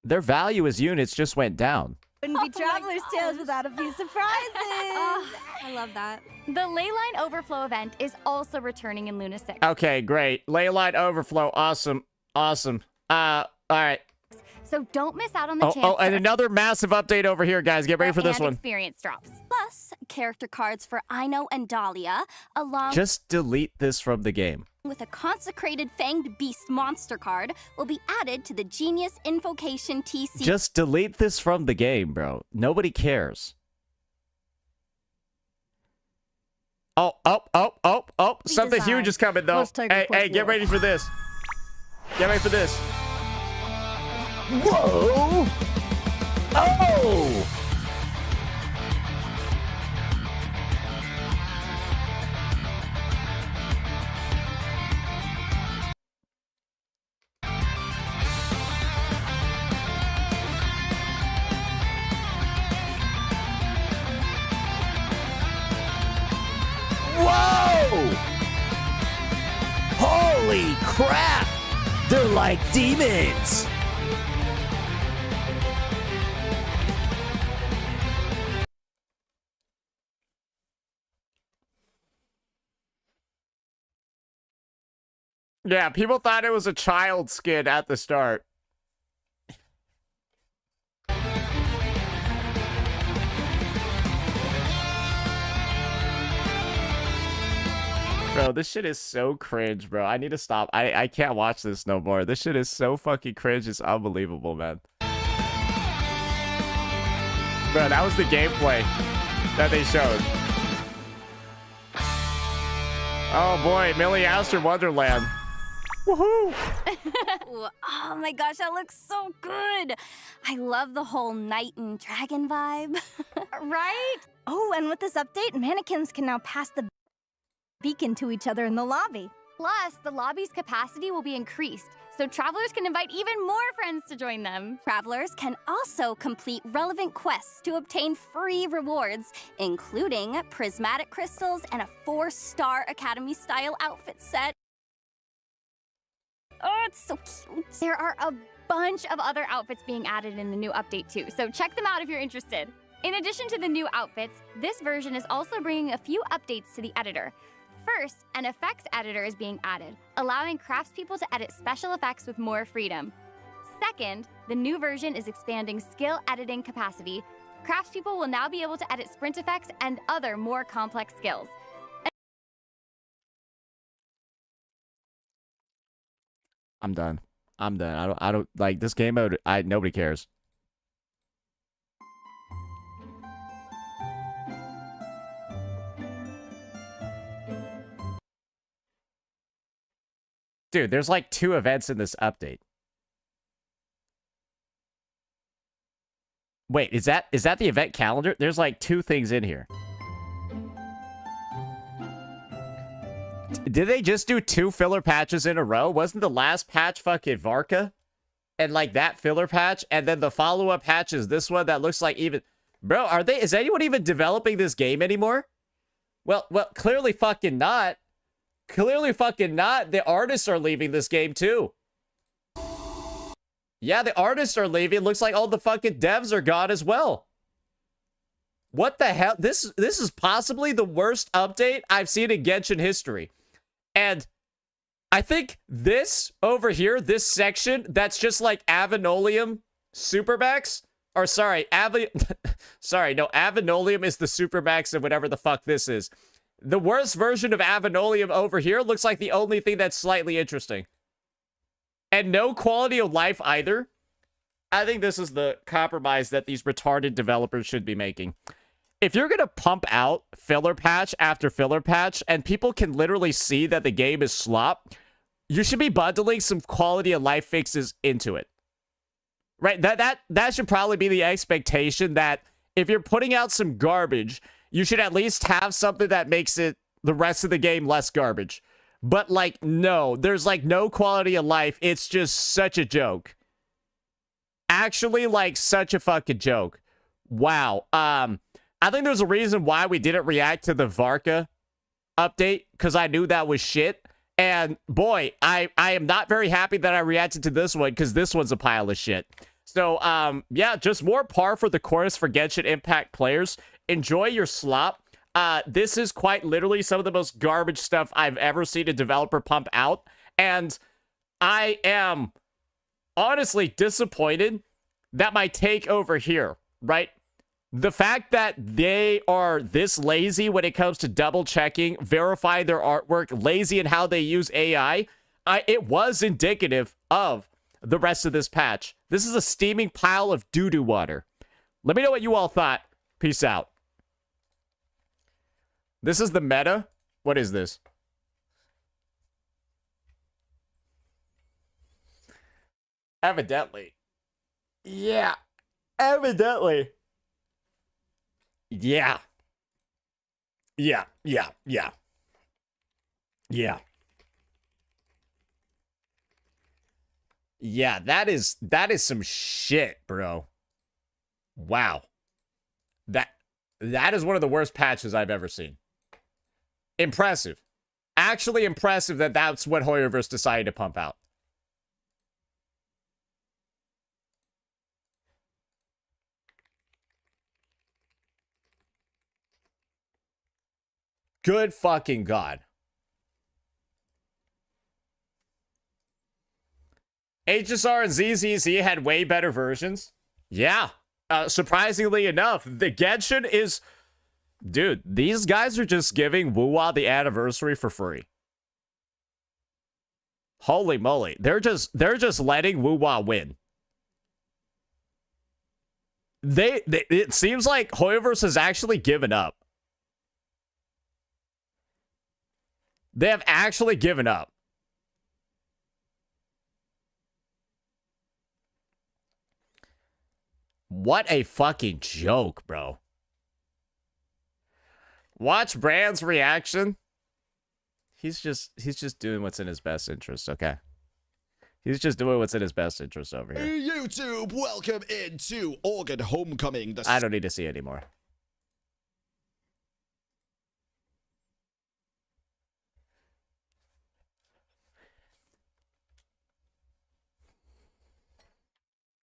Their value as units just went down. wouldn't be Traveler's Tales without a few surprises. I love that. The Leyline Overflow event is also returning in Luna 6. Okay, great. Leyline overflow. Awesome. Awesome. All right. So don't miss out on the chance Oh, and to another massive update over here, guys. Get ready for this and one. experience drops. Plus, character cards for Aino and Dahlia, along Just delete this from the game. with a consecrated fanged beast monster card, will be added to the Genius Invocation TC. Just delete this from the game, bro. Nobody cares. Oh. Something design. huge is coming, though. Let's take a Hey, quick get look. ready for this. Get ready for this. Whoa! Oh! crap! They're like demons! Yeah, people thought it was a child skin at the start. Bro, this shit is so cringe, bro. I need to stop. I can't watch this no more. This shit is so fucking cringe. It's unbelievable, man. Bro, that was the gameplay that they showed. Oh boy, Millie Aster Wonderland. Woohoo! Oh my gosh, that looks so good. I love the whole knight and dragon vibe. Right? Oh, and with this update, mannequins can now pass the beacon to each other in the lobby. Plus, the lobby's capacity will be increased, so travelers can invite even more friends to join them. Travelers can also complete relevant quests to obtain free rewards, including prismatic crystals and a 4-star Academy-style outfit set. Oh, it's so cute. There are a bunch of other outfits being added in the new update too, so check them out if you're interested. In addition to the new outfits, this version is also bringing a few updates to the editor. First, an effects editor is being added, allowing craftspeople to edit special effects with more freedom. Second, the new version is expanding skill editing capacity. Craftspeople will now be able to edit sprint effects and other more complex skills. I'm done. I don't like this game mode. Nobody cares. Dude, there's like 2 events in this update. Wait, is that the event calendar? There's like 2 things in here. Did they just do 2 filler patches in a row? Wasn't the last patch fucking Varka? And like that filler patch? And then the follow-up patch is this one that looks like even... Bro, is anyone even developing this game anymore? Well, clearly fucking not. Clearly fucking not. The artists are leaving this game too. Yeah, the artists are leaving. Looks like all the fucking devs are gone as well. What the hell? This is possibly the worst update I've seen in Genshin history. And I think this over here, this section, that's just like Avenolium Supermax. Or sorry, Avenolium is the Supermax of whatever the fuck this is. The worst version of Avenolium over here looks like the only thing that's slightly interesting. And no quality of life either. I think this is the compromise that these retarded developers should be making. If you're going to pump out filler patch after filler patch, and people can literally see that the game is slop, you should be bundling some quality of life fixes into it. Right? That should probably be the expectation, that if you're putting out some garbage, you should at least have something that makes it the rest of the game less garbage. But like, no, there's like no quality of life. It's just such a joke. Actually, like such a fucking joke. Wow. I think there's a reason why we didn't react to the Varka update, because I knew that was shit. And boy, I am not very happy that I reacted to this one, because this one's a pile of shit. So, yeah, just more par for the course for Genshin Impact players. Enjoy your slop. This is quite literally some of the most garbage stuff I've ever seen a developer pump out. And I am honestly disappointed that my take over here, right? The fact that they are this lazy when it comes to double checking, verify their artwork, lazy in how they use AI, it was indicative of the rest of this patch. This is a steaming pile of doo-doo water. Let me know what you all thought. Peace out. This is the meta? What is this? Evidently. Yeah. Evidently. Yeah. Yeah. Yeah. Yeah. Yeah. Yeah, that is some shit, bro. Wow. That is one of the worst patches I've ever seen. Impressive. actually impressive that that's what Hoyoverse decided to pump out. Good fucking God. HSR and ZZZ had way better versions. Yeah. Surprisingly enough, the Genshin is... Dude, these guys are just giving Wuwa the anniversary for free. Holy moly. They're just letting Wuwa win. It seems like Hoyoverse has actually given up. They have actually given up. What a fucking joke, bro. Watch Brand's reaction. He's just doing what's in his best interest, okay? He's just doing what's in his best interest over here. Hey, YouTube, welcome into Organ Homecoming. I don't need to see it anymore.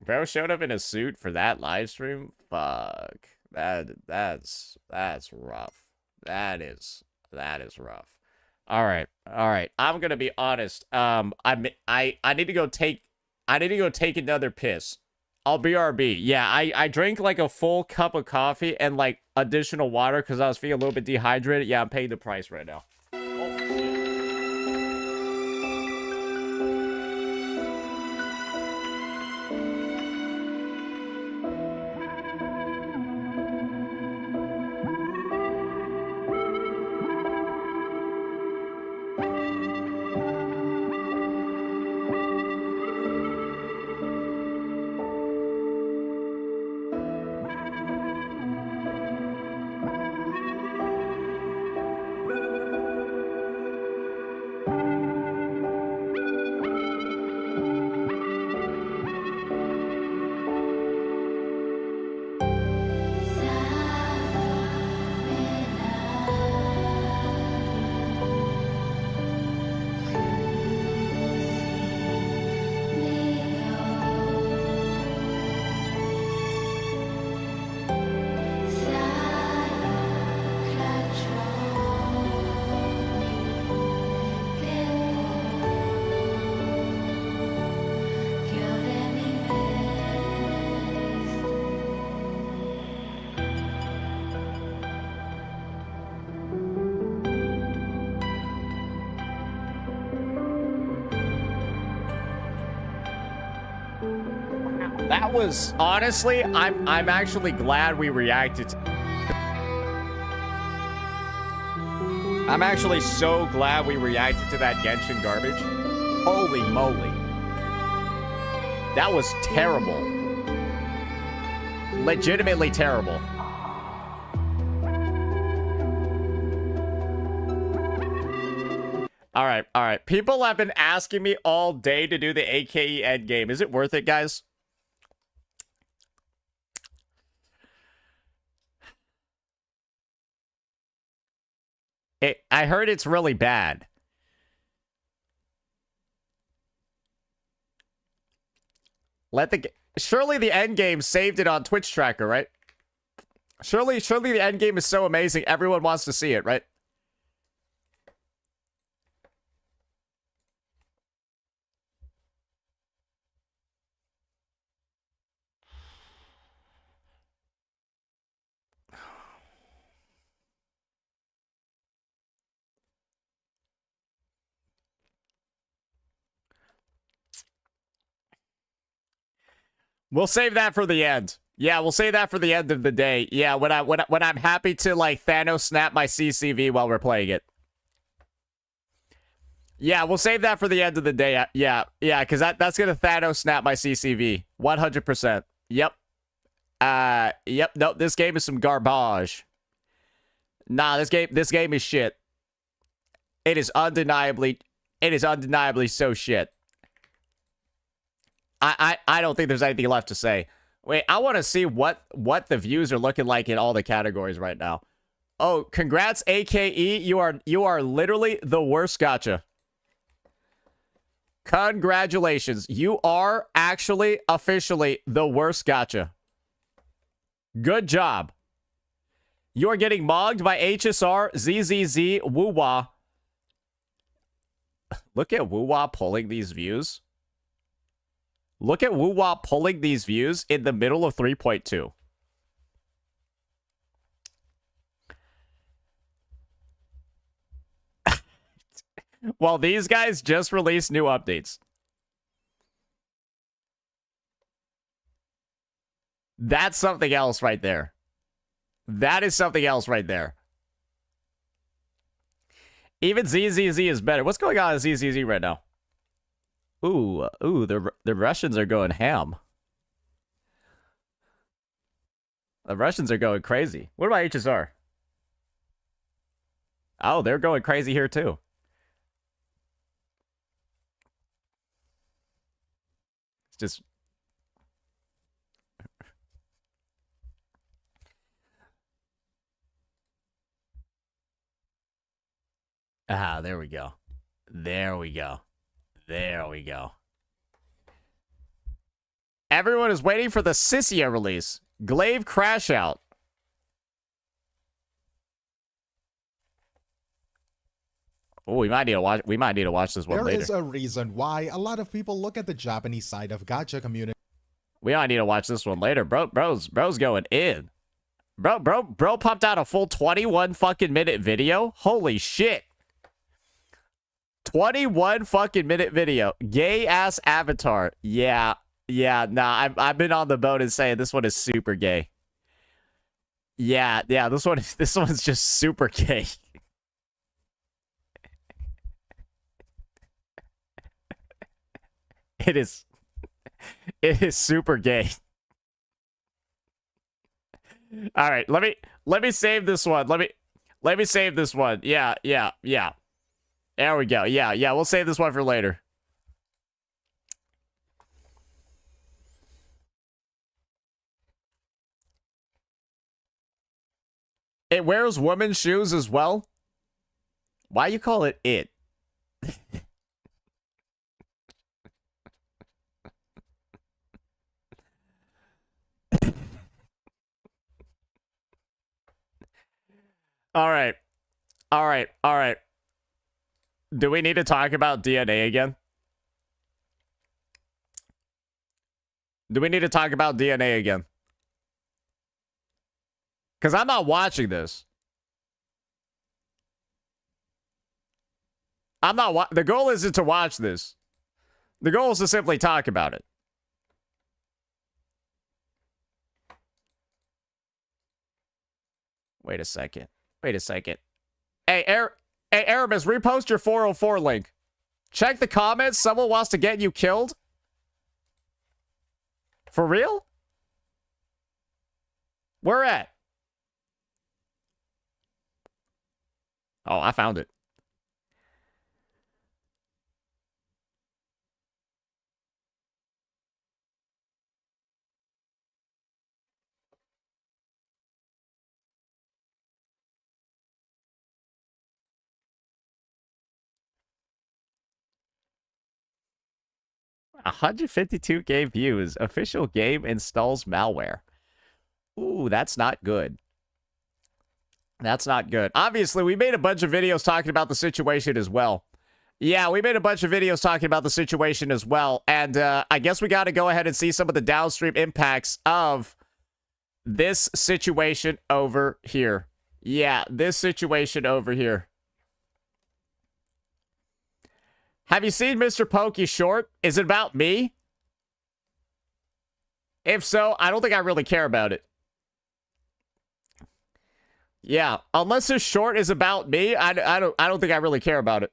Bro showed up in a suit for that live stream? Fuck. That's rough. That is rough. All right. I'm gonna be honest. I need to go take another piss. I'll BRB. Yeah, I drank like a full cup of coffee and like additional water because I was feeling a little bit dehydrated. Yeah, I'm paying the price right now. That was honestly, I'm actually glad we reacted to. I'm actually so glad we reacted to that Genshin garbage. Holy moly. That was terrible. Legitimately terrible. All right. People have been asking me all day to do the AKE endgame. Is it worth it, guys? I heard it's really bad. Surely the end game saved it on Twitch Tracker, right? Surely the end game is so amazing, everyone wants to see it, right? We'll save that for the end. Yeah, we'll save that for the end of the day. Yeah, when I'm happy to like Thanos snap my CCV while we're playing it. Yeah, we'll save that for the end of the day. Yeah, because that's gonna Thanos snap my CCV 100%. Yep. Yep. No, this game is some garbage. Nah, this game is shit. It is undeniably so shit. I don't think there's anything left to say. Wait, I want to see what the views are looking like in all the categories right now. Oh, congrats, AKE. You are literally the worst gacha. Congratulations. You are actually officially the worst gacha. Good job. You are getting mogged by HSR, ZZZ, Woowa. Look at Woowa pulling these views. Look at Woowa pulling these views in the middle of 3.2. Well, these guys just released new updates. That's something else right there. That is something else right there. Even ZZZ is better. What's going on in ZZZ right now? Ooh, the Russians are going ham. The Russians are going crazy. What about HSR? Oh, they're going crazy here too. It's just... Ah, there we go. There we go. There we go. Everyone is waiting for the Sissia release. Glaive Crash Out. Oh, we might need to watch. We might need to watch this one later. There is a reason why a lot of people look at the Japanese side of gacha community. We might need to watch this one later. Bro's going in. Bro popped out a full 21 fucking minute video. Holy shit. 21 fucking minute video. Gay ass avatar. Yeah. Nah, I've been on the boat and saying this one is super gay. Yeah, this one's just super gay. It is super gay. All right, let me save this one. Let me save this one. Yeah. There we go. Yeah, we'll save this one for later. It wears women's shoes as well. Why you call it it? All right. Do we need to talk about DNA again? Do we need to talk about DNA again? Because I'm not watching this. The goal isn't to watch this. The goal is to simply talk about it. Wait a second. Hey, Aramis, repost your 404 link. Check the comments. Someone wants to get you killed. For real? Where at? Oh, I found it. $152K views. Official game installs malware. Ooh, that's not good. That's not good. Obviously, we made a bunch of videos talking about the situation as well. Yeah, we made a bunch of videos talking about the situation as well. And I guess we got to go ahead and see some of the downstream impacts of this situation over here. Yeah, this situation over here. Have you seen Mr. Pokey short? Is it about me? If so, I don't think I really care about it. Yeah, unless his short is about me, I don't think I really care about it.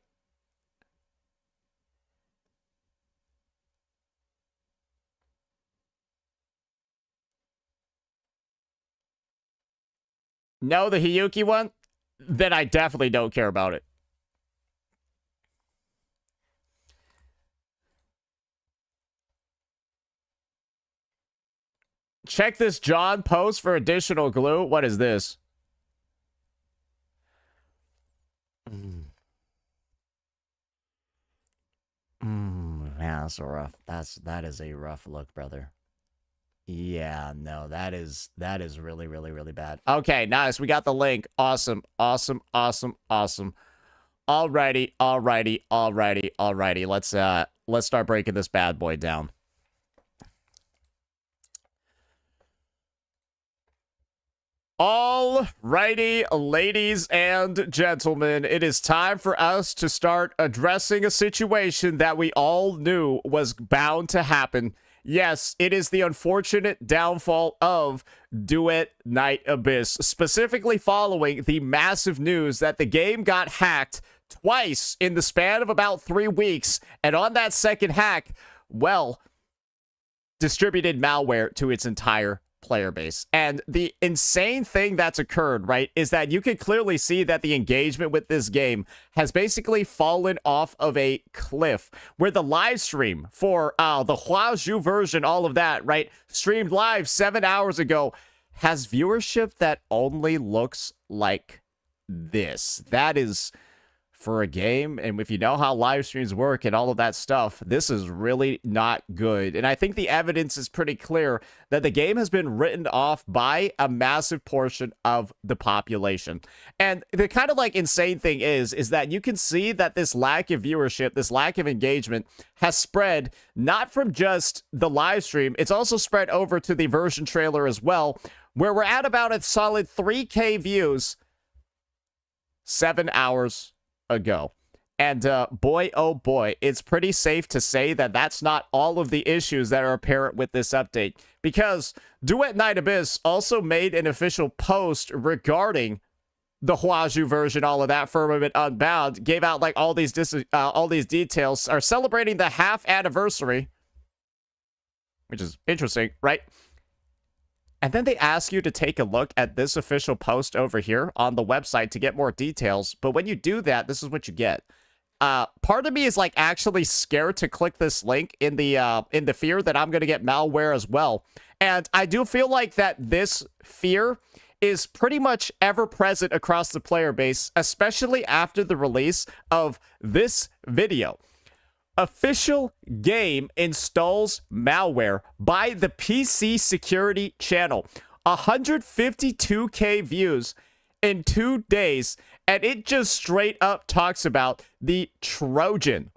No, the Hiyuki one? Then I definitely don't care about it. Check this John post for additional glue. What is this? Yeah, that's a rough. That is a rough look, brother. Yeah, no, that is really, really, really bad. Okay, nice. We got the link. Awesome, awesome, awesome, awesome. Alrighty, alrighty, alrighty, alrighty. Let's start breaking this bad boy down. Alrighty, ladies and gentlemen, it is time for us to start addressing a situation that we all knew was bound to happen. Yes, it is the unfortunate downfall of Duet Night Abyss, specifically following the massive news that the game got hacked twice in the span of about 3 weeks, and on that second hack, well, distributed malware to its entire player base. And the insane thing that's occurred, right, is that you can clearly see that the engagement with this game has basically fallen off of a cliff, where the live stream for the Huazhu version, all of that, right, streamed live 7 hours ago, has viewership that only looks like this. That is, for a game, and if you know how live streams work and all of that stuff, this is really not good. And I think the evidence is pretty clear that the game has been written off by a massive portion of the population. And the kind of like insane thing is that you can see that this lack of viewership, this lack of engagement has spread not from just the live stream, it's also spread over to the version trailer as well, where we're at about a solid 3K views 7 hours ago. And boy, oh boy, it's pretty safe to say that that's not all of the issues that are apparent with this update, because Duet Night Abyss also made an official post regarding the Huazhu version, all of that, Firmament Unbound, gave out like all these details, are celebrating the half anniversary, which is interesting, right? And then they ask you to take a look at this official post over here on the website to get more details. But when you do that, this is what you get. Part of me is like actually scared to click this link in the fear that I'm going to get malware as well. And I do feel like that this fear is pretty much ever present across the player base, especially after the release of this video. Official game installs malware by the PC security channel. 152K views in 2 days, and it just straight up talks about the Trojan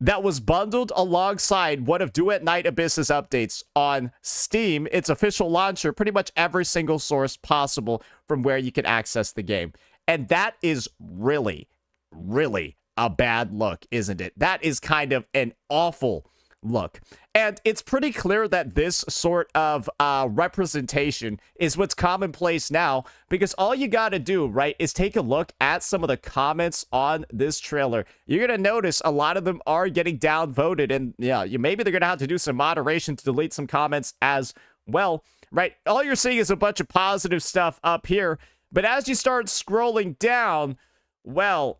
that was bundled alongside one of Duet Night Abyss's updates on Steam, its official launcher, pretty much every single source possible from where you can access the game. And that is really, really a bad look, isn't it? That is kind of an awful look. And it's pretty clear that this sort of representation is what's commonplace now, because all you got to do, right, is take a look at some of the comments on this trailer. You're going to notice a lot of them are getting downvoted, and yeah, maybe they're going to have to do some moderation to delete some comments as well, right? All you're seeing is a bunch of positive stuff up here, but as you start scrolling down, well,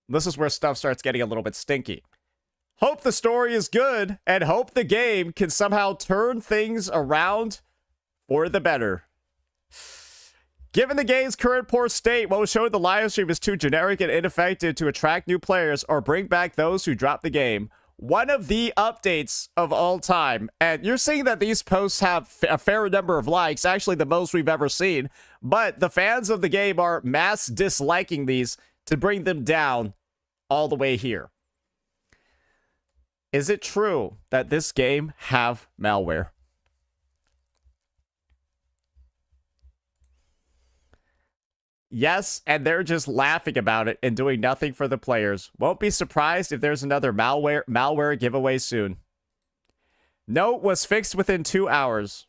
this is where stuff starts getting a little bit stinky. Hope the story is good, and hope the game can somehow turn things around for the better. Given the game's current poor state, what was shown in the live stream is too generic and ineffective to attract new players or bring back those who dropped the game. One of the updates of all time, and you're seeing that these posts have a fair number of likes, actually the most we've ever seen, but the fans of the game are mass disliking these to bring them down all the way here. Is it true that this game have malware? Yes, and they're just laughing about it and doing nothing for the players. Won't be surprised if there's another malware giveaway soon. Note was fixed within 2 hours.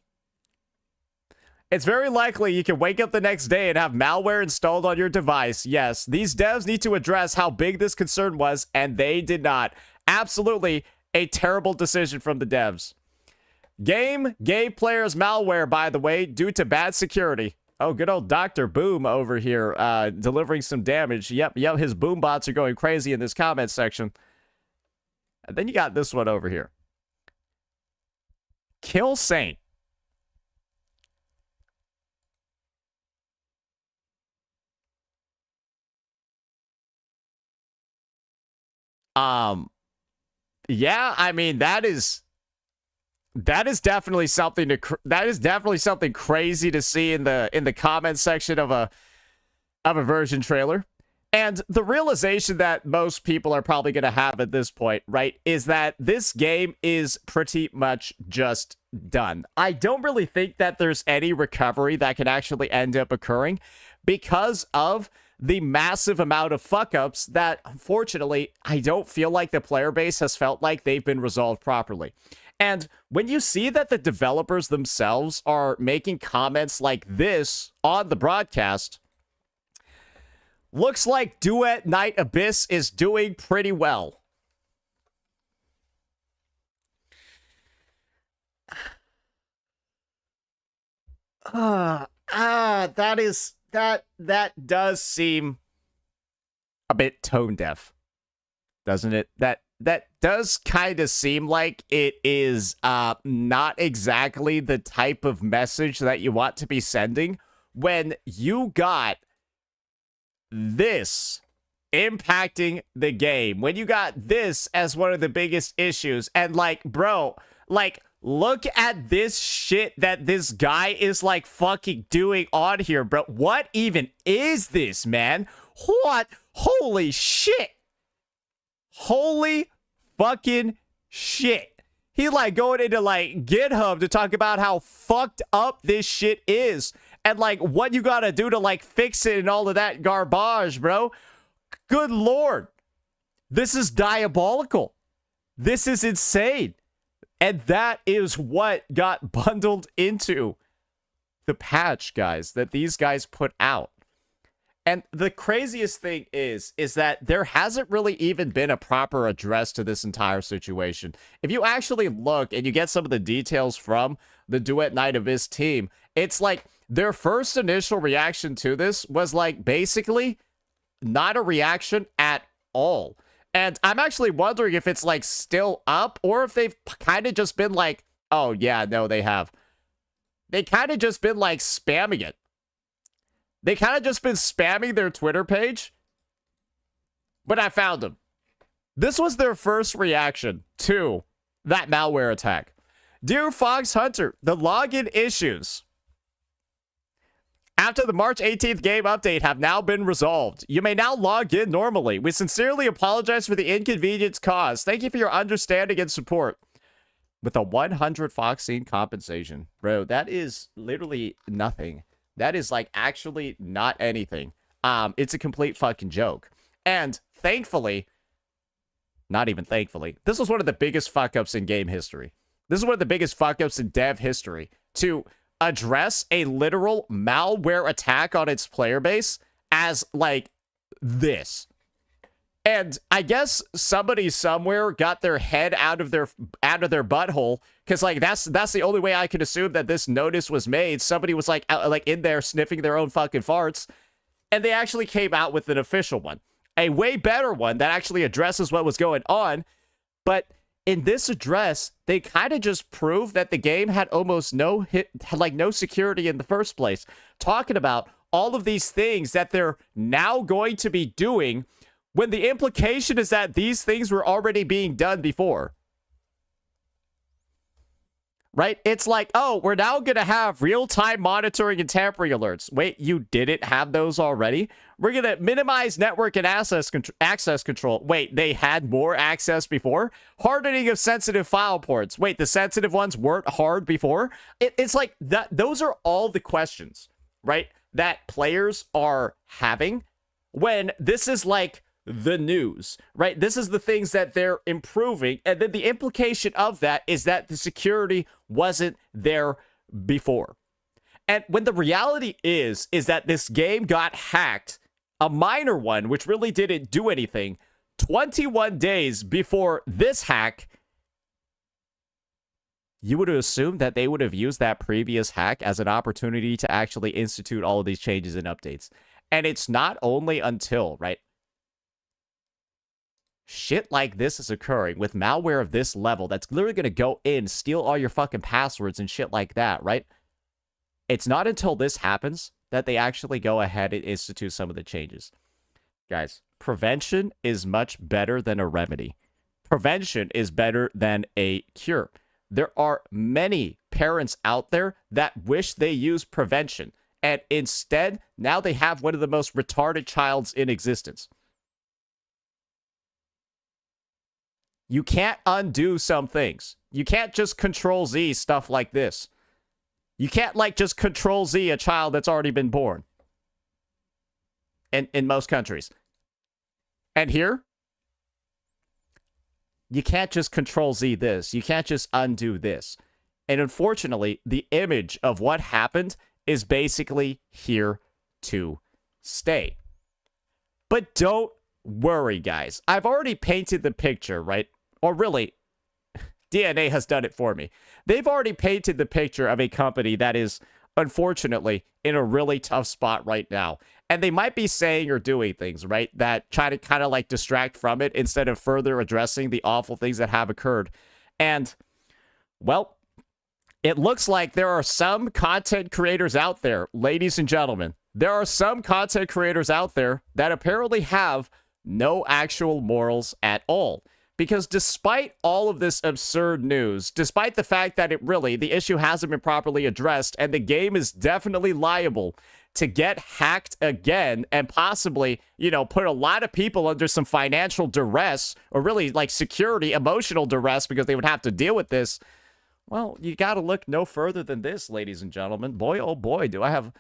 It's very likely you can wake up the next day and have malware installed on your device. Yes, these devs need to address how big this concern was, and they did not. Absolutely a terrible decision from the devs. Game gave players malware, by the way, due to bad security. Oh, good old Dr. Boom over here delivering some damage. Yep, his boom bots are going crazy in this comment section. And then you got this one over here. Kill Saint. yeah, I mean, that is definitely something something crazy to see in the comment section of a version trailer. And the realization that most people are probably going to have at this point, right, is that this game is pretty much just done. I don't really think that there's any recovery that can actually end up occurring because of the massive amount of fuck-ups that, unfortunately, I don't feel like the player base has felt like they've been resolved properly. And when you see that the developers themselves are making comments like this on the broadcast, looks like Duet Night Abyss is doing pretty well. That does seem a bit tone deaf, doesn't it? That does kind of seem like it is not exactly the type of message that you want to be sending when you got this impacting the game, when you got this as one of the biggest issues. And like, bro, like, look at this shit that this guy is like fucking doing on here, bro. What even is this, man? What? Holy shit. Holy fucking shit. He like going into like GitHub to talk about how fucked up this shit is and like what you gotta do to like fix it and all of that garbage, bro. Good lord. This is diabolical. This is insane. And that is what got bundled into the patch, guys, that these guys put out. And the craziest thing is that there hasn't really even been a proper address to this entire situation. If you actually look and you get some of the details from the Duet Night Abyss team, it's like their first initial reaction to this was like basically not a reaction at all. And I'm actually wondering if it's like still up or if they've kind of just been like, oh yeah, no, they have. They kind of just been like spamming it. They kind of just been spamming their Twitter page. But I found them. This was their first reaction to that malware attack. Dear Fox Hunter, the login issues after the March 18th game update have now been resolved. You may now log in normally. We sincerely apologize for the inconvenience caused. Thank you for your understanding and support. With a 100 Fox scene compensation. Bro, that is literally nothing. That is like actually not anything. It's a complete fucking joke. And thankfully, not even thankfully, this was one of the biggest fuck-ups in game history. This is one of the biggest fuck-ups in dev history. To address a literal malware attack on its player base as like this. And I guess somebody somewhere got their head out of their butthole, because like that's the only way I can assume that this notice was made. Somebody was like in there sniffing their own fucking farts, and they actually came out with an official one, a way better one that actually addresses what was going on. But in this address, they kind of just proved that the game had almost no security in the first place, talking about all of these things that they're now going to be doing, when the implication is that these things were already being done before. Right? It's like, oh, we're now going to have real-time monitoring and tampering alerts. Wait, you didn't have those already? We're going to minimize network and access control. Wait, they had more access before? Hardening of sensitive file ports. Wait, the sensitive ones weren't hard before? It's like, that. Those are all the questions, right, that players are having when this is like the news, right? This is the things that they're improving, and then the implication of that is that the security wasn't there before. And when the reality is that this game got hacked, a minor one, which really didn't do anything, 21 days before this hack, you would have assumed that they would have used that previous hack as an opportunity to actually institute all of these changes and updates. And it's not only until, right, shit like this is occurring with malware of this level that's literally going to go in, steal all your fucking passwords and shit like that, right? It's not until this happens that they actually go ahead and institute some of the changes. Guys, prevention is much better than a remedy. prevention is better than a cure. There are many parents out there that wish they used prevention, and instead, now they have one of the most retarded childs in existence. You can't undo some things. You can't just Control Z stuff like this. You can't, like, just Control Z a child that's already been born. In most countries. And here, you can't just Control Z this. You can't just undo this. And unfortunately, the image of what happened is basically here to stay. But don't worry, guys. I've already painted the picture, right? Or really, DNA has done it for me. They've already painted the picture of a company that is, unfortunately, in a really tough spot right now. And they might be saying or doing things, right, that try to kind of like distract from it instead of further addressing the awful things that have occurred. And, well, it looks like there are some content creators out there, ladies and gentlemen. There are some content creators out there that apparently have no actual morals at all. Because despite all of this absurd news, despite the fact that the issue hasn't been properly addressed, and the game is definitely liable to get hacked again and possibly, put a lot of people under some financial duress, or really like security, emotional duress, because they would have to deal with this. Well, you got to look no further than this, ladies and gentlemen. Boy, oh boy, do I have...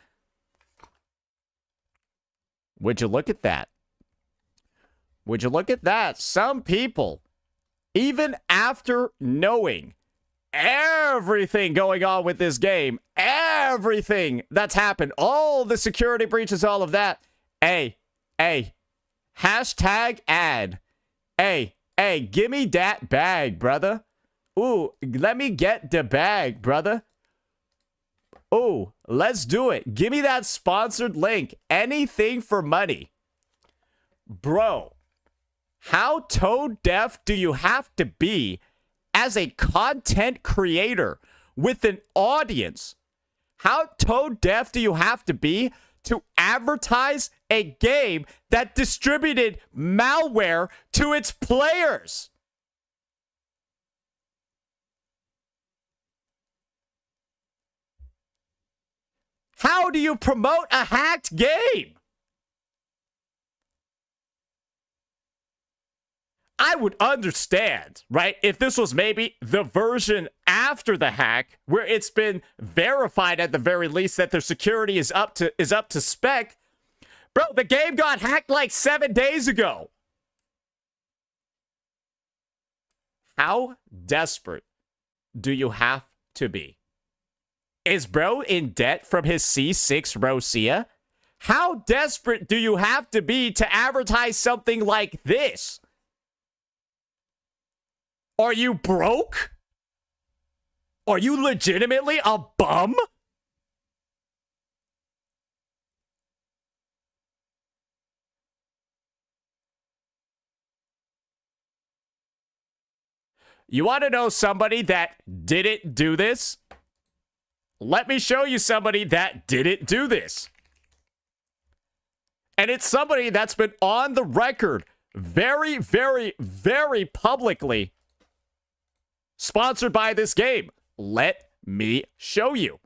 Would you look at that? Would you look at that? Some people, even after knowing everything going on with this game, everything that's happened, all the security breaches, all of that, hashtag ad. Give me that bag, brother. Ooh, let me get the bag, brother. Ooh, let's do it. Give me that sponsored link. Anything for money. Bro, how tone deaf do you have to be as a content creator with an audience? How tone deaf do you have to be to advertise a game that distributed malware to its players? How do you promote a hacked game? I would understand, right, if this was maybe the version after the hack, where it's been verified at the very least that their security is up to spec. Bro, the game got hacked like 7 days ago. How desperate do you have to be? Is bro in debt from his C6 Rosia? How desperate do you have to be to advertise something like this? Are you broke? Are you legitimately a bum? You want to know somebody that didn't do this? Let me show you somebody that didn't do this. And it's somebody that's been on the record very, very, very publicly sponsored by this game. Let me show you.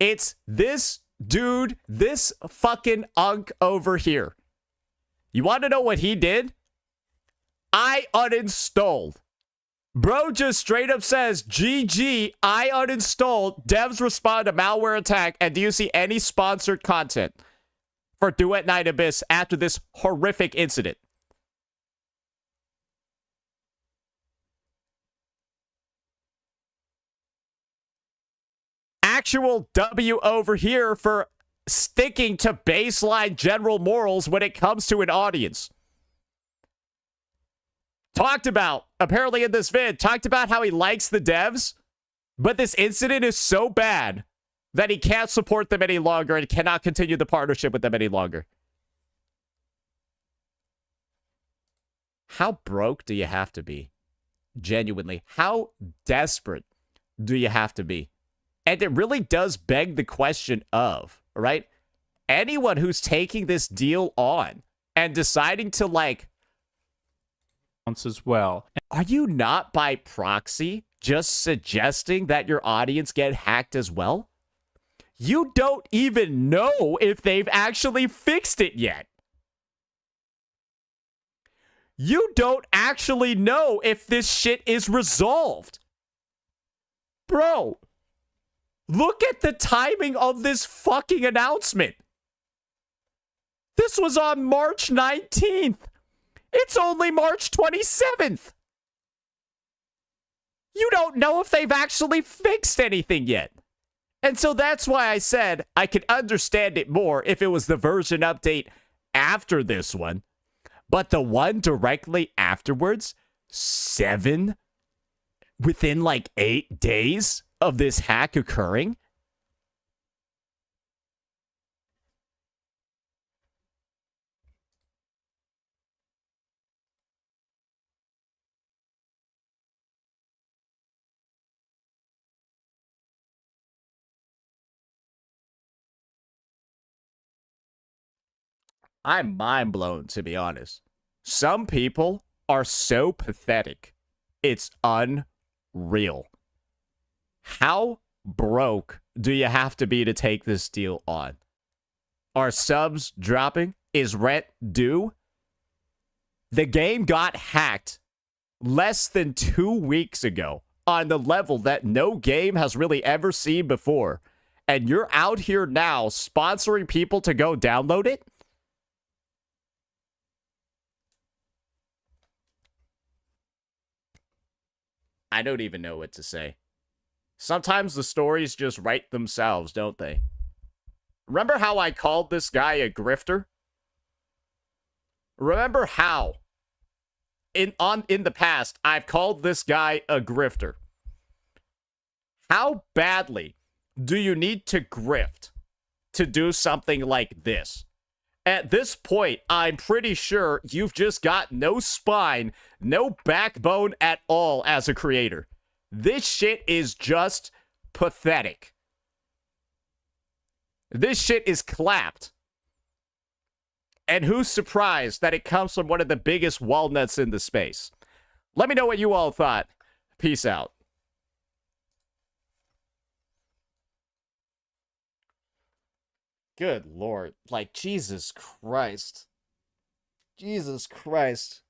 It's this dude, this fucking unk over here. You want to know what he did? I uninstalled. Bro just straight up says, GG, I uninstalled. Devs respond to malware attack. And do you see any sponsored content for Duet Night Abyss after this horrific incident? Actual W over here for sticking to baseline general morals when it comes to an audience. Talked about, apparently in this vid, talked about how he likes the devs, but this incident is so bad that he can't support them any longer and cannot continue the partnership with them any longer. How broke do you have to be? Genuinely, how desperate do you have to be? And it really does beg the question of, right? Anyone who's taking this deal on and deciding to, like, as well. Are you not by proxy just suggesting that your audience get hacked as well? You don't even know if they've actually fixed it yet. You don't actually know if this shit is resolved. Bro, look at the timing of this fucking announcement. This was on March 19th. It's only March 27th. You don't know if they've actually fixed anything yet. And so that's why I said I could understand it more if it was the version update after this one. But the one directly afterwards, within like 8 days of this hack occurring? I'm mind blown, to be honest. Some people are so pathetic. It's unreal. How broke do you have to be to take this deal on? Are subs dropping? Is rent due? The game got hacked less than 2 weeks ago on the level that no game has really ever seen before. And you're out here now sponsoring people to go download it? I don't even know what to say. Sometimes the stories just write themselves, don't they? Remember how I called this guy a grifter? Remember how in the past I've called this guy a grifter? How badly do you need to grift to do something like this? At this point, I'm pretty sure you've just got no spine, no backbone at all as a creator. This shit is just pathetic. This shit is clapped. And who's surprised that it comes from one of the biggest walnuts in the space? Let me know what you all thought. Peace out. Good Lord. Like, Jesus Christ. Jesus Christ.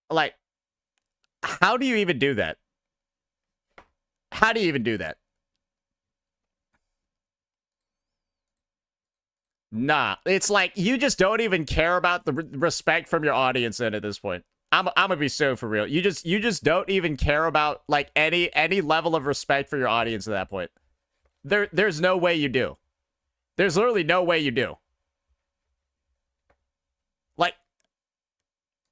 Like, how do you even do that? How do you even do that? Nah, it's like you just don't even care about the respect from your audience then at this point. I'm gonna be so for real. You just don't even care about like any level of respect for your audience at that point. There's no way you do. There's literally no way you do. Like,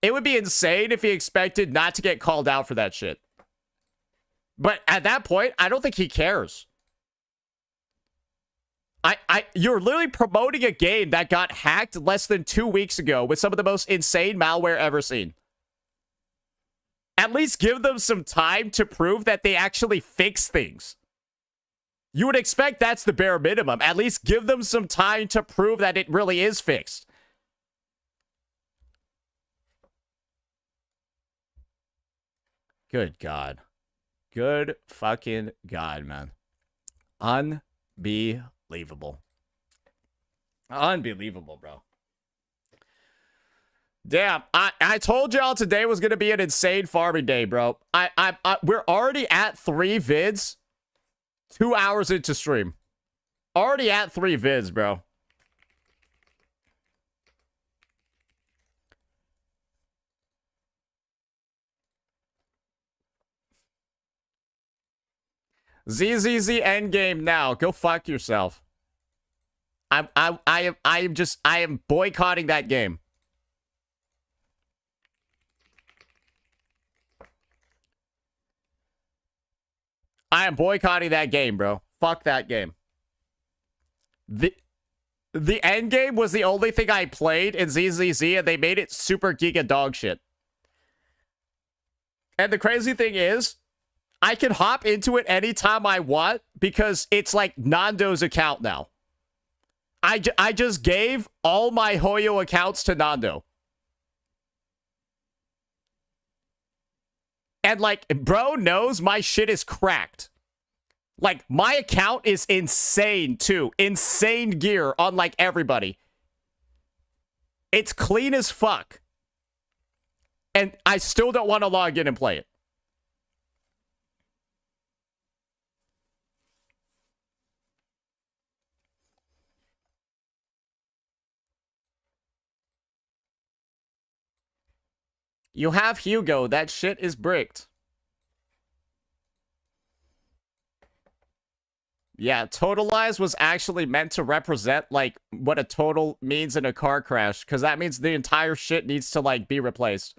it would be insane if he expected not to get called out for that shit. But at that point, I don't think he cares. You're literally promoting a game that got hacked less than 2 weeks ago with some of the most insane malware ever seen. At least give them some time to prove that they actually fix things. You would expect that's the bare minimum. At least give them some time to prove that it really is fixed. Good God. Good fucking God, man. Unbelievable. Unbelievable, bro. Damn, I told y'all today was gonna be an insane farming day, bro. We're already at 3 vids, 2 hours into stream. Already at 3 vids, bro. ZZZ endgame now. Go fuck yourself. I am boycotting that game. I am boycotting that game, bro. Fuck that game. The end game was the only thing I played in ZZZ, and they made it super giga dog shit. And the crazy thing is, I can hop into it anytime I want because it's like Nando's account now. I just gave all my Hoyo accounts to Nando. And like, bro knows my shit is cracked. Like, my account is insane too. Insane gear on like everybody. It's clean as fuck. And I still don't want to log in and play it. You have Hugo. That shit is bricked. Yeah, totalize was actually meant to represent, like, what a total means in a car crash. Because that means the entire shit needs to, like, be replaced.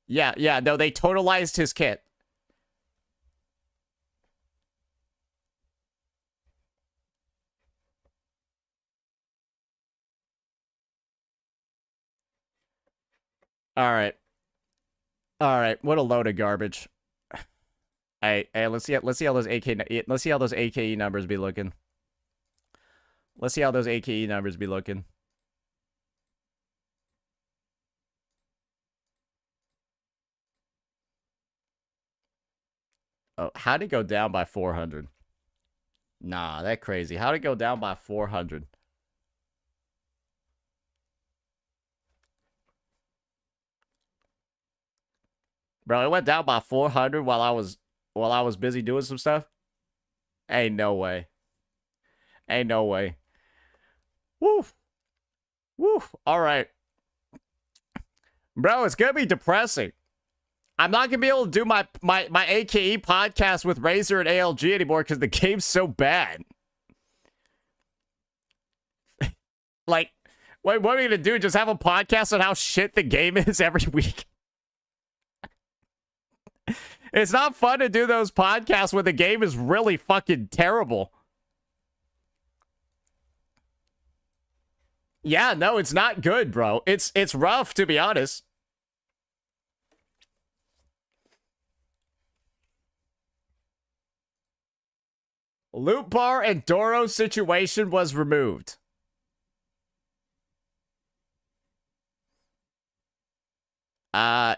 Yeah, no, they totalized his kit. Alright. Alright, what a load of garbage. Hey, let's see how those AKE numbers be looking. Let's see how those AKE numbers be looking. Oh, how'd it go down by 400? Nah, that crazy. How'd it go down by 400? Bro, it went down by 400 while I was busy doing some stuff. Ain't no way. Ain't no way. Woo. Woo. All right. Bro, it's gonna be depressing. I'm not gonna be able to do my AKE podcast with Razor and ALG anymore because the game's so bad. Like, what are we gonna do? Just have a podcast on how shit the game is every week? It's not fun to do those podcasts when the game is really fucking terrible. Yeah, no, it's not good, bro. It's rough, to be honest. Loot bar and Doro situation was removed.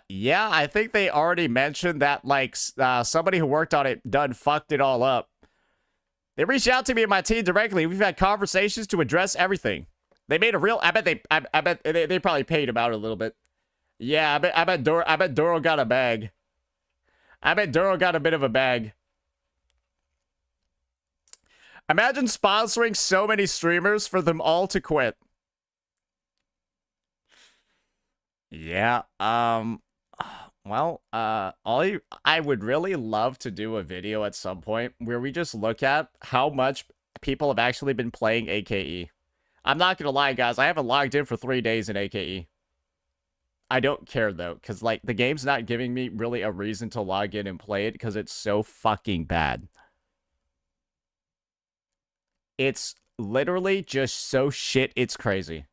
Yeah, I think they already mentioned that, like, somebody who worked on it done fucked it all up. They reached out to me and my team directly. We've had conversations to address everything. They made a real, I bet they probably paid about it a little bit. Yeah, I bet Doro got a bag. I bet Doro got a bit of a bag. Imagine sponsoring so many streamers for them all to quit. Yeah, well, I would really love to do a video at some point where we just look at how much people have actually been playing AKE. I'm not gonna lie, guys, I haven't logged in for 3 days in AKE. I don't care, though, because, like, the game's not giving me really a reason to log in and play it because it's so fucking bad. It's literally just so shit, it's crazy.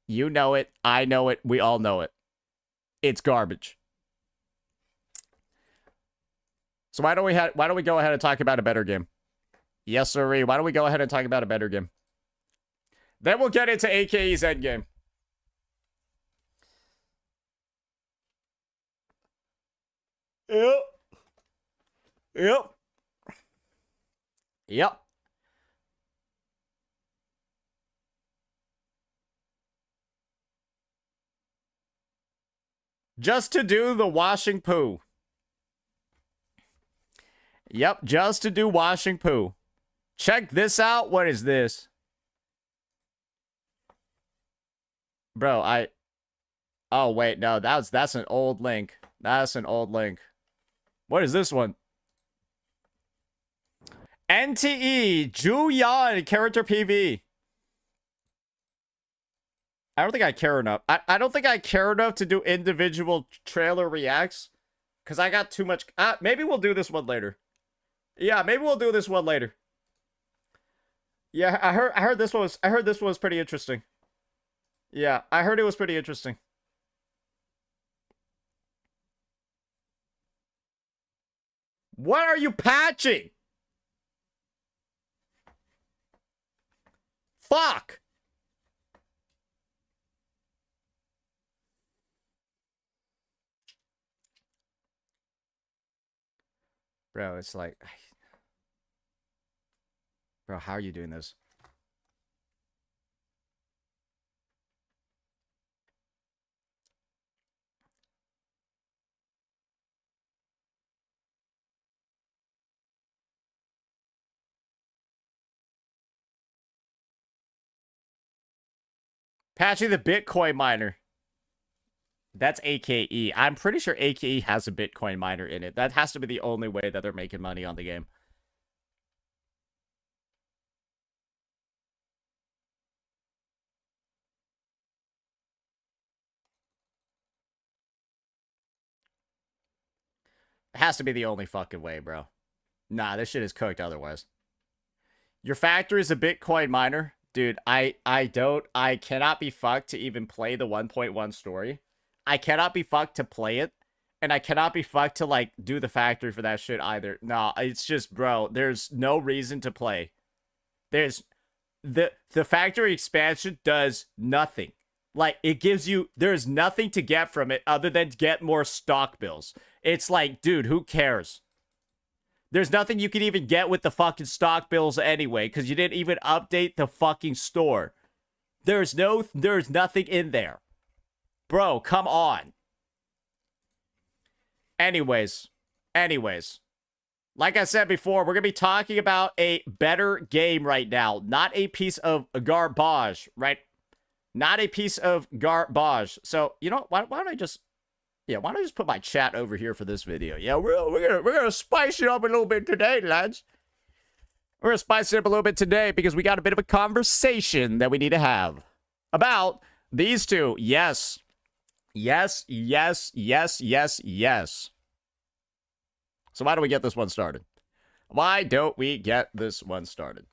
You know it, I know it, we all know it. It's garbage. So why don't we go ahead and talk about a better game? Yes, sirree. Why don't we go ahead and talk about a better game? Then we'll get into AKE's endgame. Yep. Just to do the washing poo. Yep, just to do washing poo. Check this out. What is this? Bro, oh, wait, no, that's an old link. That's an old link. What is this one? NTE, Juyan, character PV. I don't think I care enough. I don't think I care enough to do individual trailer reacts. Because I got too much... maybe we'll do this one later. Yeah, maybe we'll do this one later. Yeah, I heard this one was pretty interesting. Yeah, I heard it was pretty interesting. What are you patching? Fuck! Bro, it's like... Bro, how are you doing this? Patching the Bitcoin miner. That's AKE. I'm pretty sure AKE has a Bitcoin miner in it. That has to be the only way that they're making money on the game. It has to be the only fucking way, bro. Nah, this shit is cooked otherwise. Your factory is a Bitcoin miner? Dude, I cannot be fucked to even play the 1.1 story. I cannot be fucked to play it. And I cannot be fucked to, like, do the factory for that shit either. No, it's just, bro, there's no reason to play. There's... The factory expansion does nothing. Like, it gives you... There's nothing to get from it other than get more stock bills. It's like, dude, who cares? There's nothing you can even get with the fucking stock bills anyway, because you didn't even update the fucking store. There's nothing in there. Bro, come on. Anyways. Like I said before, we're going to be talking about a better game right now. Not a piece of garbage, right? Not a piece of garbage. So, you know, why don't I just... Yeah, why don't I just put my chat over here for this video? Yeah, we're gonna spice it up a little bit today, lads. We're gonna spice it up a little bit today because we got a bit of a conversation that we need to have about these two. Yes. Yes. So why don't we get this one started? Why don't we get this one started?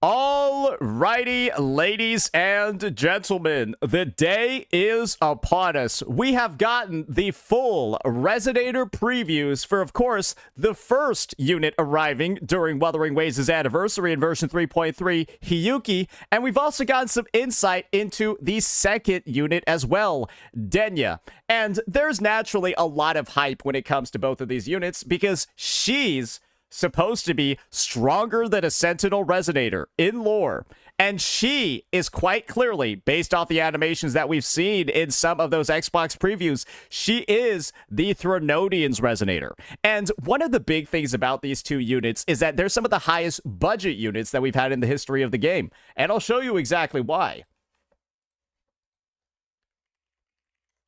Alrighty, ladies and gentlemen, the day is upon us. We have gotten the full Resonator previews for, of course, the first unit arriving during Wuthering Waves' anniversary in version 3.3, Hiyuki, and we've also gotten some insight into the second unit as well, Denia. And there's naturally a lot of hype when it comes to both of these units because she's supposed to be stronger than a Sentinel Resonator in lore. And she is quite clearly, based off the animations that we've seen in some of those Xbox previews, she is the Thronodian's Resonator. And one of the big things about these two units is that they're some of the highest budget units that we've had in the history of the game. And I'll show you exactly why.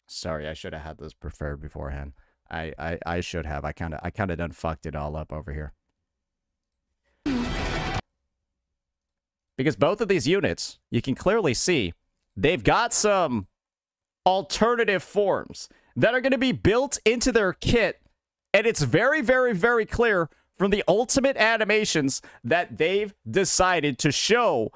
Sorry, I should have had this prepared beforehand. I should have. I kind of done fucked it all up over here. Because both of these units, you can clearly see, they've got some alternative forms that are going to be built into their kit. And it's very, very, very clear from the ultimate animations that they've decided to show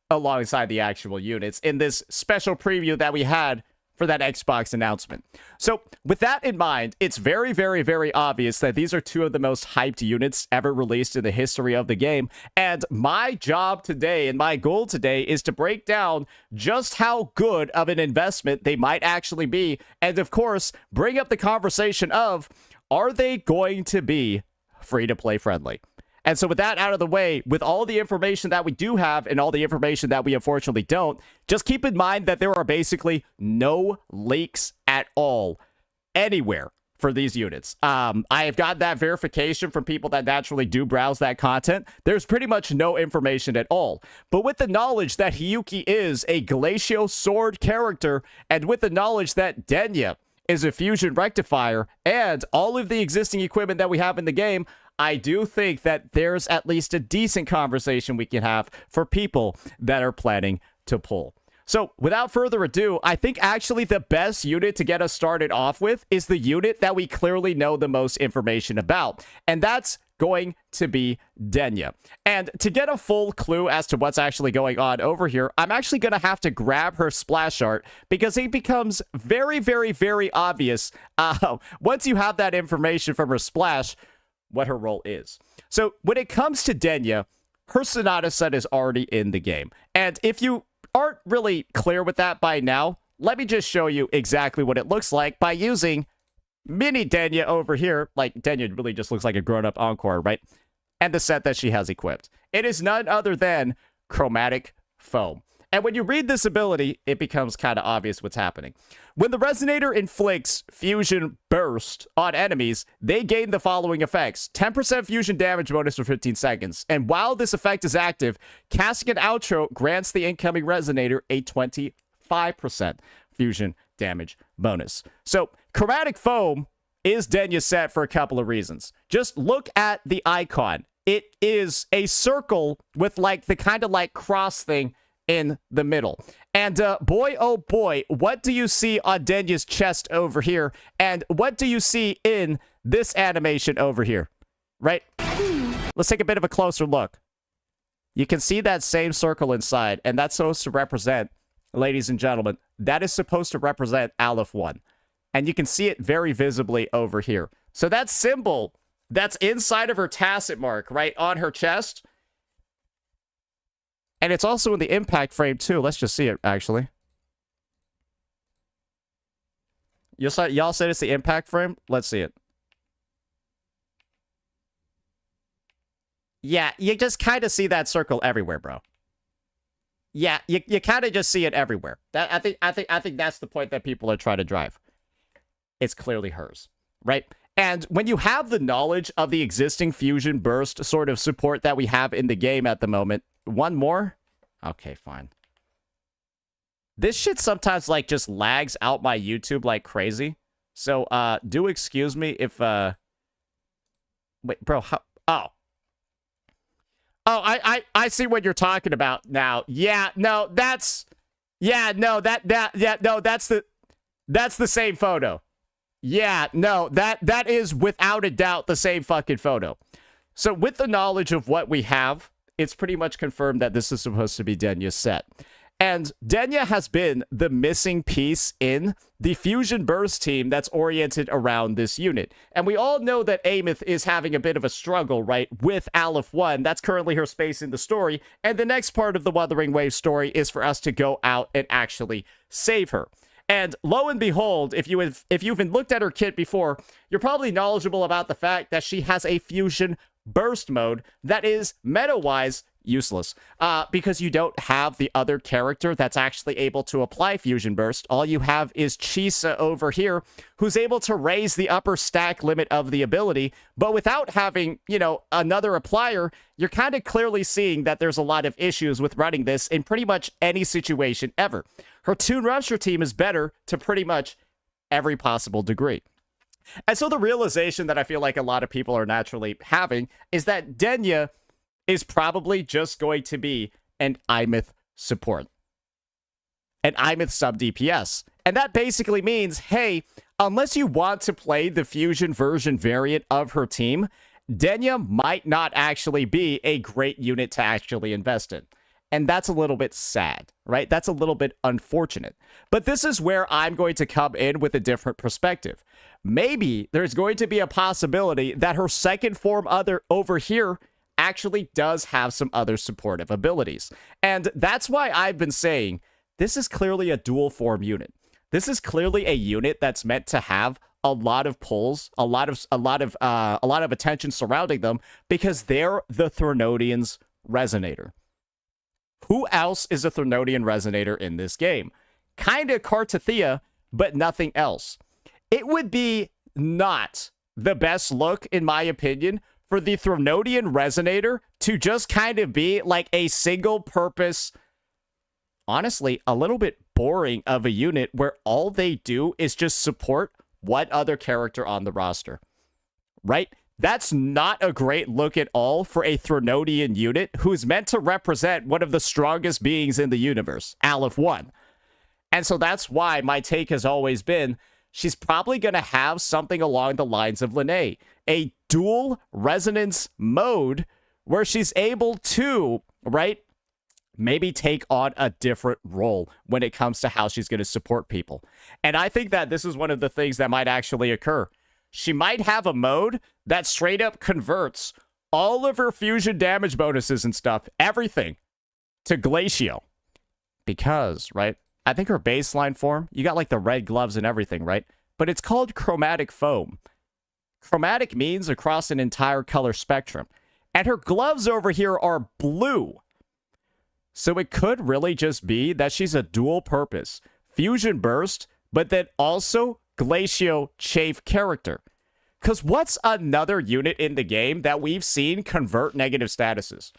alongside the actual units in this special preview that we had for that Xbox announcement. So with that in mind, it's very, very, very obvious that these are two of the most hyped units ever released in the history of the game. And my job today and my goal today is to break down just how good of an investment they might actually be. And of course, bring up the conversation of, are they going to be free-to-play friendly? And so with that out of the way, with all the information that we do have and all the information that we unfortunately don't, just keep in mind that there are basically no leaks at all anywhere for these units. I have got that verification from people that naturally do browse that content. There's pretty much no information at all. But with the knowledge that Hiyuki is a Glacio Sword character, and with the knowledge that Denia is a fusion rectifier, and all of the existing equipment that we have in the game, I do think that there's at least a decent conversation we can have for people that are planning to pull. So without further ado, I think actually the best unit to get us started off with is the unit that we clearly know the most information about. And that's going to be Denia. And to get a full clue as to what's actually going on over here, I'm actually going to have to grab her splash art because it becomes very, very, very obvious once you have that information from her splash, what her role is. So when it comes to Denia, her Sonata set is already in the game. And if you aren't really clear with that by now, let me just show you exactly what it looks like by using mini Denia over here. Like, Denia really just looks like a grown-up Encore, right? And the set that she has equipped. It is none other than Chromatic Foam. And when you read this ability, it becomes kind of obvious what's happening. When the Resonator inflicts Fusion Burst on enemies, they gain the following effects. 10% fusion damage bonus for 15 seconds. And while this effect is active, casting an outro grants the incoming Resonator a 25% fusion damage bonus. So, Chromatic Foam is Denia's set for a couple of reasons. Just look at the icon. It is a circle with like the kind of like cross thing in the middle. And boy, oh boy, what do you see on Denia's chest over here? And what do you see in this animation over here? Right? Let's take a bit of a closer look. You can see that same circle inside, and that's supposed to represent, ladies and gentlemen, that is supposed to represent Aleph 1. And you can see it very visibly over here. So that symbol that's inside of her tacit mark, right, on her chest, and it's also in the impact frame, too. Let's just see it, actually. Y'all said it's the impact frame? Let's see it. Yeah, you just kind of see that circle everywhere, bro. Yeah, you kind of just see it everywhere. I think that's the point that people are trying to drive. It's clearly hers, right? And when you have the knowledge of the existing Fusion Burst sort of support that we have in the game at the moment, one more? Okay, fine. This shit sometimes, like, just lags out my YouTube like crazy. So, do excuse me if, Wait, bro, how... Oh. Oh, I see what you're talking about now. Yeah, no, that's... Yeah, no, that's the same photo. Yeah, no, that is without a doubt the same fucking photo. So with the knowledge of what we have, it's pretty much confirmed that this is supposed to be Denia's set. And Denia has been the missing piece in the Fusion Burst team that's oriented around this unit. And we all know that Amith is having a bit of a struggle, right, with Aleph 1. That's currently her space in the story. And the next part of the Wuthering Wave story is for us to go out and actually save her. And lo and behold, if you've looked at her kit before, you're probably knowledgeable about the fact that she has a Fusion Burst mode that is meta-wise useless because you don't have the other character that's actually able to apply Fusion Burst. All you have is Chisa over here, who's able to raise the upper stack limit of the ability, but without having, you know, another applier, you're kind of clearly seeing that there's a lot of issues with running this in pretty much any situation ever. Her Toon Rupture team is better to pretty much every possible degree. And so the realization that I feel like a lot of people are naturally having is that Denia is probably just going to be an Imith support. An Imith sub DPS. And that basically means, hey, unless you want to play the Fusion version variant of her team, Denia might not actually be a great unit to actually invest in. And that's a little bit sad, right? That's a little bit unfortunate. But this is where I'm going to come in with a different perspective. Maybe there's going to be a possibility that her second form over here actually does have some other supportive abilities. And that's why I've been saying this is clearly a dual form unit. This is clearly a unit that's meant to have a lot of pulls, a lot of attention surrounding them because they're the Threnodian's Resonator. Who else is a Threnodian Resonator in this game? Kinda Kartathea, but nothing else. It would be not the best look, in my opinion, for the Threnodian Resonator to just kind of be like a single purpose, honestly, a little bit boring of a unit where all they do is just support one other character on the roster, right? That's not a great look at all for a Threnodian unit who's meant to represent one of the strongest beings in the universe, Aleph 1. And so that's why my take has always been, she's probably going to have something along the lines of Linnae. a dual resonance mode where she's able to, right, maybe take on a different role when it comes to how she's going to support people. And I think that this is one of the things that might actually occur. She might have a mode that straight up converts all of her fusion damage bonuses and stuff, everything, to Glacio. Because, right, I think her baseline form, you got like the red gloves and everything, right? But it's called chromatic foam. Chromatic means across an entire color spectrum. And her gloves over here are blue. So it could really just be that she's a dual purpose fusion burst, but then also Glacio Chafe character. Because what's another unit in the game that we've seen convert negative statuses?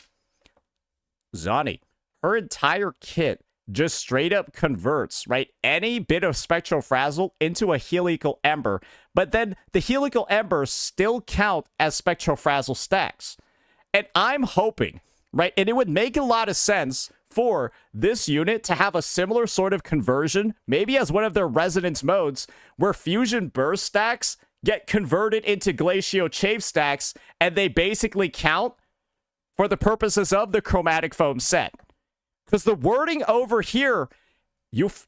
Zani. Her entire kit just straight up converts, right, any bit of Spectral Frazzle into a Helical Ember, but then the Helical Embers still count as Spectral Frazzle stacks. And I'm hoping, right, and it would make a lot of sense for this unit to have a similar sort of conversion, maybe as one of their resonance modes, where Fusion Burst stacks get converted into Glacio Chafe stacks, and they basically count for the purposes of the Chromatic Foam set. Because the wording over here,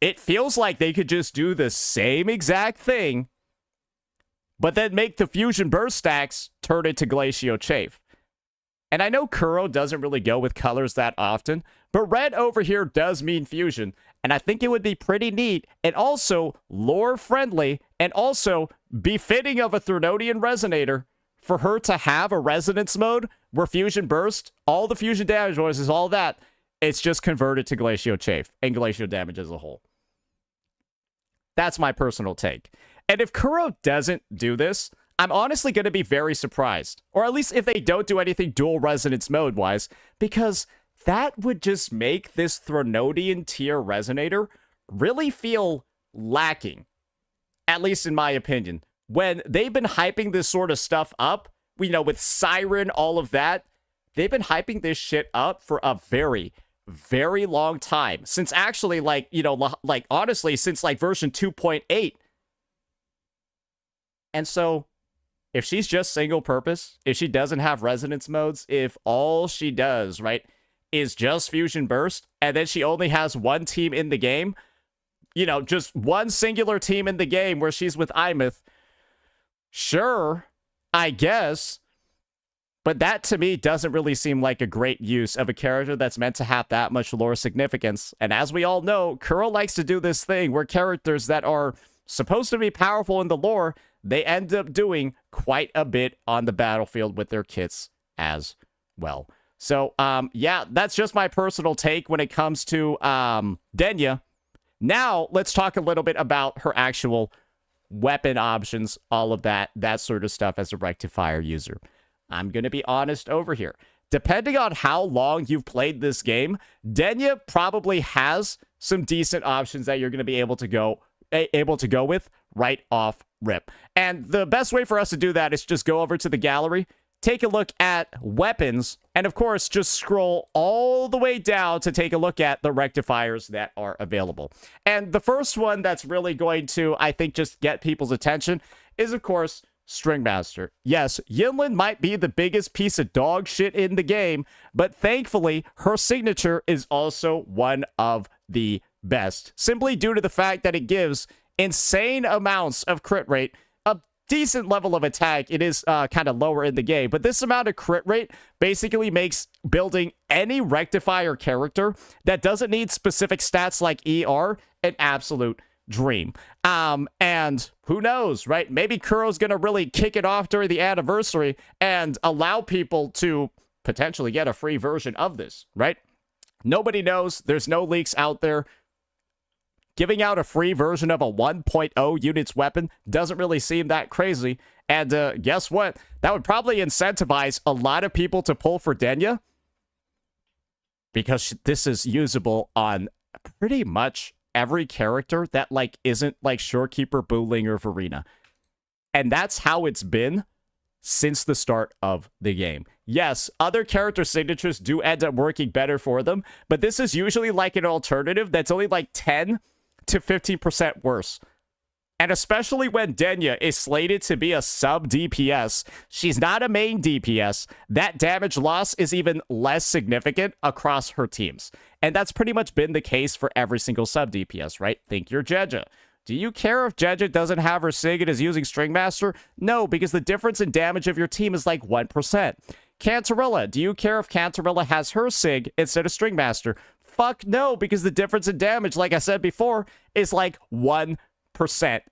it feels like they could just do the same exact thing, but then make the Fusion Burst stacks turn into Glacio Chafe. And I know Kuro doesn't really go with colors that often, but red over here does mean fusion, and I think it would be pretty neat, and also lore-friendly, and also befitting of a Threnodian Resonator for her to have a resonance mode where Fusion Burst, all the fusion damage bonuses, all that, it's just converted to Glacio Chafe and Glacio damage as a whole. That's my personal take. And if Kuro doesn't do this, I'm honestly going to be very surprised. Or at least if they don't do anything dual resonance mode-wise, because that would just make this Threnodian tier Resonator really feel lacking. At least in my opinion. When they've been hyping this sort of stuff up, you know, with Siren, all of that, they've been hyping this shit up for a very, very long time. Since actually, like, you know, like, honestly, since, like, version 2.8. And so, if she's just single purpose, if she doesn't have resonance modes, if all she does, right, is just Fusion Burst, and then she only has one team in the game, you know, just one singular team in the game where she's with Imeth, sure, I guess, but that to me doesn't really seem like a great use of a character that's meant to have that much lore significance. And as we all know, Kuro likes to do this thing where characters that are supposed to be powerful in the lore, they end up doing quite a bit on the battlefield with their kits as well. So, yeah, that's just my personal take when it comes to Denia. Now, let's talk a little bit about her actual weapon options, all of that sort of stuff as a rectifier user. I'm going to be honest over here. Depending on how long you've played this game, Denia probably has some decent options that you're going to be able to go with right off rip. And the best way for us to do that is just go over to the gallery, take a look at weapons, and of course, just scroll all the way down to take a look at the rectifiers that are available. And the first one that's really going to, I think, just get people's attention is, of course, Stringmaster. Yes, Yinlin might be the biggest piece of dog shit in the game, but thankfully, her signature is also one of the best, simply due to the fact that it gives insane amounts of crit rate, a decent level of attack. It is kind of lower in the game, but this amount of crit rate basically makes building any rectifier character that doesn't need specific stats like ER an absolute dream. And who knows, right? Maybe Kuro's gonna really kick it off during the anniversary and allow people to potentially get a free version of this, right? Nobody knows. There's no leaks out there. Giving out a free version of a 1.0 units weapon doesn't really seem that crazy. And guess what? That would probably incentivize a lot of people to pull for Denia, because this is usable on pretty much every character that, like, isn't like Shorekeeper, Booling, or Verena. And that's how it's been since the start of the game. Yes, other character signatures do end up working better for them, but this is usually like an alternative that's only like 10 to 15% worse And especially when Denia is slated to be a sub DPS, she's not a main DPS, that damage loss is even less significant across her teams. And that's pretty much been the case for every single sub DPS, right? Think you're Jeja. Do you care if Jeja doesn't have her Sig and is using Stringmaster? No, because the difference in damage of your team is like 1%. Cantarella, do you care if Cantarella has her Sig instead of Stringmaster? Fuck no, because the difference in damage, like I said before, is like 1%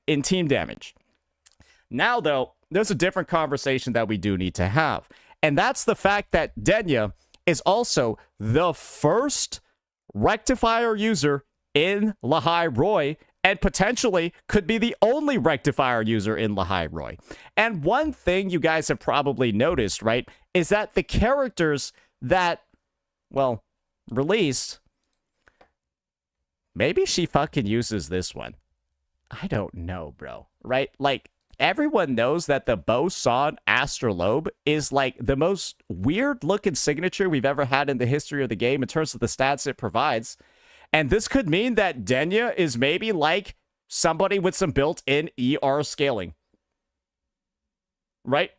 in team damage. Now, though, there's a different conversation that we do need to have. And that's the fact that Denia is also the first rectifier user in Lahai Roy, and potentially could be the only rectifier user in Lahai Roy. And one thing you guys have probably noticed, right, is that the characters that, well, released, maybe she fucking uses this one. I don't know, bro. Right? Like, everyone knows that the Boson Astrolabe is like the most weird looking signature we've ever had in the history of the game in terms of the stats it provides. And this could mean that Denia is maybe like somebody with some built-in ER scaling. Right?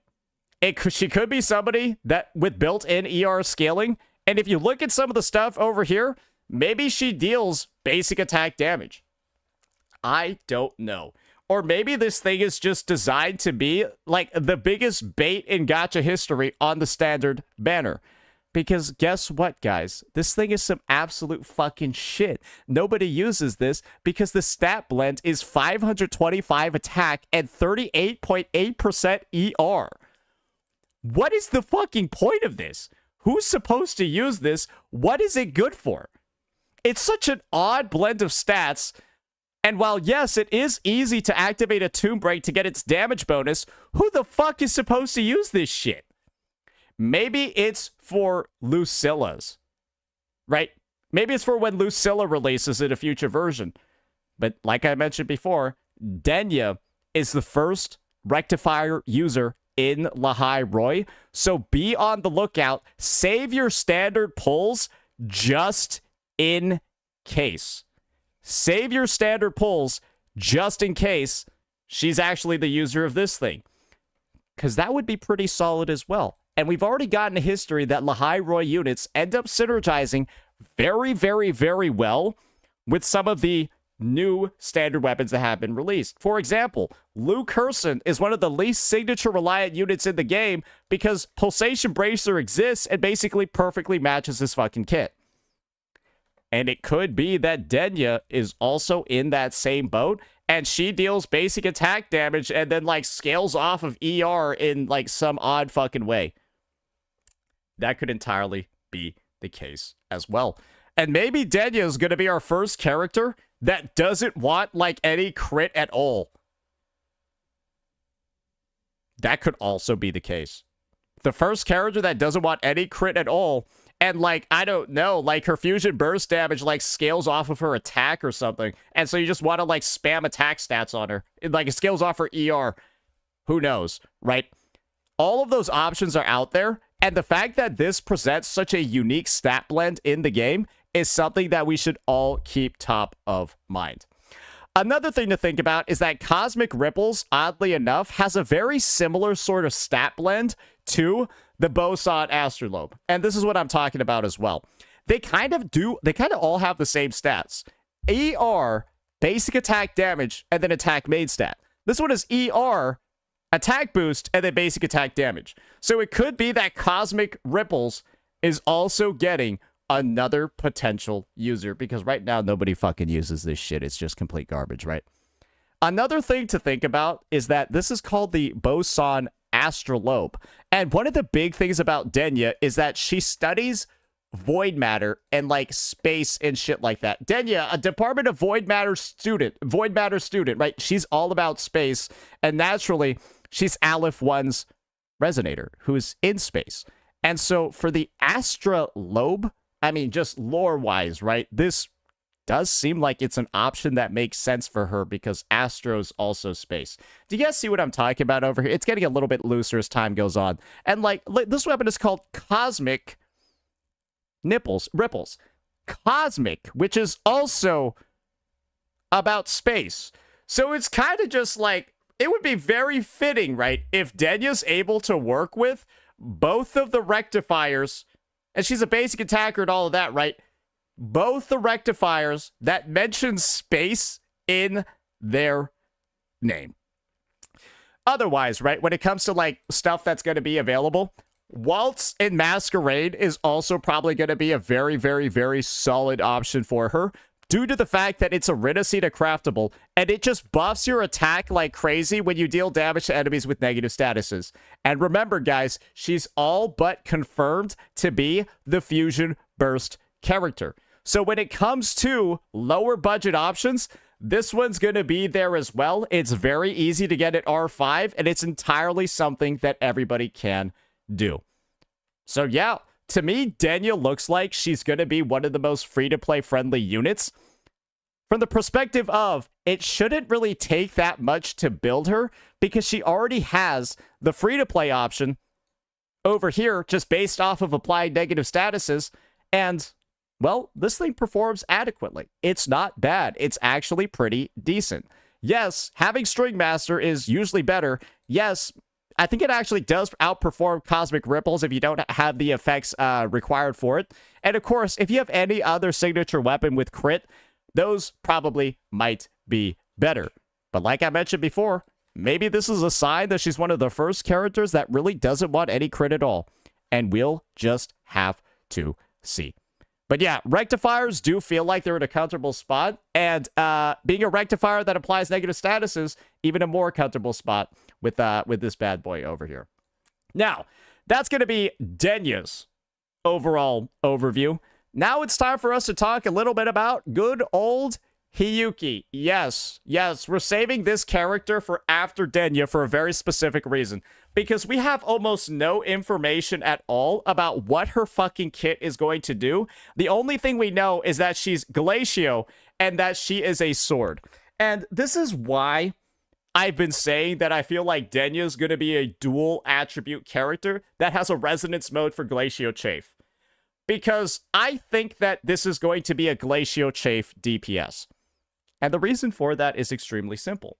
She could be somebody that with built-in ER scaling. And if you look at some of the stuff over here, maybe she deals basic attack damage. I don't know. Or maybe this thing is just designed to be like the biggest bait in gacha history on the standard banner. Because guess what, guys? This thing is some absolute fucking shit. Nobody uses this because the stat blend is 525 attack and 38.8% ER. What is the fucking point of this? Who's supposed to use this? What is it good for? It's such an odd blend of stats. And while, yes, it is easy to activate a Tomb Break to get its damage bonus, who the fuck is supposed to use this shit? Maybe it's for Lucilla's, right? Maybe it's for when Lucilla releases in a future version. But like I mentioned before, Denia is the first rectifier user in Lahai Roy. So be on the lookout. Save your standard pulls just in case. Save your standard pulls just in case she's actually the user of this thing. Because that would be pretty solid as well. And we've already gotten a history that Lahai Roy units end up synergizing very, very, very well with some of the new standard weapons that have been released. For example, Liu Curson is one of the least signature-reliant units in the game because Pulsation Bracer exists and basically perfectly matches his fucking kit. And it could be that Denia is also in that same boat, and she deals basic attack damage and then, like, scales off of ER in, like, some odd fucking way. That could entirely be the case as well. And maybe Denia is going to be our first character that doesn't want, like, any crit at all. That could also be the case. The first character that doesn't want any crit at all, and, like, I don't know, like, her fusion burst damage, like, scales off of her attack or something. And so you just want to, like, spam attack stats on her. It scales off her ER. Who knows, right? All of those options are out there. And the fact that this presents such a unique stat blend in the game is something that we should all keep top of mind. Another thing to think about is that Cosmic Ripples, oddly enough, has a very similar sort of stat blend to the Boson Astrolabe. And this is what I'm talking about as well. They kind of all have the same stats. ER, basic attack damage, and then attack main stat. This one is ER, attack boost, and then basic attack damage. So it could be that Cosmic Ripples is also getting another potential user, because right now nobody fucking uses this shit. It's just complete garbage, right? Another thing to think about is that this is called the Boson Astrolabe. And one of the big things about Denia is that she studies void matter and, like, space and shit like that. Denia, a Department of Void Matter student, right? She's all about space, and naturally, she's Aleph 1's Resonator, who is in space. And so for the Astrolabe, I mean, just lore-wise, right? This does seem like it's an option that makes sense for her because Astro's also space. Do you guys see what I'm talking about over here? It's getting a little bit looser as time goes on. And, like, this weapon is called Cosmic Ripples. Cosmic, which is also about space. So it's kind of just like, it would be very fitting, right, if Denia's able to work with both of the rectifiers, and she's a basic attacker and all of that, right? Both the rectifiers that mention space in their name. Otherwise, right, when it comes to like stuff that's going to be available, Waltz in Masquerade is also probably going to be a very, very, very solid option for her, due to the fact that it's a Ridacita craftable, and it just buffs your attack like crazy when you deal damage to enemies with negative statuses. And remember, guys, she's all but confirmed to be the Fusion Burst character. So when it comes to lower budget options, this one's going to be there as well. It's very easy to get at R5, and it's entirely something that everybody can do. So yeah, to me, Denia looks like she's going to be one of the most free-to-play friendly units. From the perspective of, it shouldn't really take that much to build her, because she already has the free-to-play option over here, just based off of applying negative statuses, and, well, this thing performs adequately. It's not bad. It's actually pretty decent. Yes, having String Master is usually better. Yes, I think it actually does outperform Cosmic Ripples if you don't have the effects required for it. And of course, if you have any other signature weapon with crit, those probably might be better. But like I mentioned before, maybe this is a sign that she's one of the first characters that really doesn't want any crit at all. And we'll just have to see. But yeah, rectifiers do feel like they're in a comfortable spot. And being a rectifier that applies negative statuses, even a more comfortable spot with this bad boy over here. Now, that's going to be Denia's overall overview. Now it's time for us to talk a little bit about good old Hiyuki. Yes, we're saving this character for after Denia for a very specific reason. Because we have almost no information at all about what her fucking kit is going to do. The only thing we know is that she's Glacio and that she is a sword. And this is why I've been saying that I feel like Denia is going to be a dual attribute character that has a resonance mode for Glacio Chafe. Because I think that this is going to be a Glacio Chafe DPS. And the reason for that is extremely simple.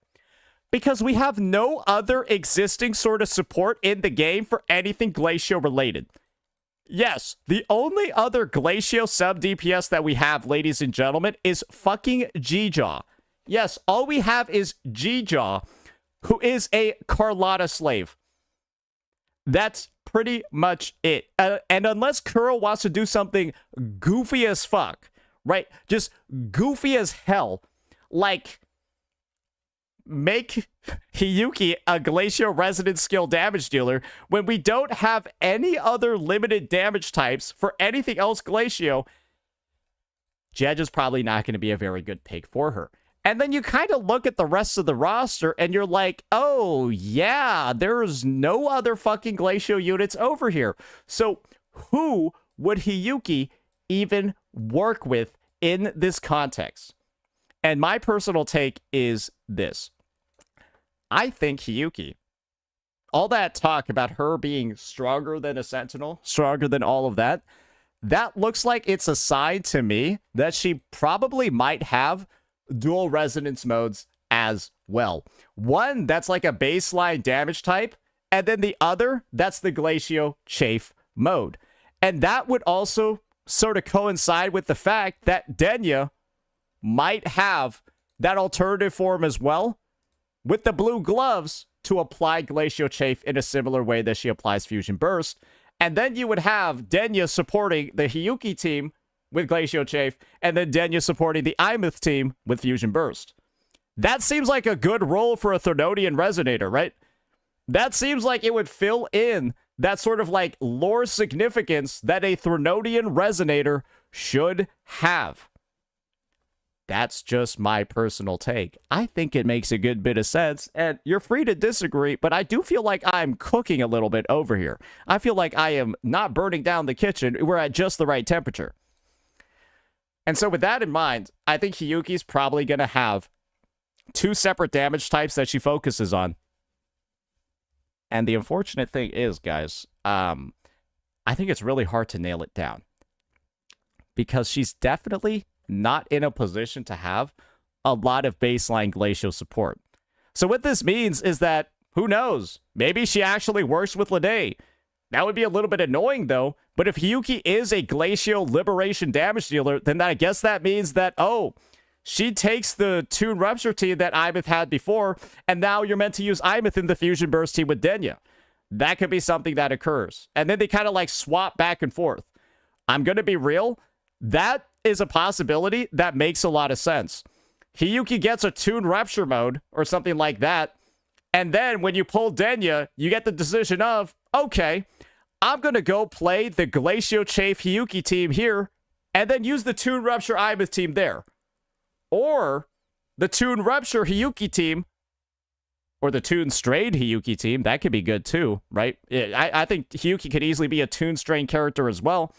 Because we have no other existing sort of support in the game for anything Glacio related. Yes, the only other Glacio sub DPS that we have, ladies and gentlemen, is fucking G-Jaw. Yes, all we have is G-Jaw, who is a Carlotta slave. That's pretty much it. And unless Kuro wants to do something goofy as fuck, right? Just goofy as hell, like make Hiyuki a Glacio Resonance skill damage dealer when we don't have any other limited damage types for anything else Glacio, Jedge is probably not going to be a very good pick for her. And then you kind of look at the rest of the roster and you're like, oh yeah, there's no other fucking Glacio units over here. So who would Hiyuki even work with in this context? And my personal take is this. I think Hiyuki, all that talk about her being stronger than a Sentinel, stronger than all of that, that looks like it's a sign to me that she probably might have dual resonance modes as well. One that's like a baseline damage type, and then the other that's the Glacio Chafe mode. And that would also sort of coincide with the fact that Denia might have that alternative form as well, with the blue gloves to apply Glacio Chafe in a similar way that she applies Fusion Burst. And then you would have Denia supporting the Hiyuki team with Glacio Chafe, and then Denia supporting the Imith team with Fusion Burst. That seems like a good role for a Threnodian Resonator, right? That seems like it would fill in that sort of like lore significance that a Threnodian Resonator should have. That's just my personal take. I think it makes a good bit of sense, and you're free to disagree, but I do feel like I'm cooking a little bit over here. I feel like I am not burning down the kitchen. We're at just the right temperature. And so with that in mind, I think Hiyuki's probably going to have two separate damage types that she focuses on. And the unfortunate thing is, guys, I think it's really hard to nail it down. Because she's definitely not in a position to have a lot of baseline Glacial support. So what this means is that, who knows, maybe she actually works with Lene. That would be a little bit annoying, though. But if Hiyuki is a Glacial Liberation damage dealer, then I guess that means that, oh, she takes the Toon Rupture team that Imeth had before, and now you're meant to use Imeth in the Fusion Burst team with Denia. That could be something that occurs. And then they kind of like swap back and forth. I'm going to be real. That is a possibility that makes a lot of sense. Hiyuki gets a Toon Rupture mode or something like that. And then when you pull Denia, you get the decision of, okay, I'm going to go play the Glacio Chafe Hiyuki team here and then use the Toon Rupture Imeth team there. Or the Toon Rupture Hiyuki team or the Toon Strain Hiyuki team. That could be good too, right? I think Hiyuki could easily be a Toon Strain character as well.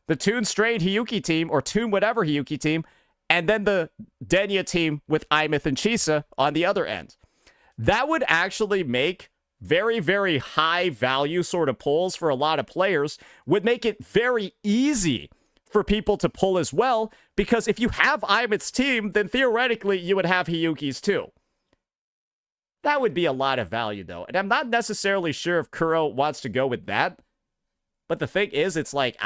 The Toon Strain Hiyuki team or Toon whatever Hiyuki team, and then the Denia team with Imeth and Chisa on the other end. That would actually make very, very high value sort of pulls for a lot of players, would make it very easy for people to pull as well, because if you have Imeth's team, then theoretically you would have Hiyuki's too. That would be a lot of value though, and I'm not necessarily sure if Kuro wants to go with that. But the thing is, it's like,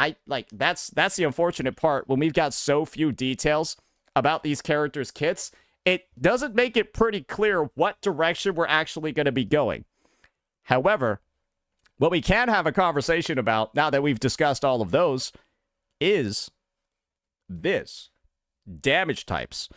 that's the unfortunate part. When we've got so few details about these characters' kits, it doesn't make it pretty clear what direction we're actually going to be going. However, what we can have a conversation about, now that we've discussed all of those, is this. Damage types.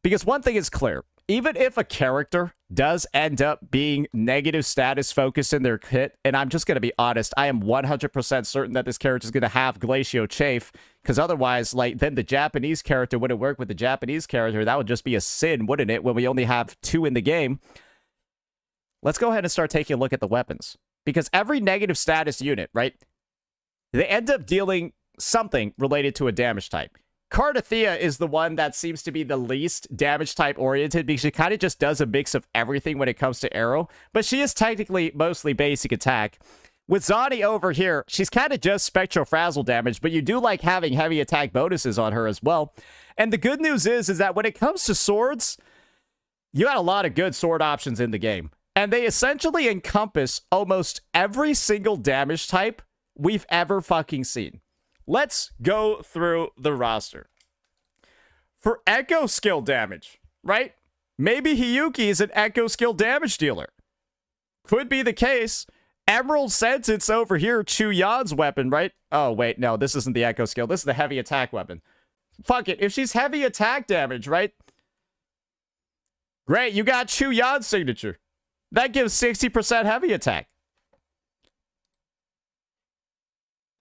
Because one thing is clear. Even if a character does end up being negative status focused in their kit, and I'm just going to be honest, I am 100% certain that this character is going to have Glacio Chafe, because otherwise, like, then the Japanese character wouldn't work with the Japanese character. That would just be a sin, wouldn't it, when we only have 2 in the game? Let's go ahead and start taking a look at the weapons. Because every negative status unit, right, they end up dealing something related to a damage type. Cardathea is the one that seems to be the least damage type oriented because she kind of just does a mix of everything when it comes to arrow, but she is technically mostly basic attack. With Zani over here, she's kind of just spectral frazzle damage, but you do like having heavy attack bonuses on her as well. And the good news is that when it comes to swords, you got a lot of good sword options in the game. And they essentially encompass almost every single damage type we've ever fucking seen. Let's go through the roster. For Echo skill damage, right? Maybe Hiyuki is an Echo skill damage dealer. Could be the case. Emerald Sentence over here, Chu Yan's weapon, right? Oh, wait, no, this isn't the Echo skill. This is the heavy attack weapon. Fuck it. If she's heavy attack damage, right? Great, you got Chu Yan's signature. That gives 60% heavy attack.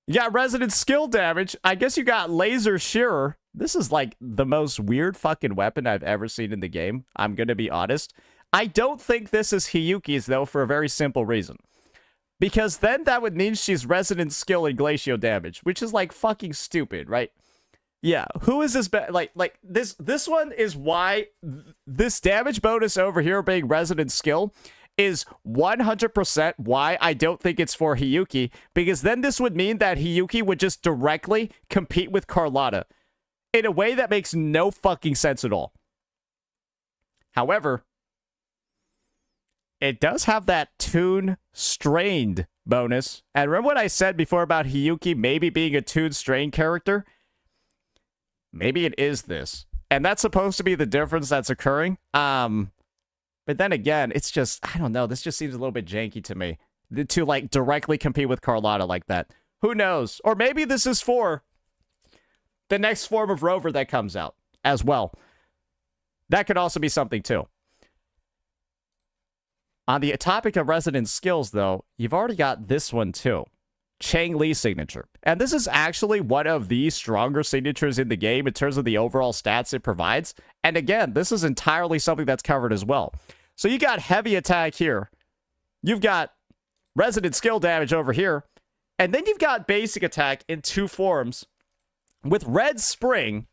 You got Resonant Skill damage. I guess you got Laser Shearer. This is like the most weird fucking weapon I've ever seen in the game. I'm going to be honest. I don't think this is Hiyuki's, though, for a very simple reason. Because then that would mean she's Resonant Skill and Glacio damage, which is like fucking stupid, right? Yeah, who is this? This one is why this damage bonus over here being Resonant Skill is 100% why I don't think it's for Hiyuki, because then this would mean that Hiyuki would just directly compete with Carlotta in a way that makes no fucking sense at all. However, it does have that Toon Strained bonus. And remember what I said before about Hiyuki maybe being a Toon Strained character? Maybe it is this. And that's supposed to be the difference that's occurring. But then again, it's just, I don't know, this just seems a little bit janky to me. To, like, directly compete with Carlotta like that. Who knows? Or maybe this is for the next form of Rover that comes out as well. That could also be something, too. On the topic of Resonant Skills, though, you've already got this one, too. Chang Li signature. And this is actually one of the stronger signatures in the game in terms of the overall stats it provides. And again, this is entirely something that's covered as well. So you got heavy attack here. You've got Resonant Skill damage over here. And then you've got basic attack in 2 forms with Red Spring,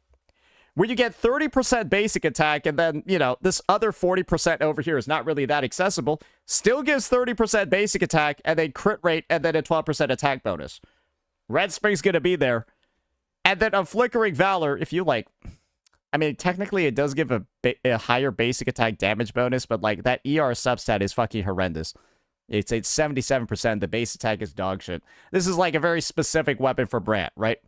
where you get 30% basic attack, and then, you know, this other 40% over here is not really that accessible. Still gives 30% basic attack, and then crit rate, and then a 12% attack bonus. Red Spring's gonna be there. And then on Flickering Valor, if you, like, I mean, technically it does give a higher basic attack damage bonus, but like that ER substat is fucking horrendous. It's 77%. The base attack is dog shit. This is like a very specific weapon for Brant, right?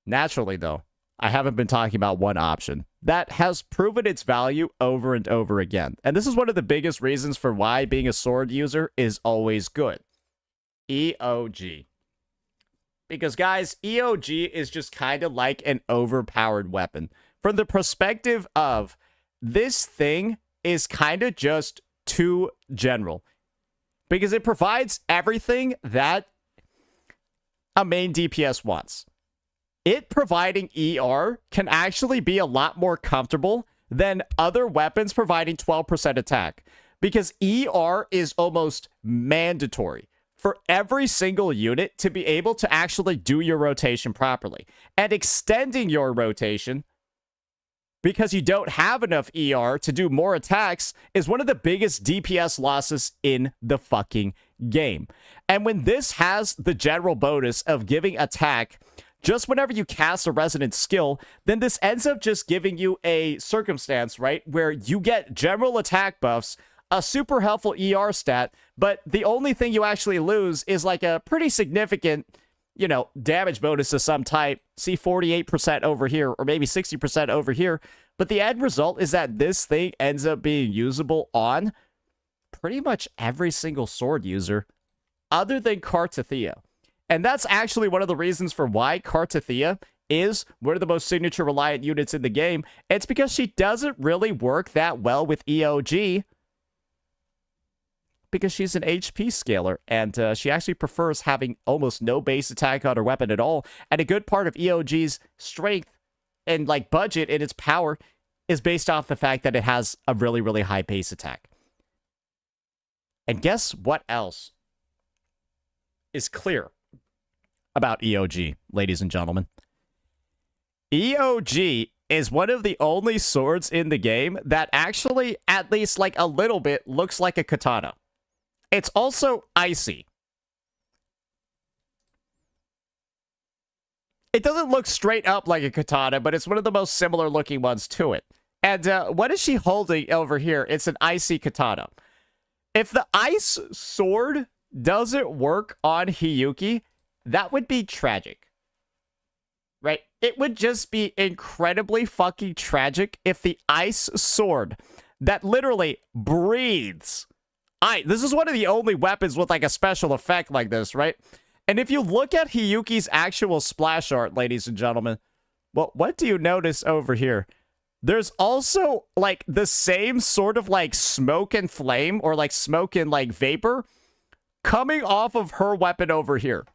Naturally, though, I haven't been talking about one option that has proven its value over and over again. And this is one of the biggest reasons for why being a sword user is always good. EOG. Because, guys, EOG is just kind of like an overpowered weapon. From the perspective of this thing is kind of just too general. Because it provides everything that a main DPS wants. It providing ER can actually be a lot more comfortable than other weapons providing 12% attack. Because ER is almost mandatory for every single unit to be able to actually do your rotation properly. And extending your rotation, because you don't have enough ER to do more attacks, is one of the biggest DPS losses in the fucking game. And when this has the general bonus of giving attack just whenever you cast a resonant skill, then this ends up just giving you a circumstance, right, where you get general attack buffs, a super helpful ER stat, but the only thing you actually lose is like a pretty significant, you know, damage bonus of some type. See 48% over here, or maybe 60% over here. But the end result is that this thing ends up being usable on pretty much every single sword user other than Kartathea. And that's actually one of the reasons for why Kartathea is one of the most signature reliant units in the game. It's because she doesn't really work that well with EOG, because she's an HP scaler, and she actually prefers having almost no base attack on her weapon at all. And a good part of EOG's strength and like budget and its power is based off the fact that it has a really, really high base attack. And guess what else is clear about EOG, ladies and gentlemen? EOG is one of the only swords in the game that actually, at least like a little bit, looks like a katana. It's also icy. It doesn't look straight up like a katana, but it's one of the most similar looking ones to it. And what is she holding over here? It's an icy katana. If the ice sword doesn't work on Hiyuki, that would be tragic. Right? It would just be incredibly fucking tragic if the ice sword that literally breathes. This is one of the only weapons with like a special effect like this, right? And if you look at Hiyuki's actual splash art, ladies and gentlemen, well, what do you notice over here? There's also like the same sort of like smoke and flame, or like smoke and like vapor coming off of her weapon over here.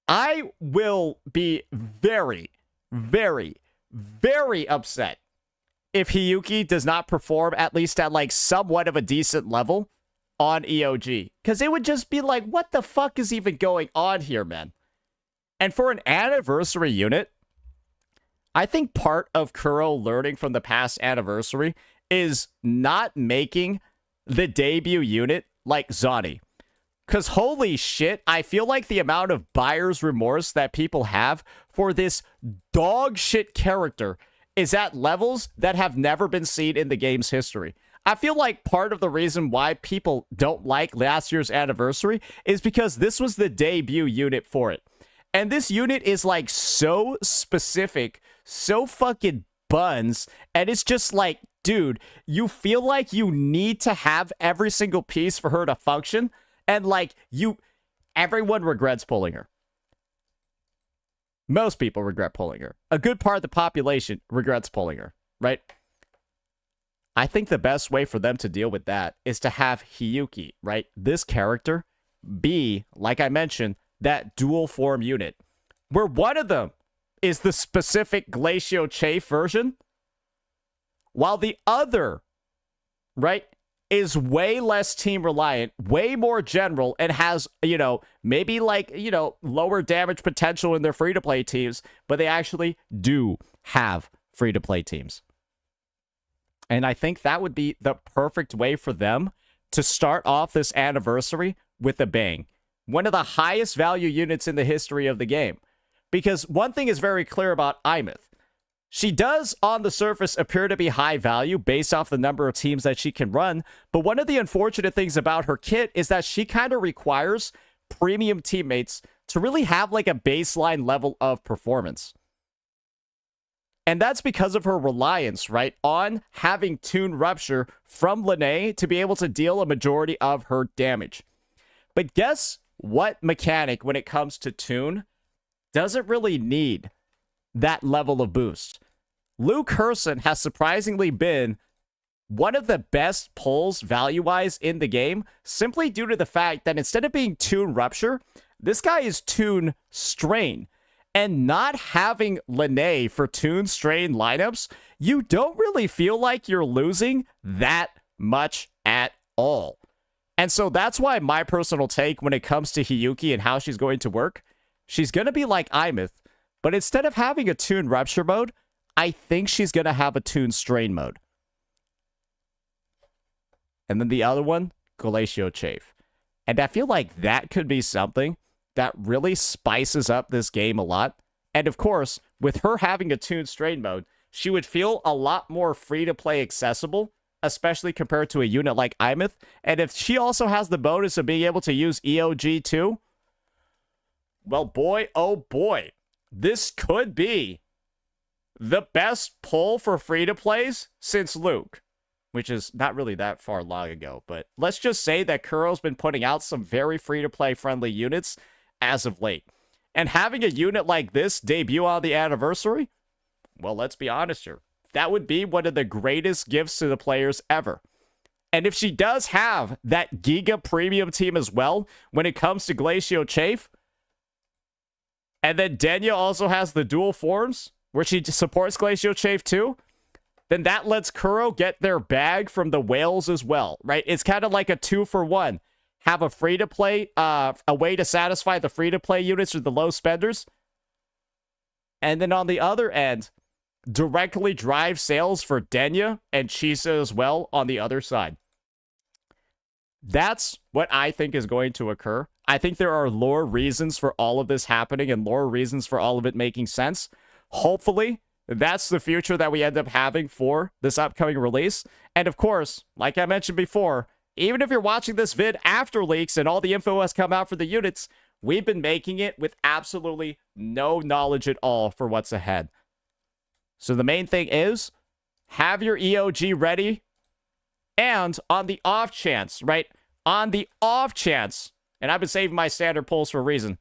I will be very, very, very upset if Hiyuki does not perform at least at like somewhat of a decent level on EOG. Because it would just be like, what the fuck is even going on here, man? And for an anniversary unit, I think part of Kuro learning from the past anniversary is not making the debut unit like Zani. Because holy shit, I feel like the amount of buyer's remorse that people have for this dog shit character is at levels that have never been seen in the game's history. I feel like part of the reason why people don't like last year's anniversary is because this was the debut unit for it. And this unit is like so specific, so fucking buns, and it's just like, dude, you feel like you need to have every single piece for her to function, and like everyone regrets pulling her. Most people regret pulling her. A good part of the population regrets pulling her, right? I think the best way for them to deal with that is to have Hiyuki, right? This character be, like I mentioned, that dual form unit, where one of them is the specific Glacio Chafe version, while the other, right, is way less team reliant, way more general, and has, you know, maybe like, you know, lower damage potential in their free-to-play teams, but they actually do have free-to-play teams. And I think that would be the perfect way for them to start off this anniversary with a bang. One of the highest value units in the history of the game. Because one thing is very clear about Imeth. She does, on the surface, appear to be high value based off the number of teams that she can run, but one of the unfortunate things about her kit is that she kind of requires premium teammates to really have like a baseline level of performance. And that's because of her reliance, right, on having Toon Rupture from Lene to be able to deal a majority of her damage. But guess what mechanic, when it comes to Toon, doesn't really need that level of boost? Luke Herson has surprisingly been one of the best pulls value-wise in the game, simply due to the fact that instead of being Toon Rupture, this guy is Toon Strain. And not having Lene for Toon Strain lineups, you don't really feel like you're losing that much at all. And so that's why my personal take when it comes to Hiyuki and how she's going to work, she's going to be like Imeth, but instead of having a Toon Rupture mode, I think she's going to have a Toon Strain mode. And then the other one, Glacio Chafe. And I feel like that could be something that really spices up this game a lot. And of course, with her having a Toon Strain mode, she would feel a lot more free-to-play accessible, especially compared to a unit like Imeth. And if she also has the bonus of being able to use EOG too, well, boy, oh boy, this could be the best pull for free-to-plays since Luke, which is not really that far long ago. But let's just say that Kuro's been putting out some very free-to-play friendly units as of late. And having a unit like this debut on the anniversary, well, let's be honest here, that would be one of the greatest gifts to the players ever. And if she does have that Giga Premium team as well, when it comes to Glacio Chafe, and then Denia also has the dual forms, where she supports Glacio Chafe too, then that lets Kuro get their bag from the whales as well, right? It's kind of like a 2-for-1. Have a free-to-play, a way to satisfy the free-to-play units or the low spenders. And then on the other end, directly drive sales for Denia and Chisa as well on the other side. That's what I think is going to occur. I think there are lore reasons for all of this happening and lore reasons for all of it making sense. Hopefully, that's the future that we end up having for this upcoming release. And of course, like I mentioned before, even if you're watching this vid after leaks and all the info has come out for the units, we've been making it with absolutely no knowledge at all for what's ahead. So the main thing is, have your EOG ready, and on the off chance, right? On the off chance, and I've been saving my standard pulls for a reason,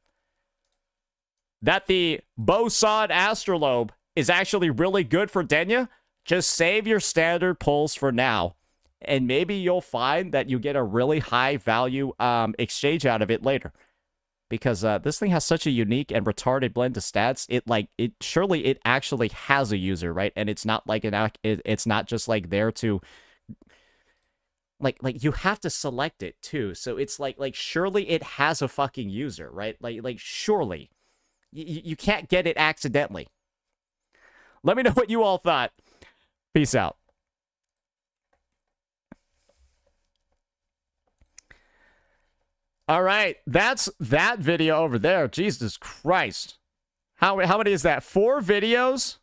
that the Bosan Astrolabe is actually really good for Denia, just save your standard pulls for now. And maybe you'll find that you get a really high value exchange out of it later. Because this thing has such a unique and retarded blend of stats. Surely it actually has a user, right? And it's not like it's not just like there to like you have to select it too. So it's like surely it has a fucking user, right? Like surely you can't get it accidentally. Let me know what you all thought. Peace out. All right, that's that video over there. Jesus Christ. How many is that? 4 videos?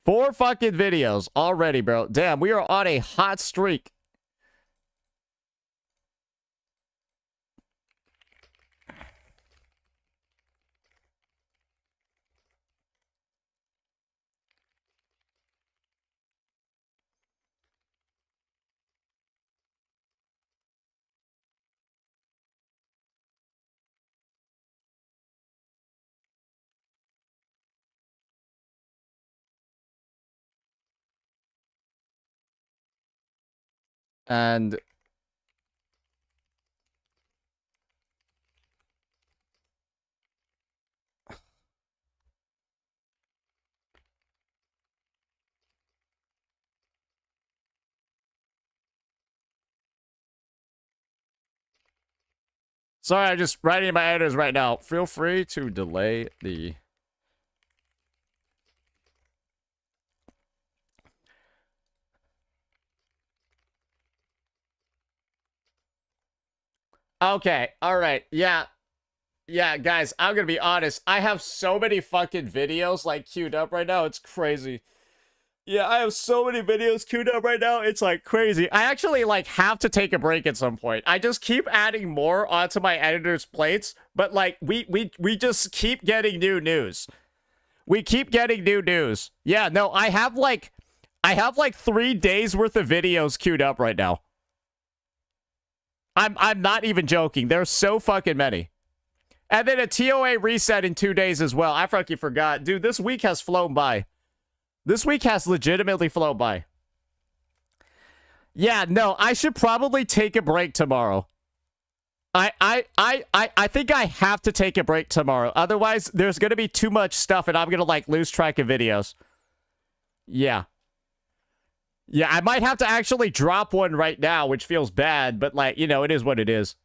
Four fucking videos already, bro. Damn, we are on a hot streak. And sorry, I'm just writing my editors right now. Feel free to delay the... Okay, all right, yeah. Yeah, guys, I'm gonna be honest. I have so many fucking videos like queued up right now. It's crazy. Yeah, I have so many videos queued up right now. It's like crazy. I actually like have to take a break at some point. I just keep adding more onto my editor's plates, but like we just keep getting new news. We keep getting new news. Yeah, no, I have like 3 days worth of videos queued up right now. I'm not even joking. There's so fucking many. And then a TOA reset in 2 days as well. I fucking forgot. Dude, this week has flown by. This week has legitimately flown by. Yeah, no, I should probably take a break tomorrow. I think I have to take a break tomorrow. Otherwise, there's going to be too much stuff and I'm going to like lose track of videos. Yeah. Yeah, I might have to actually drop one right now, which feels bad, but like, you know, it is what it is.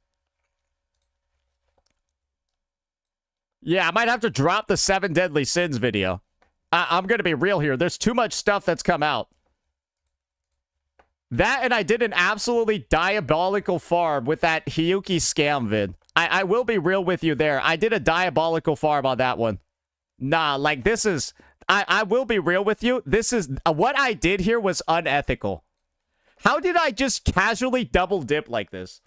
Yeah, I might have to drop the 7 Deadly Sins video. I'm going to be real here. There's too much stuff that's come out. That and I did an absolutely diabolical farm with that Hiyuki scam vid. I will be real with you there. I did a diabolical farm on that one. Nah, like this is... I will be real with you. This is... what I did here was unethical. How did I just casually double dip like this?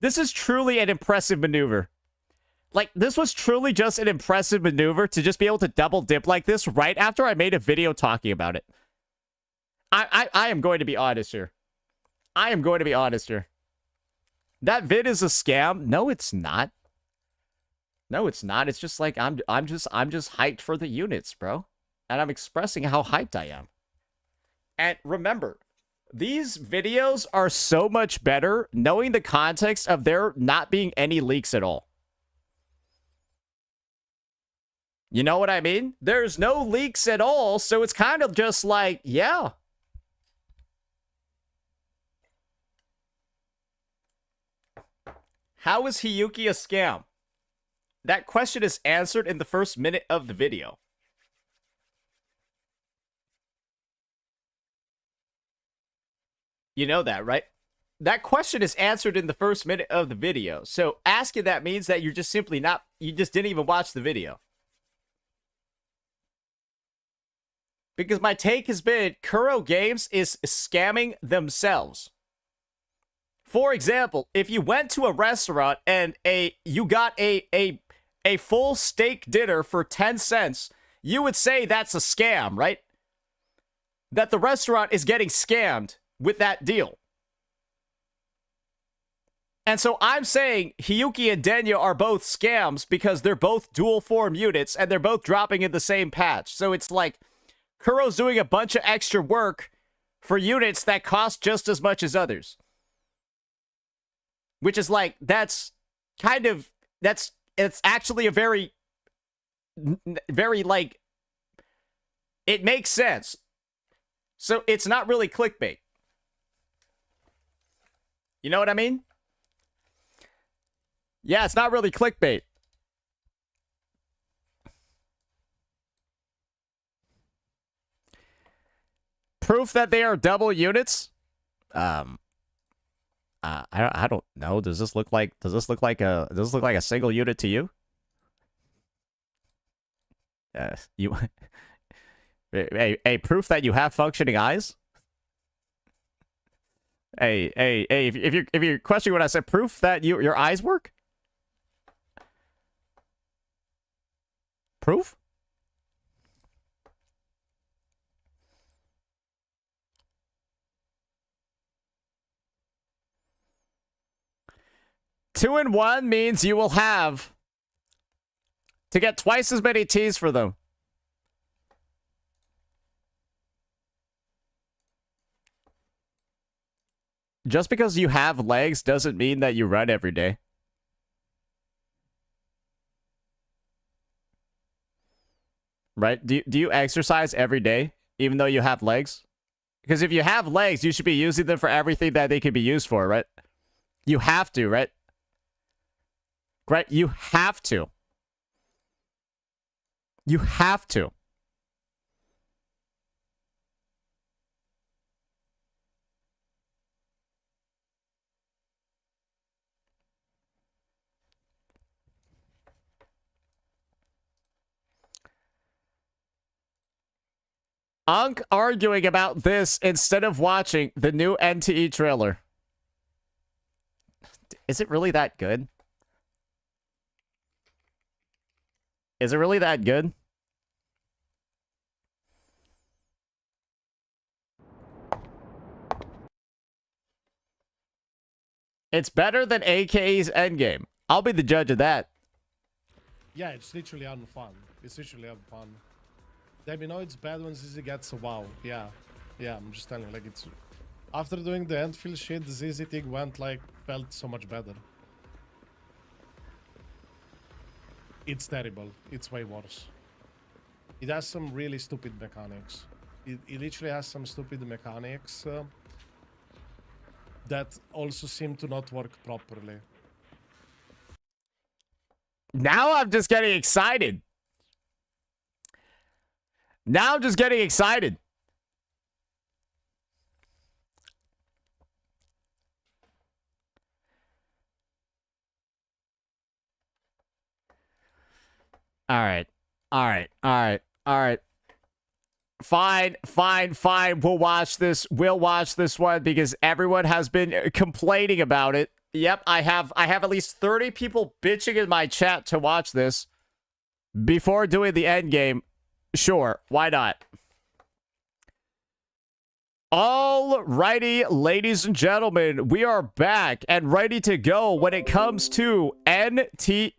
This is truly an impressive maneuver. Like, this was truly just an impressive maneuver to just be able to double dip like this right after I made a video talking about it. I am going to be honest here. I am going to be honest here. That vid is a scam. No, it's not. No, it's not. It's just like I'm just hyped for the units, bro. And I'm expressing how hyped I am. And remember, these videos are so much better knowing the context of there not being any leaks at all. You know what I mean? There's no leaks at all, so it's kind of just like, yeah. How is Hiyuki a scam? That question is answered in the first minute of the video. You know that, right? That question is answered in the first minute of the video. So asking that means that you're just simply not, you just didn't even watch the video. Because my take has been, Kuro Games is scamming themselves. For example, if you went to a restaurant and you got a full steak dinner for 10 cents, you would say that's a scam, right? That the restaurant is getting scammed with that deal. And so I'm saying Hiyuki and Denia are both scams because they're both dual form units and they're both dropping in the same patch. So it's like Kuro's doing a bunch of extra work for units that cost just as much as others. Which is like, that's kind of, it's actually a very like, it makes sense. So it's not really clickbait. You know what I mean? Yeah, it's not really clickbait. Proof that they are double units? I don't know. Does this look like a single unit to you? Hey, proof that you have functioning eyes? Hey, if you're questioning what I said, proof that your eyes work? Proof? Two and one means you will have to get twice as many T's for them. Just because you have legs doesn't mean that you run every day. Right? Do you exercise every day, even though you have legs? Because if you have legs, you should be using them for everything that they could be used for, right? You have to, right? Right? You have to. You have to. Unk arguing about this instead of watching the new NTE trailer. Is it really that good? Is it really that good? It's better than AK's Endgame. I'll be the judge of that. Yeah, it's literally unfun. It's literally unfun. Damn, you know it's bad when ZZ gets a wow. Yeah. Yeah, I'm just telling you, like, it's... After doing the Endfield shit, the ZZ thing felt so much better. It's terrible. It's way worse. It has some really stupid mechanics. It literally has some stupid mechanics that also seem to not work properly. Now I'm just getting excited. Now I'm just getting excited. All right. All right. All right. All right. Fine, fine, fine. We'll watch this. We'll watch this one because everyone has been complaining about it. Yep, I have at least 30 people bitching in my chat to watch this before doing the end game. Sure, why not? Alrighty, ladies and gentlemen, we are back and ready to go when it comes to NTE's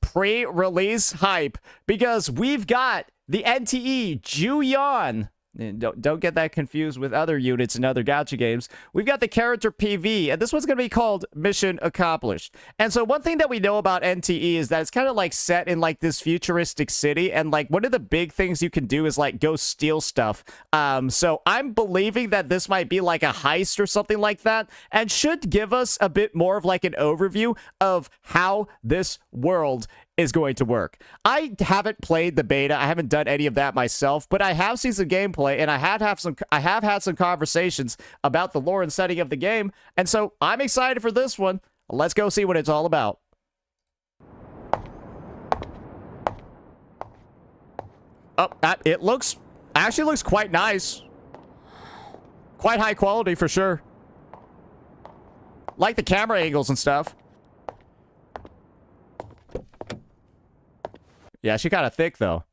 pre-release hype, because we've got the NTE Juyeon. And don't get that confused with other units in other gacha games. We've got the character PV, and this one's going to be called Mission Accomplished. And so one thing that we know about NTE is that it's kind of like set in like this futuristic city, and like one of the big things you can do is like go steal stuff. So I'm believing that this might be like a heist or something like that, and should give us a bit more of like an overview of how this world is going to work. I haven't played the beta. I haven't done any of that myself, but I have seen some gameplay, and I have had some conversations about the lore and setting of the game, and so I'm excited for this one. Let's go see what it's all about. Oh, it actually looks quite nice. Quite high quality for sure. Like the camera angles and stuff. Yeah, she kind of thick, though.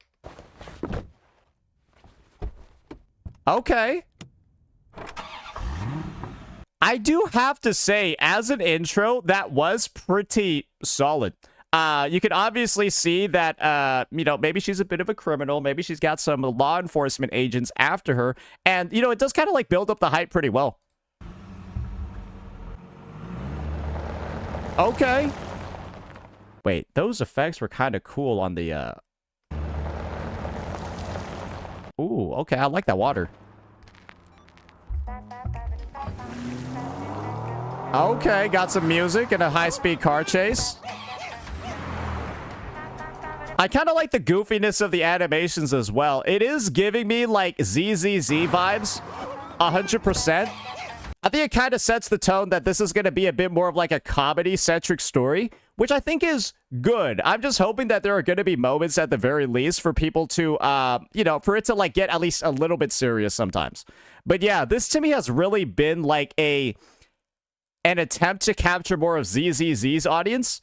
Okay. I do have to say, as an intro, that was pretty solid. You can obviously see that, you know, maybe she's a bit of a criminal. Maybe she's got some law enforcement agents after her. And, you know, it does kind of, like, build up the hype pretty well. Okay. Wait, those effects were kind of cool on the, Ooh, okay, I like that water. Okay, got some music and a high-speed car chase. I kind of like the goofiness of the animations as well. It is giving me, like, ZZZ vibes. 100%. I think it kind of sets the tone that this is going to be a bit more of like a comedy-centric story, which I think is good. I'm just hoping that there are going to be moments at the very least for people to, you know, for it to like get at least a little bit serious sometimes. But yeah, this to me has really been like an attempt to capture more of ZZZ's audience.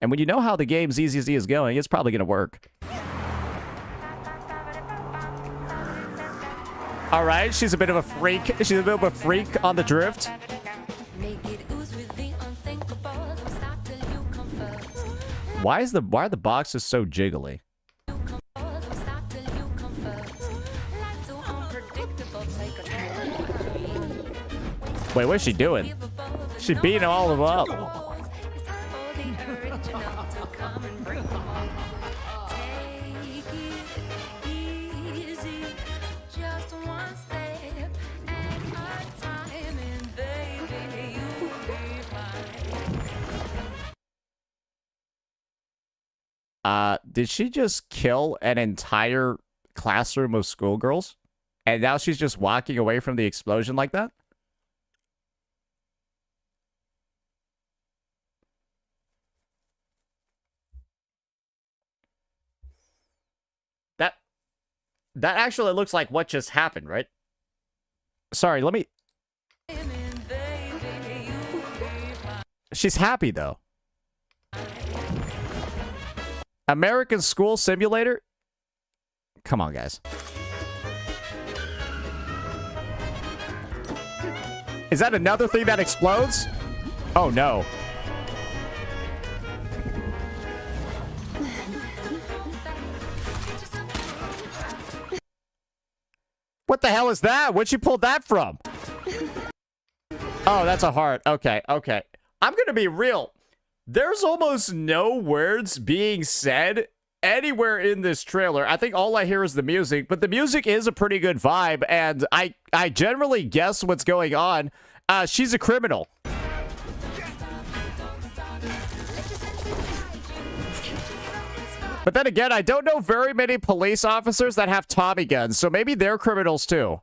And when you know how the game ZZZ is going, it's probably going to work. All right, she's a bit of a freak. She's a bit of a freak on the drift. Why are the boxes so jiggly? Wait, what's she doing? She's beating all of them up. Did she just kill an entire classroom of schoolgirls? And now she's just walking away from the explosion like that? That actually looks like what just happened, right? Sorry, let me... She's happy, though. American School Simulator? Come on, guys. Is that another thing that explodes? Oh, no. What the hell is that? Where'd you pull that from? Oh, that's a heart. Okay, okay. I'm gonna be real. There's almost no words being said anywhere in this trailer. I think all I hear is the music, but the music is a pretty good vibe, and I generally guess what's going on. She's a criminal. But then again, I don't know very many police officers that have Tommy guns, so maybe they're criminals too.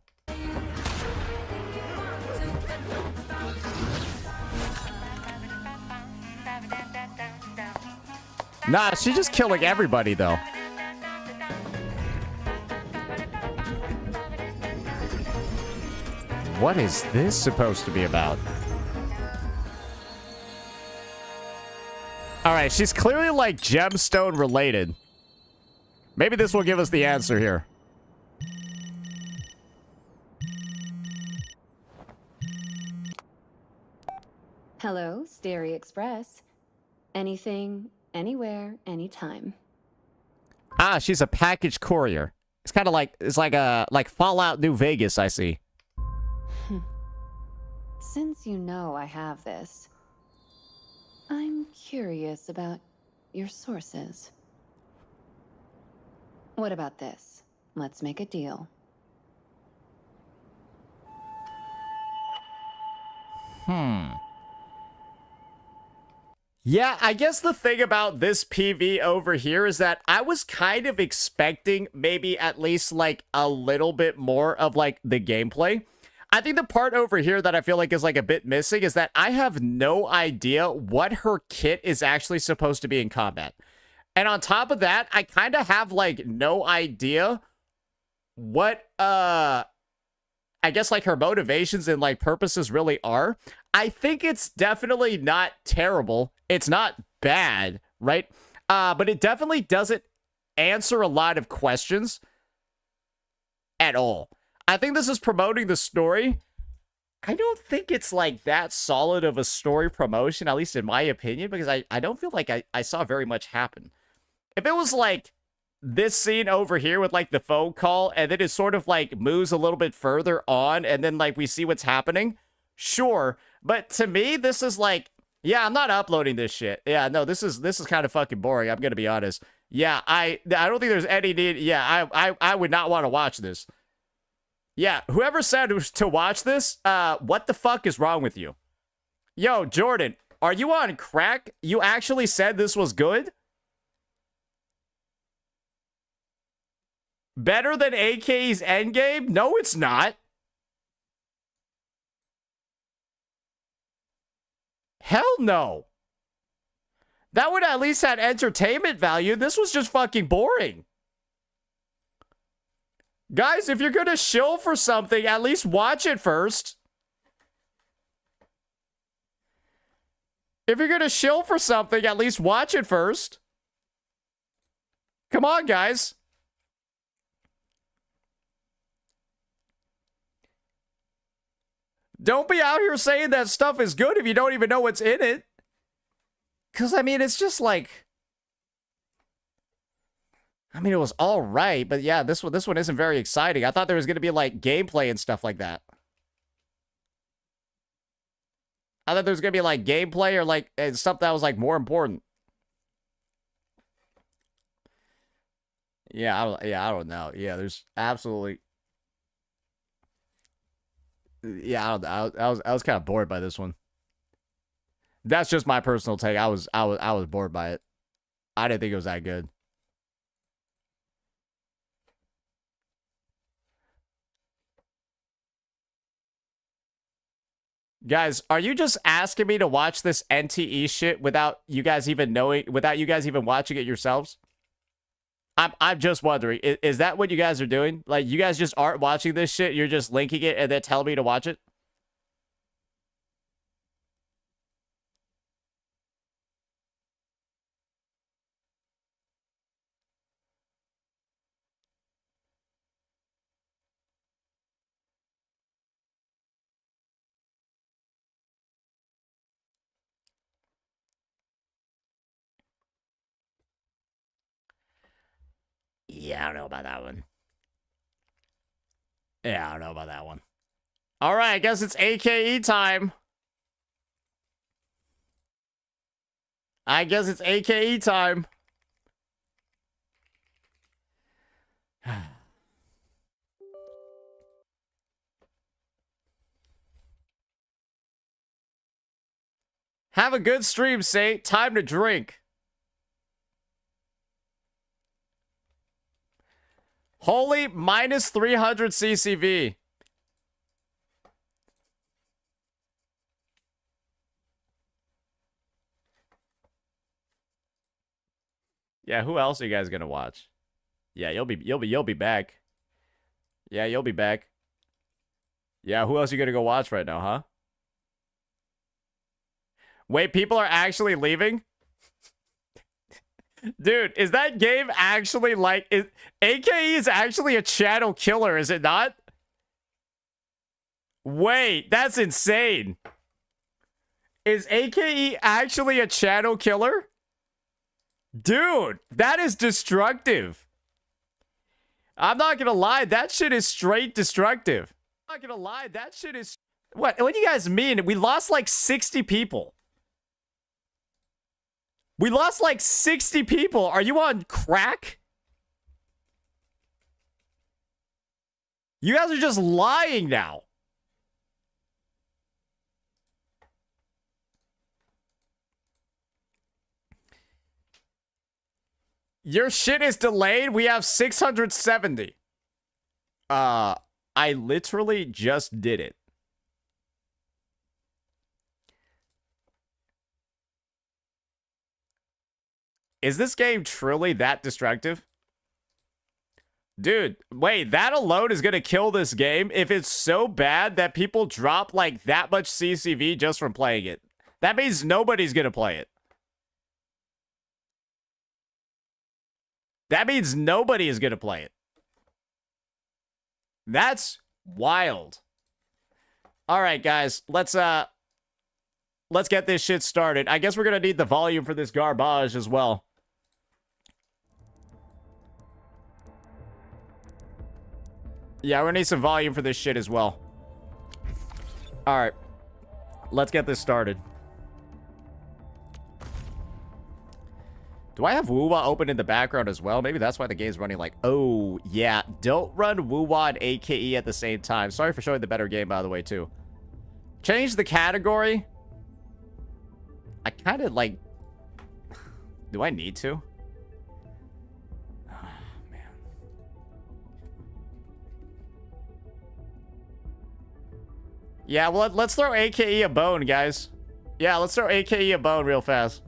Nah, she's just killing everybody, though. What is this supposed to be about? Alright, she's clearly, like, gemstone related. Maybe this will give us the answer here. Hello, Stereo Express. Anything, anywhere, anytime. Ah, she's a package courier. It's kind of like, it's like Fallout New Vegas, I see. Since you know I have this, I'm curious about your sources. What about this? Let's make a deal. Yeah, I guess the thing about this PV over here is that I was kind of expecting maybe at least like a little bit more of like the gameplay. I think the part over here that I feel like is like a bit missing is that I have no idea what her kit is actually supposed to be in combat. And on top of that, I kind of have like no idea what I guess like her motivations and like purposes really are. I think it's definitely not terrible. It's not bad, right? But it definitely doesn't answer a lot of questions at all. I think this is promoting the story. I don't think it's like that solid of a story promotion, at least in my opinion, because I don't feel like I saw very much happen. If it was like this scene over here with like the phone call and then it sort of like moves a little bit further on and then like we see what's happening, sure. But to me, this is like, yeah, I'm not uploading this shit. Yeah, no, this is kind of fucking boring. I'm gonna be honest. Yeah, I don't think there's any need. Yeah, I would not want to watch this. Yeah, whoever said to watch this, what the fuck is wrong with you? Yo, Jordan, are you on crack? You actually said this was good? Better than AK's Endgame? No, it's not. Hell no. That would at least have entertainment value. This was just fucking boring. Guys, if you're gonna shill for something, at least watch it first. If you're gonna shill for something, at least watch it first. Come on, guys. Don't be out here saying that stuff is good if you don't even know what's in it. Because, I mean, it's just like... I mean, it was all right, but yeah, this one isn't very exciting. I thought there was going to be, like, gameplay and stuff like that. I thought there was going to be, like, gameplay or, like, stuff that was, like, more important. Yeah, I don't know. Yeah, there's absolutely... Yeah, I was kind of bored by this one. That's just my personal take. I was bored by it. I didn't think it was that good. Guys, are you just asking me to watch this NTE shit without you guys even knowing, without you guys even watching it yourselves? I'm just wondering, is that what you guys are doing? Like, you guys just aren't watching this shit? You're just linking it and then telling me to watch it? Yeah, I don't know about that one. Yeah, I don't know about that one. All right, I guess it's AKE time. I guess it's AKE time. Have a good stream, Saint. Time to drink. Holy minus 300 CCV. Yeah, who else are you guys gonna watch? Yeah, you'll be back. Yeah, you'll be back. Yeah, who else are you gonna go watch right now, huh? Wait, people are actually leaving? Dude, is that game actually like... AKE is actually a channel killer, is it not? Wait, that's insane. Is AKE actually a channel killer? Dude, that is destructive. I'm not gonna lie, that shit is straight destructive. I'm not gonna lie, that shit is... What do you guys mean? We lost like 60 people. We lost like 60 people. Are you on crack? You guys are just lying now. Your shit is delayed. We have 670. I literally just did it. Is this game truly that destructive? Dude, wait, that alone is gonna kill this game if it's so bad that people drop like that much CCV just from playing it. That means nobody's gonna play it. That means nobody is gonna play it. That's wild. All right, guys, let's get this shit started. I guess we're gonna need the volume for this garbage as well. Yeah, we're gonna need some volume for this shit as well. All right, let's get this started. Do I have Woowa open in the background as well? Maybe that's why the game's running like... Oh, yeah. Don't run Woowa and AKE at the same time. Sorry for showing the better game, by the way, too. Change the category. I kind of like... Do I need to? Oh, man. Yeah, well, let's throw AKE a bone, guys. Yeah, let's throw AKE a bone real fast.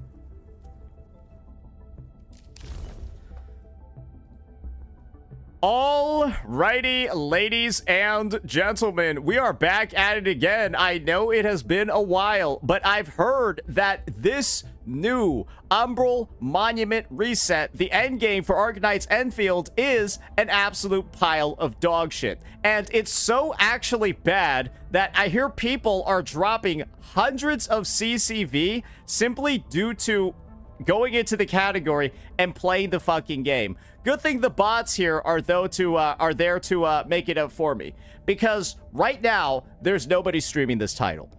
Alrighty, ladies and gentlemen, we are back at it again. I know it has been a while, but I've heard that this new Umbral Monument reset, the endgame for Arknight's Enfield, is an absolute pile of dog shit. And it's so actually bad that I hear people are dropping hundreds of CCV simply due to going into the category and playing the fucking game. Good thing the bots here are there to make it up for me, because right now there's nobody streaming this title.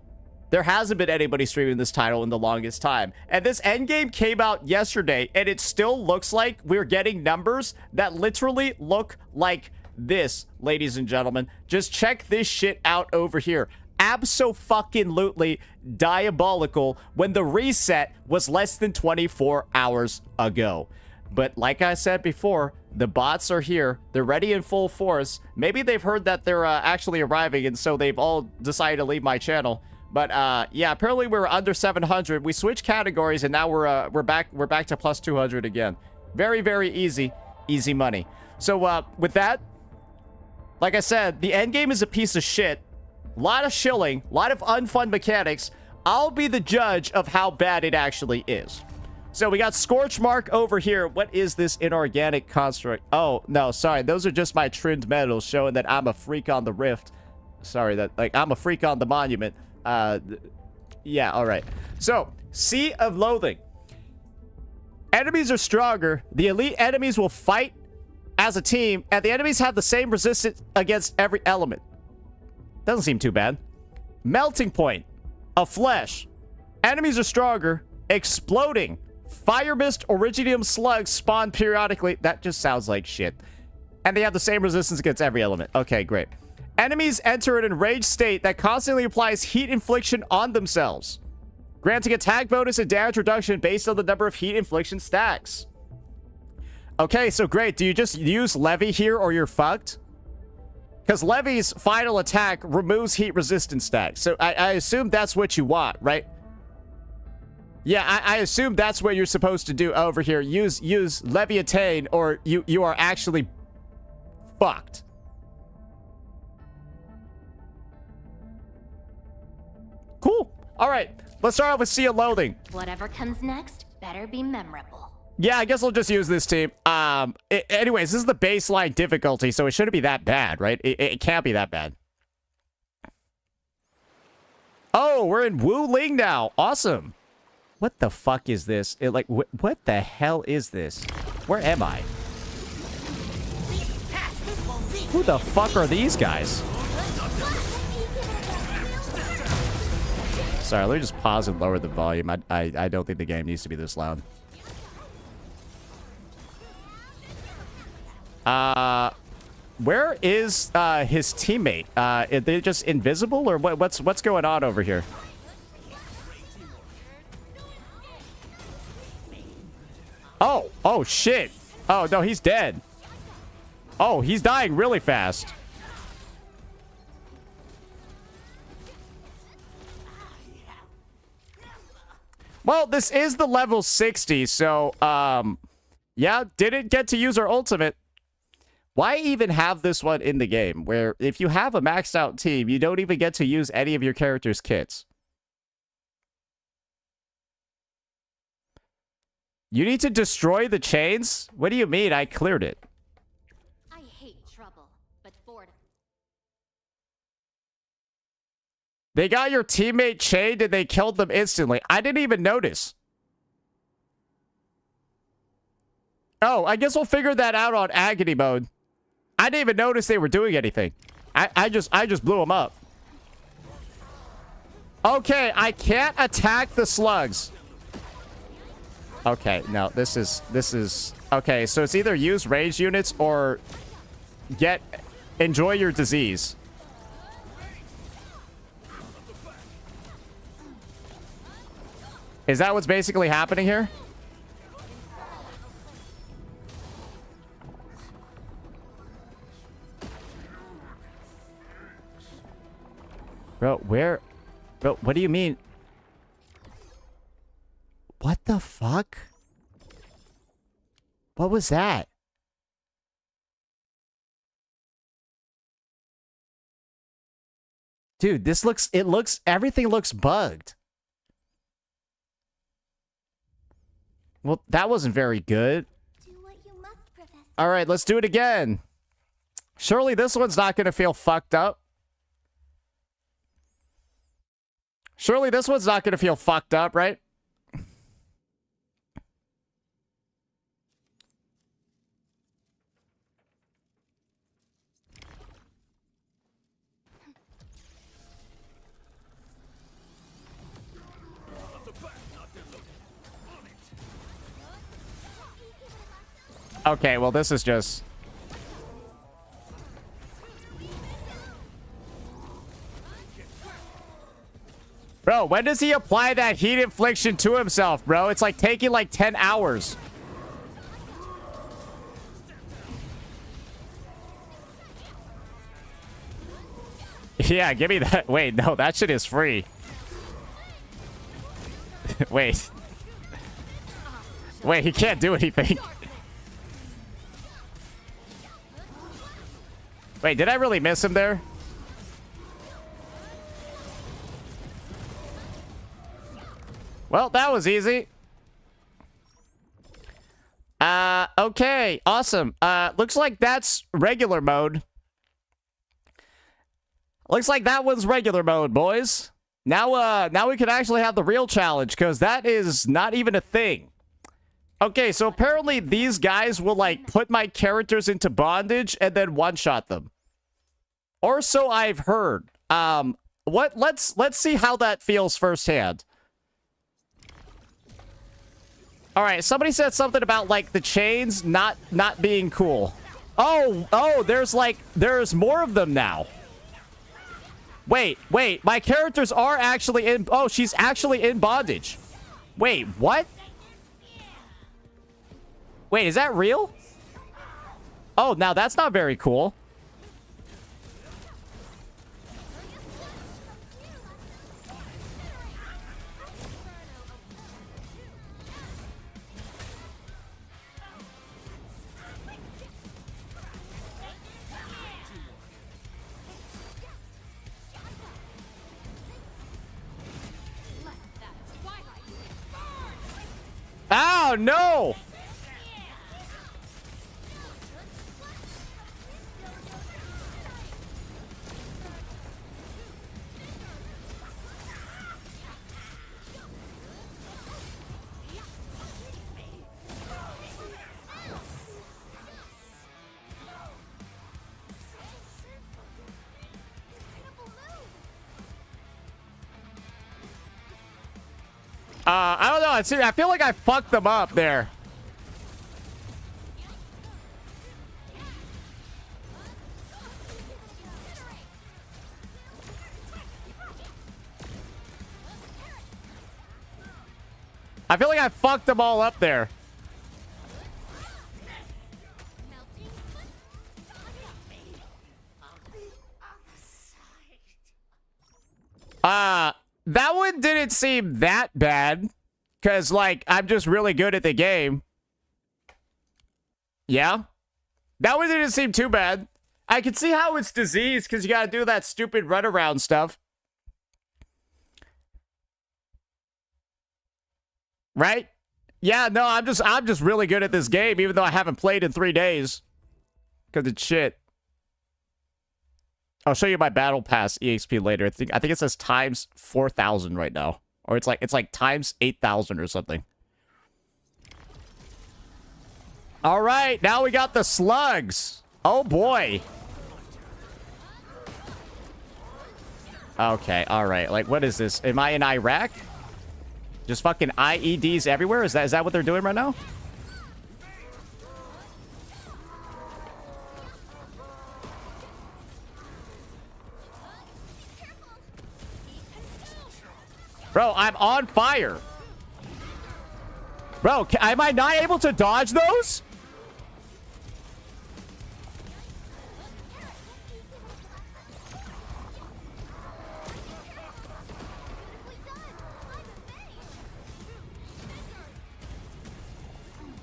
There hasn't been anybody streaming this title in the longest time, and this endgame came out yesterday, and it still looks like we're getting numbers that literally look like this, ladies and gentlemen. Just check this shit out over here. Abso-fucking-lutely diabolical when the reset was less than 24 hours ago. But like I said before, the bots are here. They're ready in full force. Maybe they've heard that they're actually arriving, and so they've all decided to leave my channel. But yeah, apparently we're under 700. We switched categories, and now we're back to plus 200 again. Very, very easy. Easy money. So, with that, like I said, the end game is a piece of shit. A lot of shilling, a lot of unfun mechanics. I'll be the judge of how bad it actually is. So we got Scorch Mark over here. What is this inorganic construct? Oh, no, sorry. Those are just my trimmed medals showing that I'm a freak on the rift. Sorry, that like I'm a freak on the monument. Yeah, all right. So, Sea of Loathing. Enemies are stronger. The elite enemies will fight as a team, and the enemies have the same resistance against every element. Doesn't seem too bad. Melting Point of Flesh. Enemies are stronger. Exploding. Fire Mist Originium slugs spawn periodically. That just sounds like shit. And they have the same resistance against every element. Okay, great. Enemies enter an enraged state that constantly applies heat infliction on themselves, granting attack bonus and damage reduction based on the number of heat infliction stacks. Okay, so great. Do you just use Levy here or you're fucked? Because Levy's final attack removes heat resistance stacks. So I assume that's what you want, right? Yeah, I assume that's what you're supposed to do over here. Use Levy Attain or you are actually fucked. Cool. All right. Let's start off with Sea of Loathing. Whatever comes next better be memorable. Yeah, I guess I'll just use this team. Anyways, this is the baseline difficulty, so it shouldn't be that bad, right? It can't be that bad. Oh, we're in Wu Ling now. Awesome. What the fuck is this? What the hell is this? Where am I? Who the fuck are these guys? Sorry, let me just pause and lower the volume. I don't think the game needs to be this loud. Where is his teammate? Are they just invisible or what's going on over here? Oh shit. Oh no, he's dead. Oh, he's dying really fast. Well, this is the level 60, so yeah, didn't get to use our ultimate. Why even have this one in the game where if you have a maxed out team, you don't even get to use any of your character's kits? You need to destroy the chains? What do you mean? I cleared it. I hate trouble, but boredom. They got your teammate chained and they killed them instantly. I didn't even notice. Oh, I guess we'll figure that out on agony mode. I didn't even notice they were doing anything. I just blew them up. Okay, I can't attack the slugs. Okay, no, this is okay, so it's either use ranged units or enjoy your disease. Is that what's basically happening here? Bro, where? Bro, what do you mean? What the fuck? What was that? Dude, everything looks bugged. Well, that wasn't very good. All right, let's do it again. Surely this one's not going to feel fucked up. Surely this one's not going to feel fucked up, right? Okay, well, this is just... Bro, when does he apply that heat infliction to himself, bro? It's like taking like 10 hours. Yeah, give me that. Wait, no, that shit is free. Wait. Wait, he can't do anything. Wait, did I really miss him there? Well, that was easy. Okay, awesome. Looks like that's regular mode. Looks like that was regular mode, boys. Now we can actually have the real challenge, because that is not even a thing. Okay, so apparently these guys will, like, put my characters into bondage and then one-shot them. Or so I've heard. Let's see how that feels firsthand. All right, somebody said something about, like, the chains not being cool. Oh, there's more of them now. Wait, my characters are actually in... Oh, she's actually in bondage. Wait, what? Wait, is that real? Oh, now that's not very cool. Oh, no! I don't know. I feel like I fucked them up there. I feel like I fucked them all up there. That one didn't seem that bad. Because, like, I'm just really good at the game. Yeah? That one didn't seem too bad. I can see how it's diseased because you gotta do that stupid runaround stuff. Right? Yeah, no, I'm just really good at this game, even though I haven't played in 3 days. Because it's shit. I'll show you my battle pass EXP later. I think it says times 4,000 right now. Or it's like times 8,000 or something. All right, now we got the slugs. Oh boy. Okay, all right. Like, what is this? Am I in Iraq? Just fucking IEDs everywhere? Is that what they're doing right now? Bro, I'm on fire. Bro, am I not able to dodge those?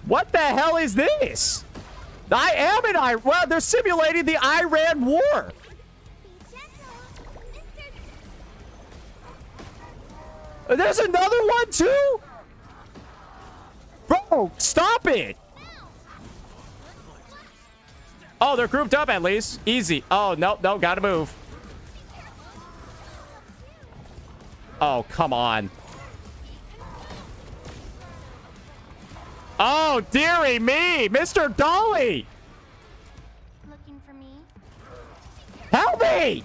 What the hell is this? I am in Iran. Well, they're simulating the Iran war. There's another one too? Bro, stop it. Oh, they're grouped up at least. Easy. Oh, no, gotta move. Oh, come on. Oh, dearie me, Mr. Dolly. Looking for me? Help me!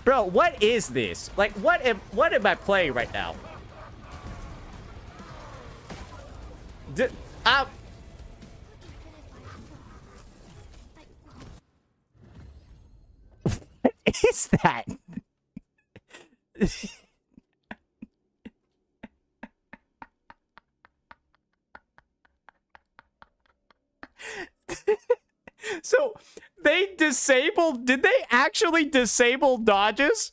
Bro, what is this? Like, what am I playing right now? What is that? So they disabled, did they actually disable dodges?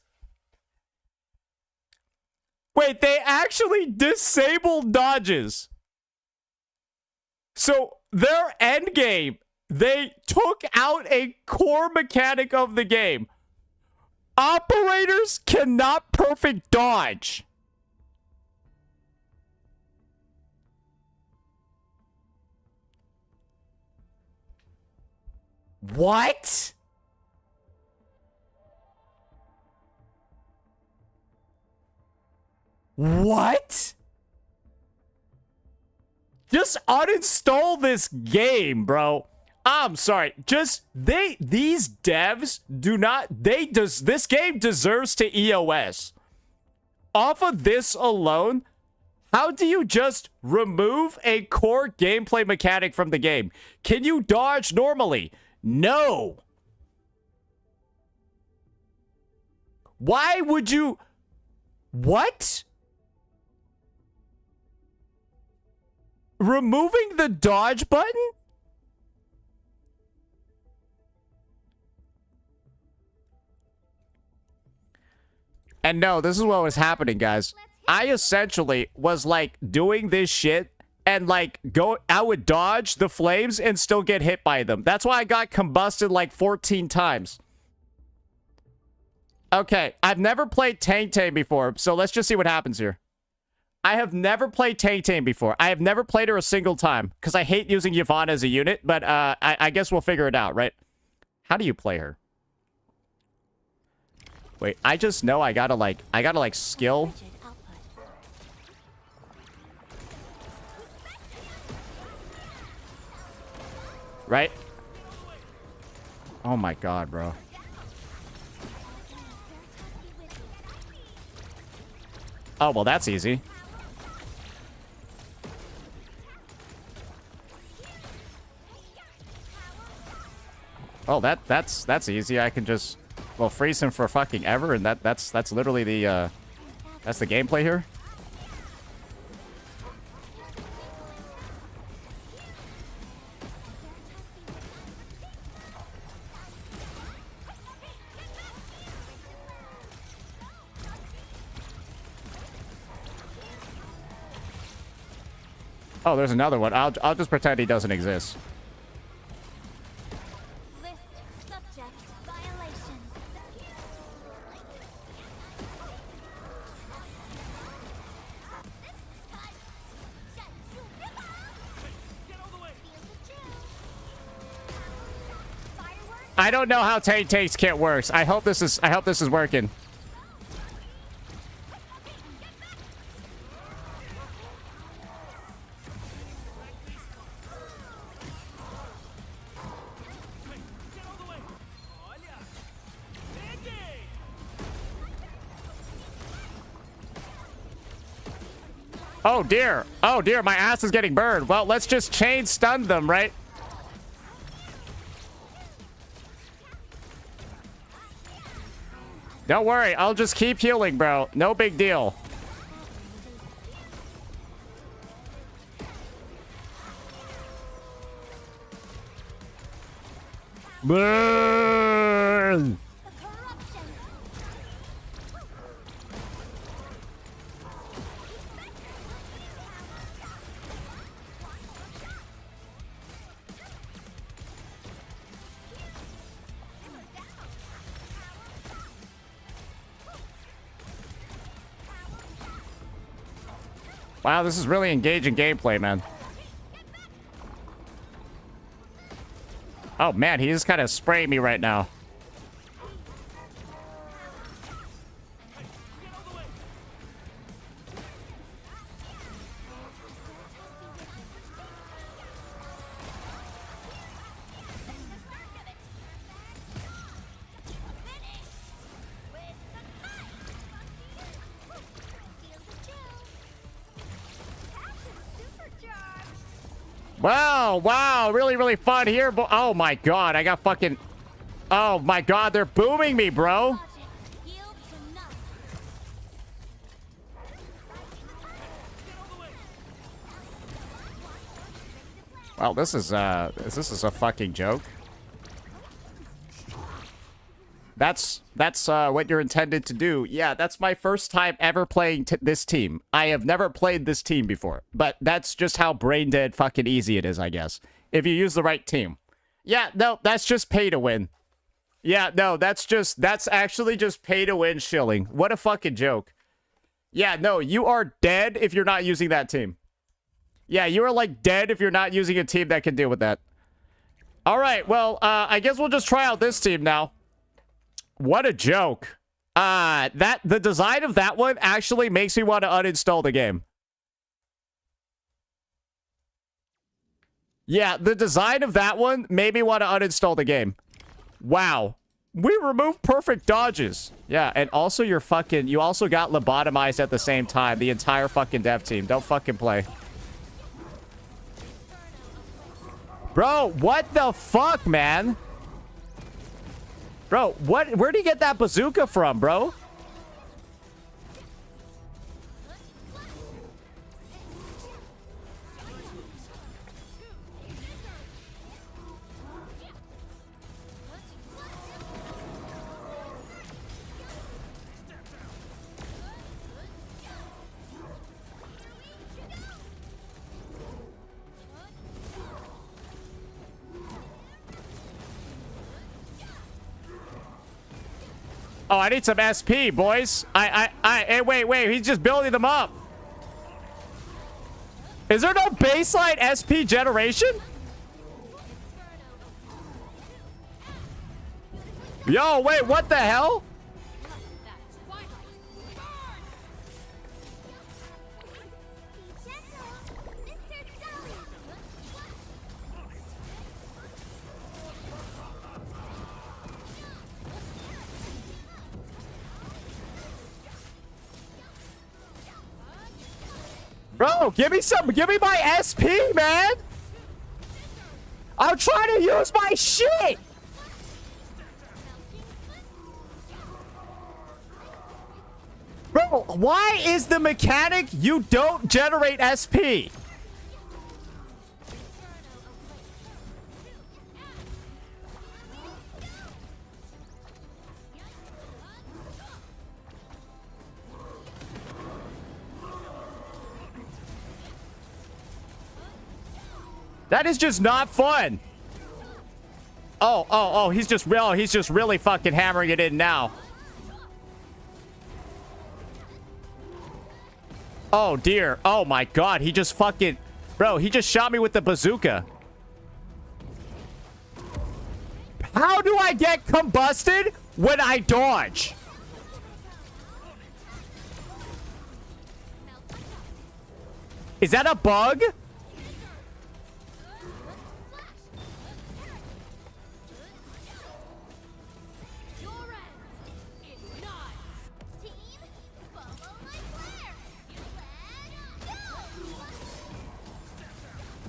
Wait, they actually disabled dodges. So their end game They took out a core mechanic of the game. Operators cannot perfect dodge. What? What? Just uninstall this game, bro. I'm sorry. Just these devs do not this game deserves to EOS. Off of this alone, how do you just remove a core gameplay mechanic from the game? Can you dodge normally? No. Why would you? What? Removing the dodge button? And no, this is what was happening, guys. I essentially was like doing this shit and like I would dodge the flames and still get hit by them. That's why I got combusted like 14 times. Okay, I've never played Tank Tame before, so let's just see what happens here. I have never played Tank Tame before. I have never played her a single time because I hate using Yvonne as a unit, but I guess we'll figure it out, right? How do you play her? Wait, I just know I gotta like skill. Right? Oh my god, bro. Oh, well, that's easy. Oh, that's easy. I can just, well, freeze him for fucking ever, and that's literally the that's the gameplay here. Oh, there's another one. I'll just pretend he doesn't exist. I don't know how Tank Tame's kit works. I hope this is working. Oh dear. Oh dear, my ass is getting burned. Well, let's just chain stun them, right? Don't worry, I'll just keep healing, bro. No big deal. Burn! Wow, this is really engaging gameplay, man. Oh, man, he is kind of spraying me right now. Wow, wow, really, really fun here. Oh my god, I got fucking... Oh my god, they're booming me, bro. Well, this is a fucking joke. That's what you're intended to do. Yeah, that's my first time ever playing this team. I have never played this team before, but that's just how brain dead fucking easy it is, I guess. If you use the right team. Yeah, no, that's just pay to win. Yeah, no, that's actually just pay to win shilling. What a fucking joke. Yeah, no, you are dead if you're not using that team. Yeah, you are like dead if you're not using a team that can deal with that. All right, well, I guess we'll just try out this team now. What a joke. The design of that one actually makes me want to uninstall the game. Yeah, the design of that one made me want to uninstall the game. Wow. We removed perfect dodges. Yeah, and also you also got lobotomized at the same time. The entire fucking dev team. Don't fucking play. Bro, what the fuck, man? Bro, where'd he get that bazooka from, bro? Oh, I need some SP, boys. Hey, wait, he's just building them up. Is there no baseline SP generation? Yo, wait, what the hell? Bro, give me my SP, man! I'm trying to use my shit! Bro, why is the mechanic you don't generate SP? That is just not fun. Oh, he's just really fucking hammering it in now. Oh dear. Oh my god, he just fucking... Bro, he just shot me with the bazooka. How do I get combusted when I dodge? Is that a bug?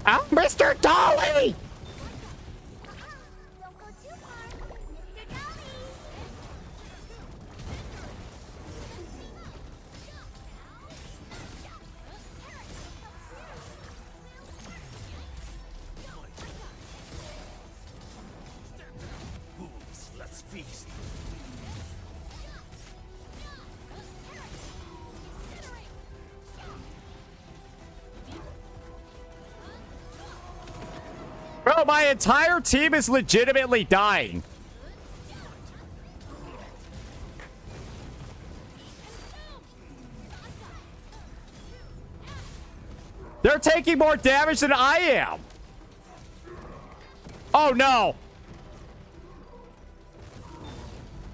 I'm Mr. Dolly! Let's feast. Bro, my entire team is legitimately dying. They're taking more damage than I am. Oh, no.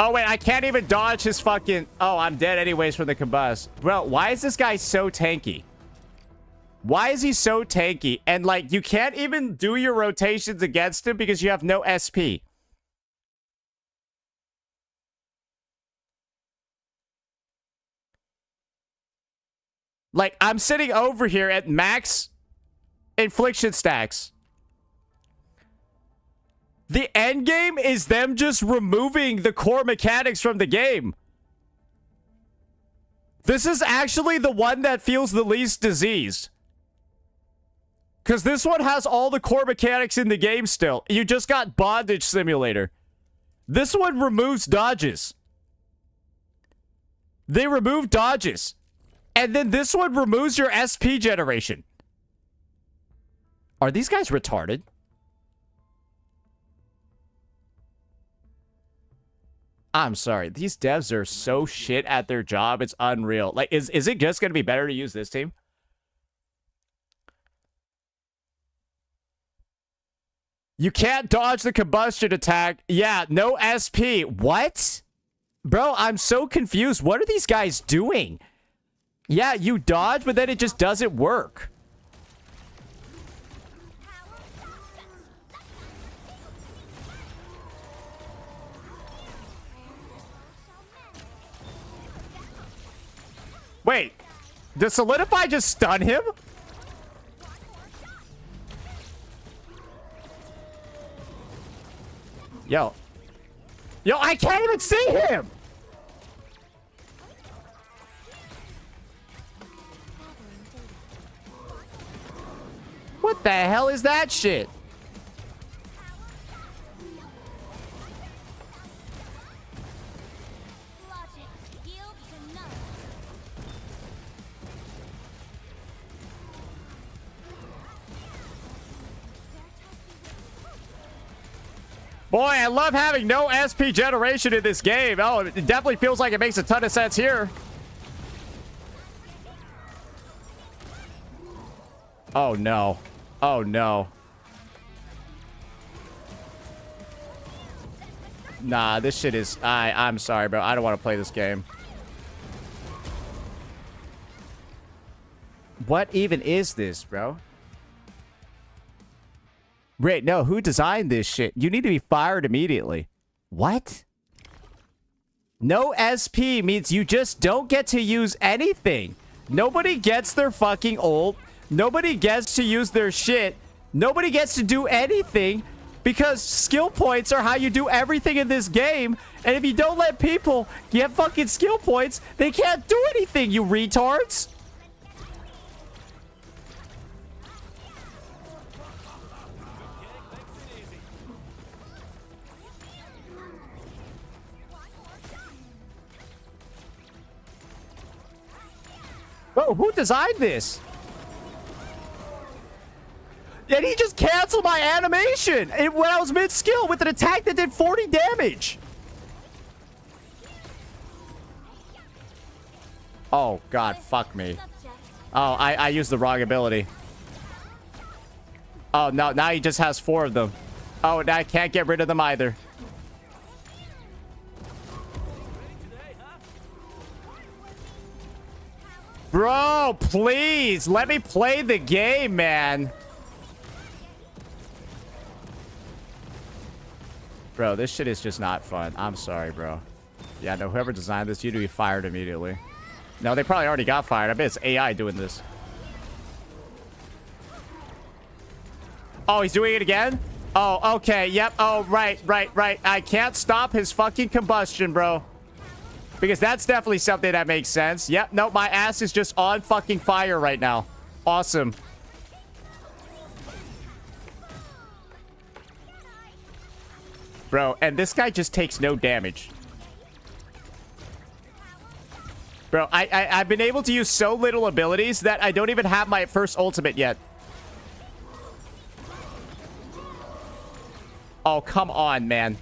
Oh, wait, I can't even dodge his fucking... Oh, I'm dead anyways from the combust. Bro, why is this guy so tanky? Why is he so tanky? And, like, you can't even do your rotations against him because you have no SP. Like, I'm sitting over here at max infliction stacks. The end game is them just removing the core mechanics from the game. This is actually the one that feels the least diseased. Because this one has all the core mechanics in the game still. You just got Bondage Simulator. This one removes dodges. They remove dodges. And then this one removes your SP generation. Are these guys retarded? I'm sorry. These devs are so shit at their job. It's unreal. Like, is it just going to be better to use this team? You can't dodge the combustion attack. Yeah, no SP. What? Bro, I'm so confused. What are these guys doing? Yeah, you dodge, but then it just doesn't work. Wait, does Solidify just stun him? Yo, I can't even see him! What the hell is that shit? Boy, I love having no SP generation in this game. Oh, it definitely feels like it makes a ton of sense here. Oh, no. Oh, no. Nah, this shit is... I'm sorry, bro. I don't want to play this game. What even is this, bro? Wait, no, who designed this shit? You need to be fired immediately. What? No SP means you just don't get to use anything. Nobody gets their fucking ult. Nobody gets to use their shit. Nobody gets to do anything because skill points are how you do everything in this game. And if you don't let people get fucking skill points, they can't do anything, you retards. Bro, who designed this? And he just canceled my animation when I was mid-skill with an attack that did 40 damage. Oh, God, fuck me. Oh, I used the wrong ability. Oh, no, now he just has 4 of them. Oh, now I can't get rid of them either. Bro, please, let me play the game, man. Bro, this shit is just not fun. I'm sorry, bro. Yeah, no, whoever designed this, you need to be fired immediately. No, they probably already got fired. I bet it's AI doing this. Oh, he's doing it again? Oh, okay. Yep. Oh, right. I can't stop his fucking combustion, bro. Because that's definitely something that makes sense. Yep. Nope. My ass is just on fucking fire right now. Awesome. Bro, and this guy just takes no damage. Bro, I've been able to use so little abilities that I don't even have my first ultimate yet. Oh, come on, man.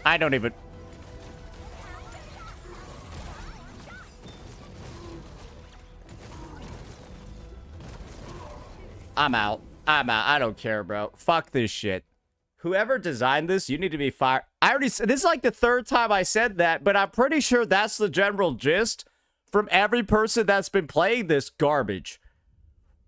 I don't even... I'm out. I don't care, bro. Fuck this shit. Whoever designed this, you need to be fired. I already said... This is like the 3rd time I said that, but I'm pretty sure that's the general gist from every person that's been playing this garbage.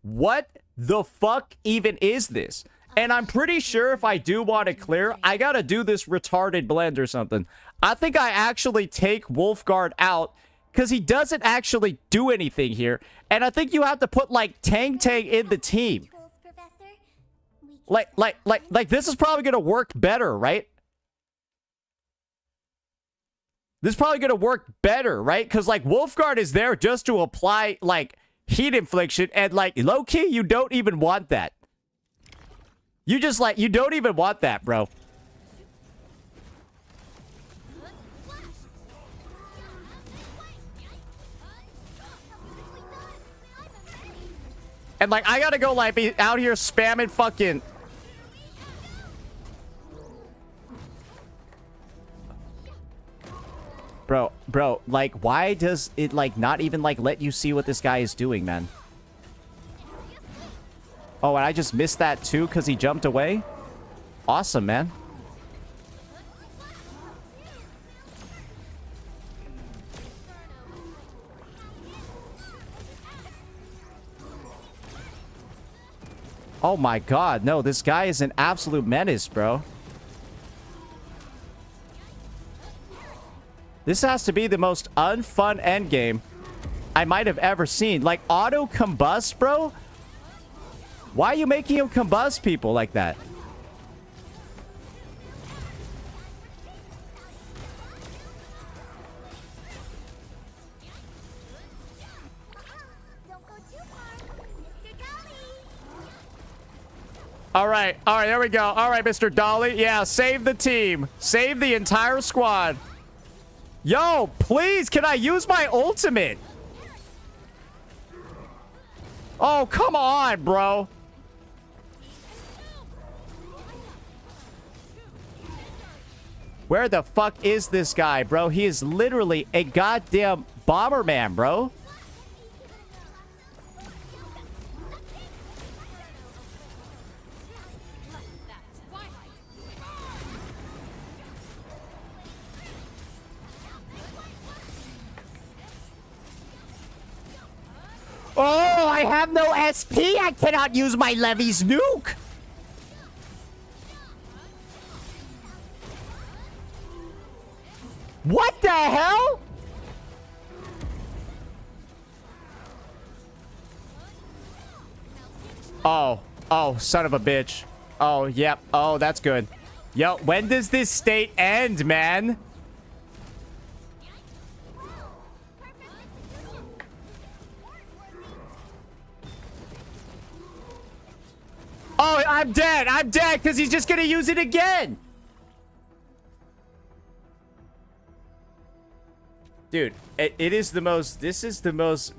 What the fuck even is this? And I'm pretty sure if I do want to clear, I gotta do this retarded blend or something. I think I actually take Wolfguard out because he doesn't actually do anything here. And I think you have to put, like, Tang in the team. Like, this is probably gonna work better, right? This is probably gonna work better, right? Because, like, Wolfguard is there just to apply, like, heat infliction. And, like, low-key, you don't even want that. You just, like, you don't even want that, bro. And, like, I gotta go, like, be out here spamming fucking... Bro, like, why does it, like, not even, like, let you see what this guy is doing, man? Oh, and I just missed that, too, because he jumped away? Awesome, man. Oh my god, no, this guy is an absolute menace, bro. This has to be the most unfun endgame I might have ever seen. Like, auto-combust, bro? Why are you making him combust people like that? All right, there we go. All right, Mr. Dolly. Yeah, save the team. Save the entire squad. Yo, please, can I use my ultimate? Oh, come on, bro. Where the fuck is this guy, bro? He is literally a goddamn Bomberman, bro. Oh, I have no SP. I cannot use my Levy's nuke. What the hell? Oh, son of a bitch. Oh, yep. Oh, that's good. Yo, when does this state end, man? Oh, I'm dead. I'm dead because he's just going to use it again. Dude, it is the most... This is the most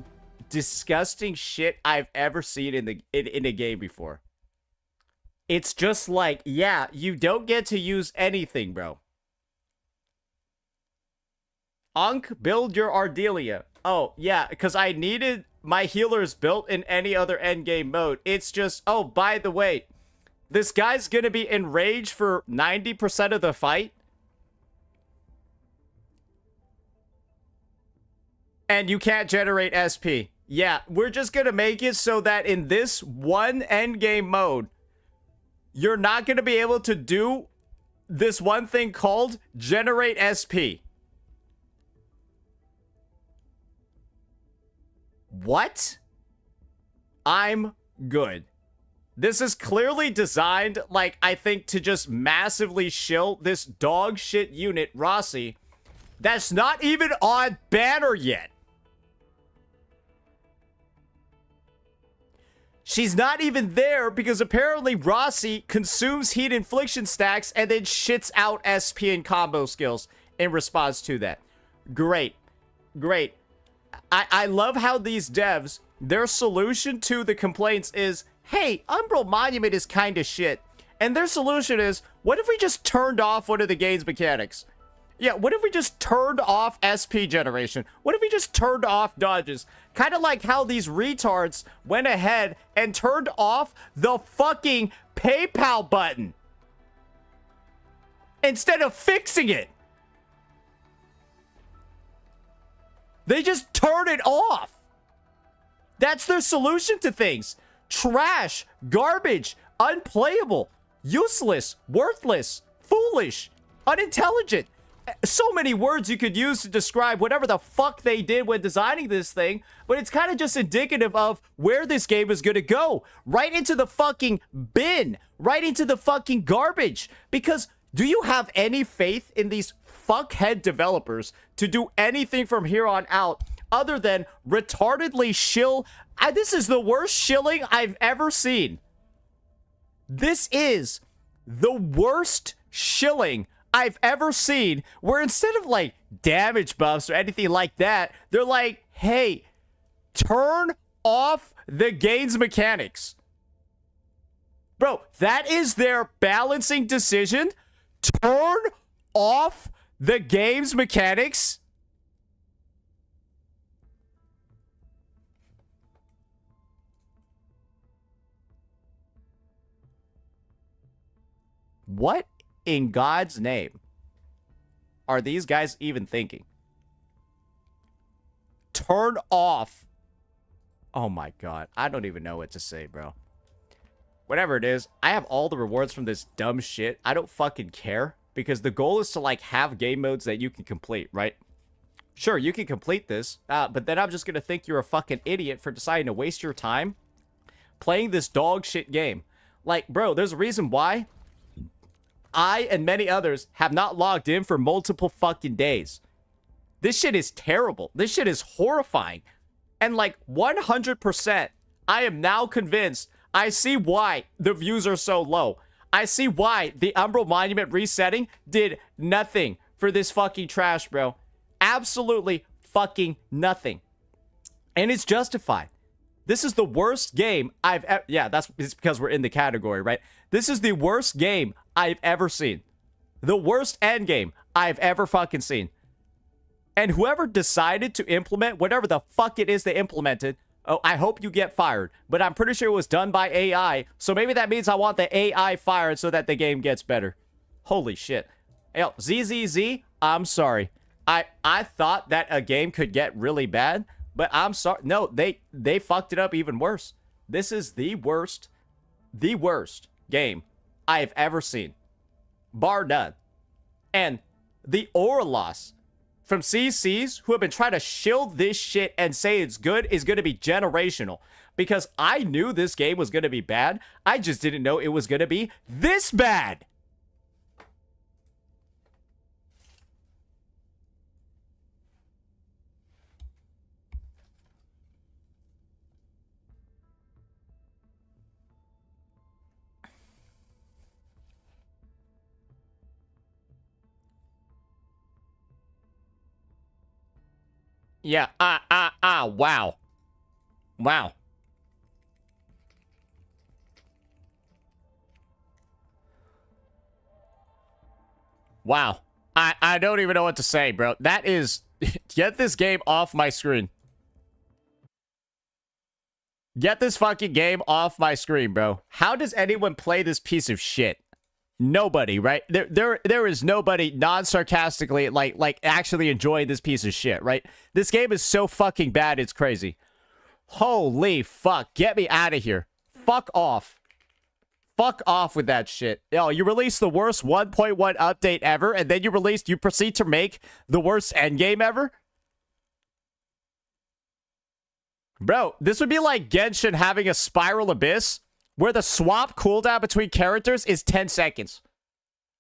disgusting shit I've ever seen in a game before. It's just like, yeah, you don't get to use anything, bro. Unk, build your Ardelia. Oh, yeah, because I needed my healers built in any other endgame mode. It's just, oh, by the way, this guy's gonna be enraged for 90% of the fight. And you can't generate SP. Yeah, we're just gonna make it so that in this one endgame mode, you're not gonna be able to do this one thing called generate SP. What? I'm good. This is clearly designed, like, I think, to just massively shill this dog shit unit, Rossi, that's not even on banner yet. She's not even there because apparently Rossi consumes heat infliction stacks and then shits out SP and combo skills in response to that. Great. Great. I love how these devs, their solution to the complaints is, hey, Umbral Monument is kind of shit. And their solution is, what if we just turned off one of the game's mechanics? Yeah, what if we just turned off SP generation? What if we just turned off dodges? Kind of like how these retards went ahead and turned off the fucking PayPal button instead of fixing it. They just turn it off. That's their solution to things. Trash, garbage, unplayable, useless, worthless, foolish, unintelligent. So many words you could use to describe whatever the fuck they did when designing this thing, but it's kind of just indicative of where this game is going to go. Right into the fucking bin. Right into the fucking garbage. Because do you have any faith in these fuckhead developers to do anything from here on out other than retardedly shill? This is the worst shilling I've ever seen. This is the worst shilling I've ever seen, where instead of like damage buffs or anything like that, they're like, hey, turn off the game's mechanics. Bro, that is their balancing decision. Turn off the game's mechanics. What in God's name are these guys even thinking? Turn off. Oh my God. I don't even know what to say, bro. Whatever it is, I have all the rewards from this dumb shit. I don't fucking care. Because the goal is to, like, have game modes that you can complete, right? Sure, you can complete this. But then I'm just going to think you're a fucking idiot for deciding to waste your time playing this dog shit game. Like, bro, there's a reason why I and many others have not logged in for multiple fucking days. This shit is terrible. This shit is horrifying. And like 100%, I am now convinced I see why the views are so low. I see why the Umbral Monument resetting did nothing for this fucking trash, bro. Absolutely fucking nothing. And it's justified. This is the worst game I've ever... Yeah, it's because we're in the category, right? This is the worst game I've ever seen. The worst endgame I've ever fucking seen. And whoever decided to implement whatever the fuck it is they implemented, oh, I hope you get fired. But I'm pretty sure it was done by AI, so maybe that means I want the AI fired so that the game gets better. Holy shit. Yo, ZZZ, I'm sorry. I thought that a game could get really bad, but I'm sorry. No, they fucked it up even worse. This is the worst game I've ever seen. Bar none. And the aura loss from CCs who have been trying to shield this shit and say it's good is going to be generational. Because I knew this game was going to be bad. I just didn't know it was going to be this bad. Yeah, wow. Wow. Wow. I don't even know what to say, bro. That is... Get this game off my screen. Get this fucking game off my screen, bro. How does anyone play this piece of shit? Nobody, right? There is nobody non-sarcastically like actually enjoying this piece of shit, right? This game is so fucking bad, it's crazy. Holy fuck. Get me out of here. Fuck off. Fuck off with that shit. Yo, you released the worst 1.1 update ever, and then you proceed to make the worst endgame ever? Bro, this would be like Genshin having a spiral abyss where the swap cooldown between characters is 10 seconds.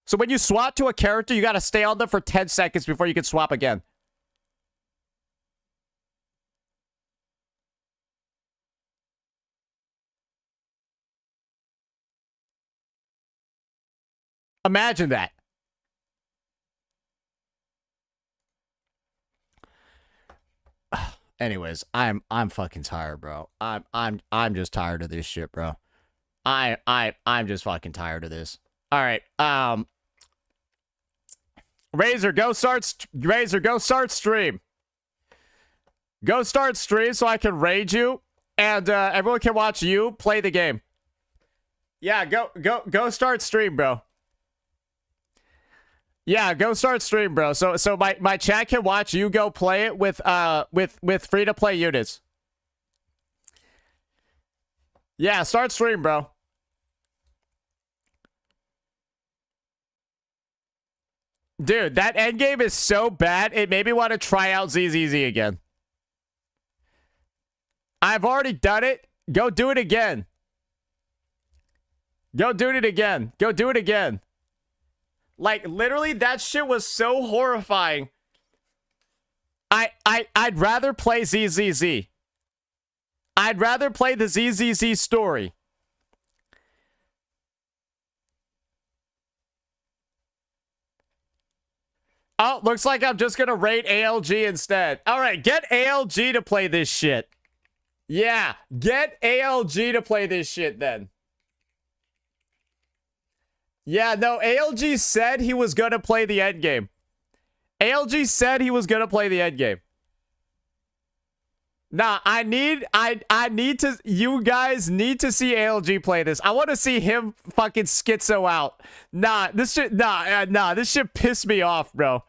So when you swap to a character, you gotta stay on them for 10 seconds before you can swap again. Imagine that. Anyways, I'm fucking tired, bro. I'm just tired of this shit, bro. I'm just fucking tired of this. All right. Razor, go start stream. Go start stream so I can raid you and everyone can watch you play the game. Yeah, go start stream, bro. Yeah, go start stream, bro. So my chat can watch you go play it with free to play units. Yeah, start stream, bro. Dude, that endgame is so bad, it made me want to try out ZZZ again. I've already done it. Go do it again. Go do it again. Go do it again. Like, literally, that shit was so horrifying. I'd rather play ZZZ. I'd rather play the ZZZ story. Oh, looks like I'm just gonna raid ALG instead. Alright, get ALG to play this shit. Yeah, get ALG to play this shit then. Yeah, no, ALG said he was gonna play the endgame. ALG said he was gonna play the endgame. Nah, I need to, you guys need to see ALG play this. I want to see him fucking schizo out. Nah, this shit, this shit pissed me off, bro.